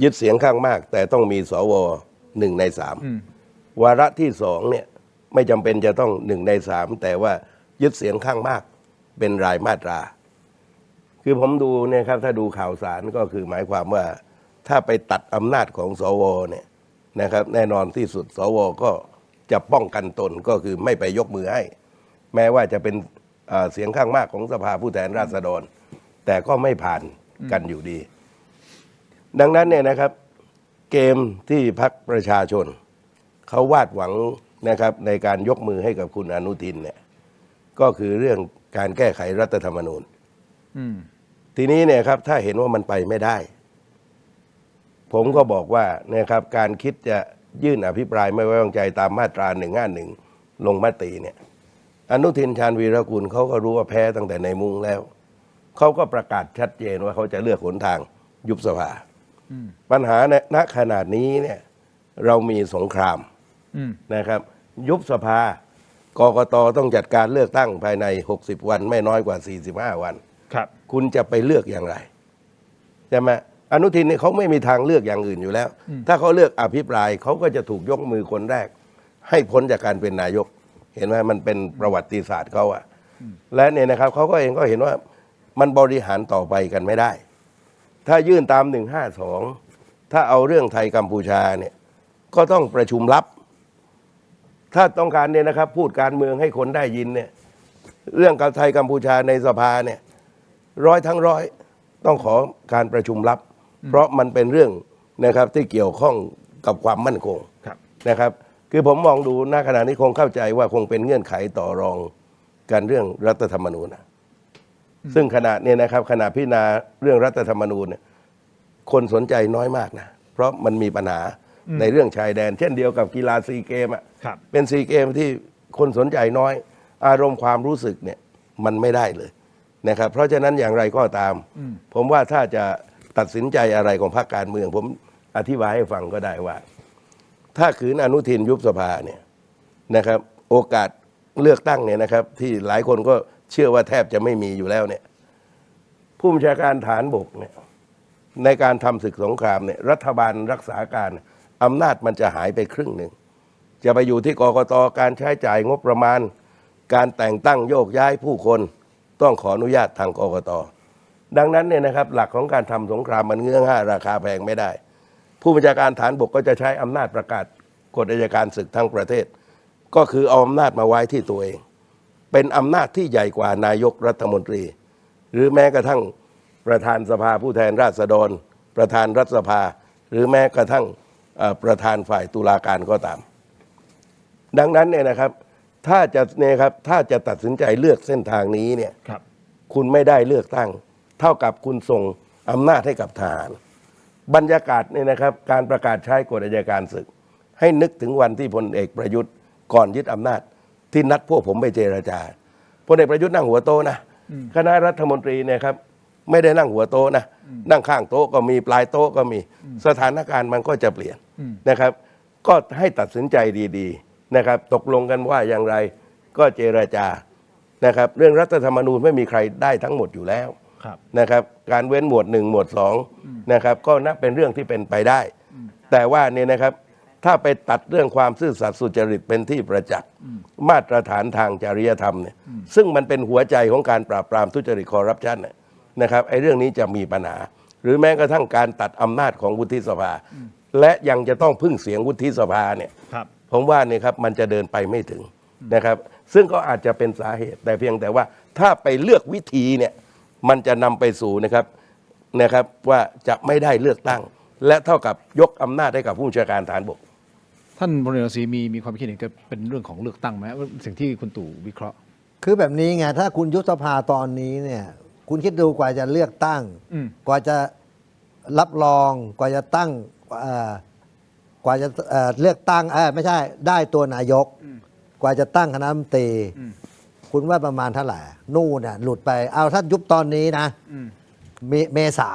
ยึดเสียงข้างมากแต่ต้องมีสว1 ใน 3วาระที่2เนี่ยไม่จำเป็นจะต้อง1 ใน 3แต่ว่ายึดเสียงข้างมากเป็นรายมาตราคือผมดูเนี่ยครับถ้าดูข่าวสารก็คือหมายความว่าถ้าไปตัดอำนาจของสวเนี่ยนะครับแน่นอนที่สุดสวก็จะป้องกันตนก็คือไม่ไปยกมือให้แม้ว่าจะเป็นเสียงข้างมากของสภาผู้แทนราษฎรแต่ก็ไม่ผ่านกันอยู่ดีดังนั้นเนี่ยนะครับเกมที่พรรคประชาชนเขาวาดหวัง นะครับในการยกมือให้กับคุณอนุทินเนี่ยก็คือเรื่องการแก้ไขรัฐธรรมนูญทีนี้เนี่ยครับถ้าเห็นว่ามันไปไม่ได้ ผมก็บอกว่านะครับการคิดจะยื่นอภิปรายไม่ไว้วางใจตามมาตรา151ลงมติเนี่ยอนุทินชาญวีรกุลเขาก็รู้ว่าแพ้ตั้งแต่ในมุ้งแล้วเขาก็ประกาศชัดเจนว่าเขาจะเลือกหนทางยุบสภาปัญหาณขนาดนี้เนี่ยเรามีสงครามนะครับยุบสภากกตต้องจัดการเลือกตั้งภายใน60วันไม่น้อยกว่า45วันครับคุณจะไปเลือกอย่างไรใช่ไหมอนุทินเนี่ยเขาไม่มีทางเลือกอย่างอื่นอยู่แล้วถ้าเขาเลือกอภิปรายเขาก็จะถูกยกมือคนแรกให้พ้นจากการเป็นนายกเห็นไหมมันเป็นประวัติศาสตร์เขาอะและเนี่ยนะครับเขาก็เองก็เห็นว่ามันบริหารต่อไปกันไม่ได้ถ้ายื่นตาม152ถ้าเอาเรื่องไทยกัมพูชาเนี่ยก็ต้องประชุมลับถ้าต้องการเนี่ยนะครับพูดการเมืองให้คนได้ยินเนี่ยเรื่องกับไทยกัมพูชาในสภาเนี่ย100 ทั้ง 100ต้องขอการประชุมลับเพราะมันเป็นเรื่องนะครับที่เกี่ยวข้องกับความมั่นคงนะครับคือผมมองดูณขณะนี้คงเข้าใจว่าคงเป็นเงื่อนไขต่อรองกันเรื่องรัฐธรรมนูญนะซึ่งขณะเนี่ยนะครับขณะพิจารณาเรื่องรัฐธรรมนูญเนี่ยคนสนใจน้อยมากนะเพราะมันมีปัญหาในเรื่องชายแดนเช่นเดียวกับกีฬาซีเกมอ่ะเป็นซีเกมที่คนสนใจน้อยอารมณ์ความรู้สึกเนี่ยมันไม่ได้เลยนะครับเพราะฉะนั้นอย่างไรก็ตามผมว่าถ้าจะตัดสินใจอะไรของพรรคการเมืองผมอธิบายให้ฟังก็ได้ว่าถ้าขืนอนุทินยุบสภาเนี่ยนะครับโอกาสเลือกตั้งเนี่ยนะครับที่หลายคนก็เชื่อว่าแทบจะไม่มีอยู่แล้วเนี่ยผู้บัญชาการฐานบกเนี่ยในการทำศึกสงครามเนี่ยรัฐบาลรักษาการอำนาจมันจะหายไปครึ่งหนึ่งจะไปอยู่ที่กกตการใช้จ่ายงบประมาณการแต่งตั้งโยกย้ายผู้คนต้องขออนุญาตทางกกตดังนั้นเนี่ยนะครับหลักของการทำสงครามมันเงื่อนง่าราคาแพงไม่ได้ผู้บัญชาการฐานบกก็จะใช้อำนาจประกาศกฎอัยการศึกทั้งประเทศก็คือเอาอำนาจมาไว้ที่ตัวเองเป็นอำนาจที่ใหญ่กว่านายกรัฐมนตรีหรือแม้กระทั่งประธานสภาผู้แทนราษฎรประธานรัฐสภาหรือแม้กระทั่งประธานฝ่ายตุลาการก็ตามดังนั้นเนี่ยนะครับถ้าจะตัดสินใจเลือกเส้นทางนี้เนี่ยคุณไม่ได้เลือกตั้งเท่ากับคุณส่งอำนาจให้กับทหารบรรยากาศเนี่ยนะครับการประกาศใช้กฎอัยการศึกให้นึกถึงวันที่พลเอกประยุทธ์ก่อนยึดอำนาจที่นัดพวกผมไปเจรจาพลเอกประยุทธ์นั่งหัวโต๊ะนะคณะรัฐมนตรีเนี่ยครับไม่ได้นั่งหัวโต๊ะนะนั่งข้างโต๊ะก็มีปลายโต๊ะก็มีสถานการณ์มันก็จะเปลี่ยนนะครับก็ให้ตัดสินใจดีๆนะครับตกลงกันว่าอย่างไรก็เจรจานะครับเรื่องรัฐธรรมนูญไม่มีใครได้ทั้งหมดอยู่แล้วนะครับการเว้นหมวด1หมวด2นะครับก็นับเป็นเรื่องที่เป็นไปได้แต่ว่าเนี่ยนะครับถ้าไปตัดเรื่องความซื่อสัตย์สุจริตเป็นที่ประจักษ์มาตรฐานทางจริยธรรมเนี่ยซึ่งมันเป็นหัวใจของการปราบปรามทุจริตคอร์รัปชันนะครับไอ้เรื่องนี้จะมีปัญหาหรือแม้กระทั่งการตัดอำนาจของวุฒิสภาและยังจะต้องพึ่งเสียงวุฒิสภาเนี่ยผมว่าเนี่ยครับมันจะเดินไปไม่ถึงนะครับซึ่งก็อาจจะเป็นสาเหตุแต่เพียงแต่ว่าถ้าไปเลือกวิธีเนี่ยมันจะนำไปสู่นะครับว่าจะไม่ได้เลือกตั้งและเท่ากับยกอำนาจให้กับผู้บัญชาการฐานบกท่านพลเอกศรีมีความคิดเห็นจะเป็นเรื่องของเลือกตั้งไหมสิ่งที่คุณตู่วิเคราะห์คือแบบนี้ไงถ้าคุณยุบสภาตอนนี้เนี่ยคุณคิดดูกว่าจะเลือกตั้งกว่าจะรับรองกว่าจะตั้งกว่าจะเลือกตั้งไม่ใช่ได้ตัวนายกกว่าจะตั้งคณะรัฐมนตรีคุณว่าประมาณเท่าไหร่นู่นน่ะหลุดไปเอาถ้ายุบตอนนี้นะเมษา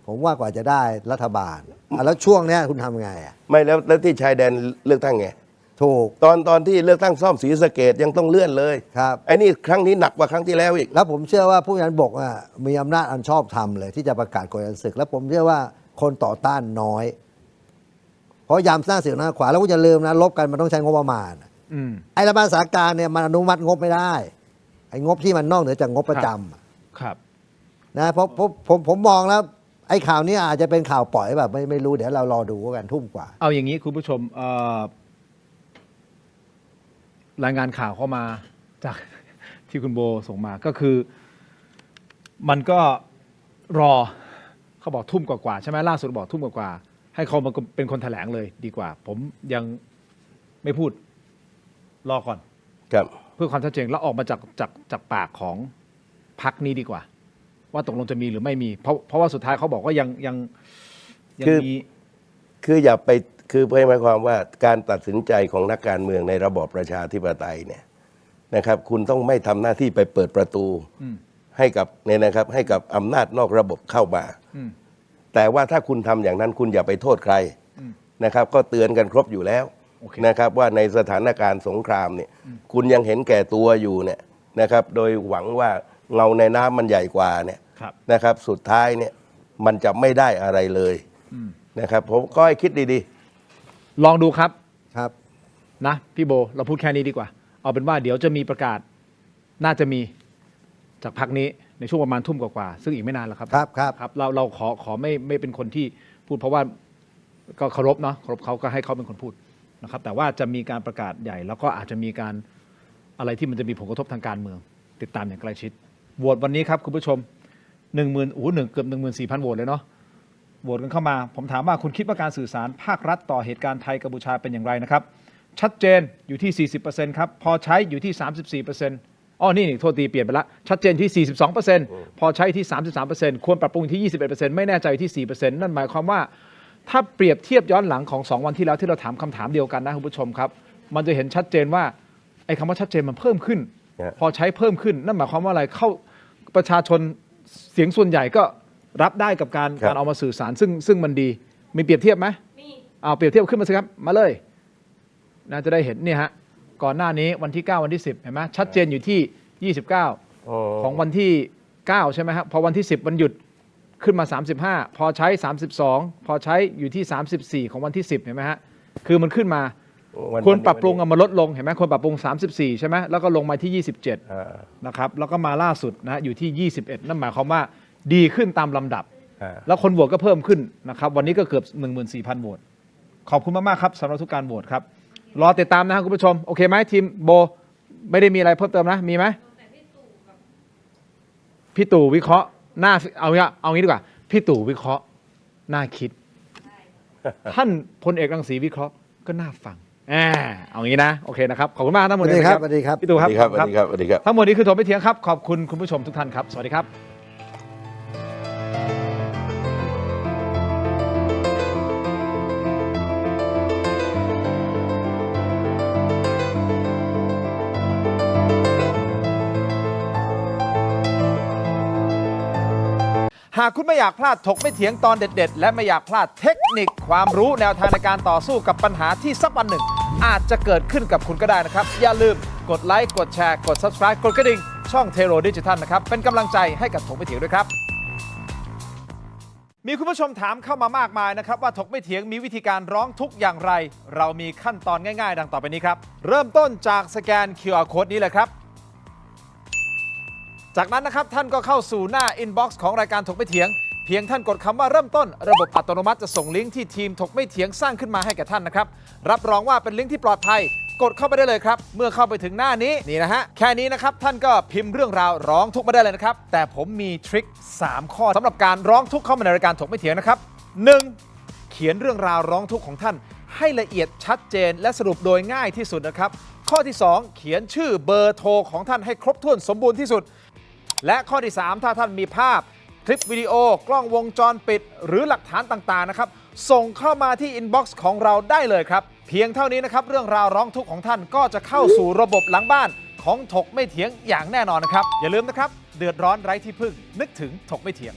ผมว่ากว่าจะได้รัฐบาลแล้วช่วงนี้คุณทำไงไม่แล้วที่ชายแดนเลือกตั้งไงถูกตอนที่เลือกตั้งซ่อมศรีสะเกษยังต้องเลื่อนเลยครับไอ้นี่ครั้งนี้หนักกว่าครั้งที่แล้วอีกแล้วผมเชื่อว่าผู้การบกมีอำนาจอันชอบธรรมเลยที่จะประกาศกฎอัยการศึกแล้วผมเชื่อว่าคนต่อต้านน้อยเพราะยามสร้างเสียงหน้าขวาแล้วก็จะลืมนะลบกันมันต้องใช้งบประมาณไอ้รัฐบาลสาการเนี่ยมันอนุมัติงบไม่ได้ไอ้งบที่มันนอกเหนือจากงบประจำครับนะเพราะผมมองแล้วไอ้ข่าวนี้อาจจะเป็นข่าวปล่อยแบบไม่รู้เดี๋ยวเรารอดูกันทุ่มกว่าเอาอย่างนี้คุณผู้ชมรายงานข่าวเข้ามาจากที่คุณโบส่งมาก็คือมันก็รอเขาบอกทุ่มกว่าใช่ไหมล่าสุดบอกทุ่มกว่าให้เขามาเป็นคนแถลงเลยดีกว่าผมยังไม่พูด รอก่อน ครับ เพื่อความชัดเจนแล้วออกมาจากปากของพรรคนี้ดีกว่า ว่าตกลงจะมีหรือไม่มี เพราะว่าสุดท้ายเขาบอกว่ายังมี คืออย่าไปคือหมายความว่าการตัดสินใจของนักการเมืองในระบอบประชาธิปไตยเนี่ยนะครับ คุณต้องไม่ทำหน้าที่ไปเปิดประตูให้กับเนี่ยนะครับให้กับอำนาจนอกระบบเข้ามา แต่ว่าถ้าคุณทำอย่างนั้นคุณอย่าไปโทษใครนะครับ ก็เตือนกันครบอยู่แล้วนะครับ ว่าในสถานการณ์สงครามเนี่ยคุณยังเห็นแก่ตัวอยู่เนี่ยนะครับ โดยหวังว่าเงาในน้ำมันใหญ่กว่าเนี่ยนะครับ สุดท้ายเนี่ยมันจะไม่ได้อะไรเลยนะครับ ผมก็ให้คิดดีๆลองดูครับ ครับ นะพี่โบเราพูดแค่นี้ดีกว่า เอาเป็นว่าเดี๋ยวจะมีประกาศน่าจะมีจากพรรคนี้ในช่วงประมาณทุ่มกว่าๆซึ่งอีกไม่นานแล้วครับครับเราขอไม่เป็นคนที่พูดเพราะว่าก็เคารพเนาะเคารพเขาก็ให้เขาเป็นคนพูดนะครับ แต่ว่าจะมีการประกาศใหญ่แล้วก็อาจจะมีการอะไรที่มันจะมีผลกระทบทางการเมือง ติดตามอย่างใกล้ชิดโหวตวันนี้ครับคุณผู้ชมเกือบ 14,000 โหวตเลยเนาะโหวตกันเข้ามาผมถามว่าคุณคิดว่าการสื่อสารภาครัฐต่อเหตุการณ์ไทยกัมพูชาเป็นอย่างไรนะครับชัดเจนอยู่ที่ 40% ครับพอใช้อยู่ที่ 34%อ๋อนี่โทษทีเปลี่ยนไปละชัดเจนที่ 42%พอใช้ที่ 33%ควรปรับปรุงที่ 21%ไม่แน่ใจที่ 4% นั่นหมายความว่าถ้าเปรียบเทียบย้อนหลังของ2วันที่แล้วที่เราถามคำถามเดียวกันนะคุณผู้ชมครับมันจะเห็นชัดเจนว่าไอ้คำว่าชัดเจนมันเพิ่มขึ้นพอใช้เพิ่มขึ้นนั่นหมายความว่าอะไรเข้าประชาชนเสียงส่วนใหญ่ก็รับได้กับการเอามาสื่อสารซึ่งมันดีมีเปรียบเทียบไหมเอาเปรียบเทียบขึ้นมาสิครับมาเลยน่าจะได้เห็นเนี่ยฮะก่อนหน้านี้วันที่9วันที่10เห็นไหมชัดเจนอยู่ที่29ของวันที่9ใช่ไหมครับพอวันที่10วันหยุดขึ้นมา35พอใช้32พอใช้อยู่ที่34ของวันที่10เห็นไหมฮะคือมันขึ้นมาควรปรับปรุงมาลดลงเห็นไหมควรปรับปรุง34ใช่ไหมแล้วก็ลงมาที่27นะครับแล้วก็มาล่าสุดนะอยู่ที่21นั่นหมายความว่าดีขึ้นตามลำดับแล้วคนโหวตก็เพิ่มขึ้นนะครับวันนี้ก็เกือบ 14,000 โหวตขอบคุณมากๆครับสำหรับทุกการโหวตครับรอติดตามนะครับคุณผู้ชมโอเคไหมทีมโบไม่ได้มีอะไรเพิ่มเติมนะมีไหมพี่ตู่วิเคราะห์น่าเอางี้ดีกว่าพี่ตู่วิเคราะห์น่าคิดท่านพลเอกรังสีวิเคราะห์ก็น่าฟังเอางี้นะโอเคนะครับขอบคุณมากทั้งหมดเลยครับพี่ตู่ครับทั้งหมดนี้คือถกไม่เถียงครับขอบคุณคุณผู้ชมทุกท่านครับสวัสดีครับหากคุณไม่อยากพลาดถกไม่เถียงตอนเด็ดๆและไม่อยากพลาดเทคนิคความรู้แนวทางในการต่อสู้กับปัญหาที่สักวันหนึ่งอาจจะเกิดขึ้นกับคุณก็ได้นะครับอย่าลืมกดไลค์กดแชร์กด Subscribe กดกระดิ่งช่องเทโรดิจิทัลนะครับเป็นกำลังใจให้กับถกไม่เถียงด้วยครับมีคุณผู้ชมถามเข้ามามากมายนะครับว่าถกไม่เถียงมีวิธีการร้องทุกข์อย่างไรเรามีขั้นตอนง่ายๆดังต่อไปนี้ครับเริ่มต้นจากสแกน QR Code นี้เลยครับจากนั้นนะครับท่านก็เข้าสู่หน้า Inbox ของรายการถกไม่เถียงเพียงท่านกดคำว่าเริ่มต้นระบบอัตโนมัติจะส่งลิงก์ที่ทีมถกไม่เถียงสร้างขึ้นมาให้แก่ท่านนะครับรับรองว่าเป็นลิงก์ที่ปลอดภัยกดเข้าไปได้เลยครับเมื่อเข้าไปถึงหน้านี้นี่นะฮะแค่นี้นะครับท่านก็พิมพ์เรื่องราวร้องทุกข์มาได้เลยนะครับแต่ผมมีทริค3ข้อสำหรับการร้องทุกข์เข้ามาในรายการถกไม่เถียงนะครับ 1. เขียนเรื่องราวร้องทุกข์ของท่านให้ละเอียดชัดเจนและสรุปโดยง่ายที่สุดนะครับข้อที่ 2 เขียนชื่อเบอร์โทรของท่านให้ครบถ้วนสมบูรณ์ที่สุดและข้อที่ 3 ถ้าท่านมีภาพคลิปวิดีโอกล้องวงจรปิดหรือหลักฐานต่างๆนะครับส่งเข้ามาที่ inbox ของเราได้เลยครับเพียงเท่านี้นะครับเรื่องราวร้องทุกข์ของท่านก็จะเข้าสู่ระบบหลังบ้านของถกไม่เถียงอย่างแน่นอนนะครับอย่าลืมนะครับเดือดร้อนไร้ที่พึ่งนึกถึงถกไม่เถียง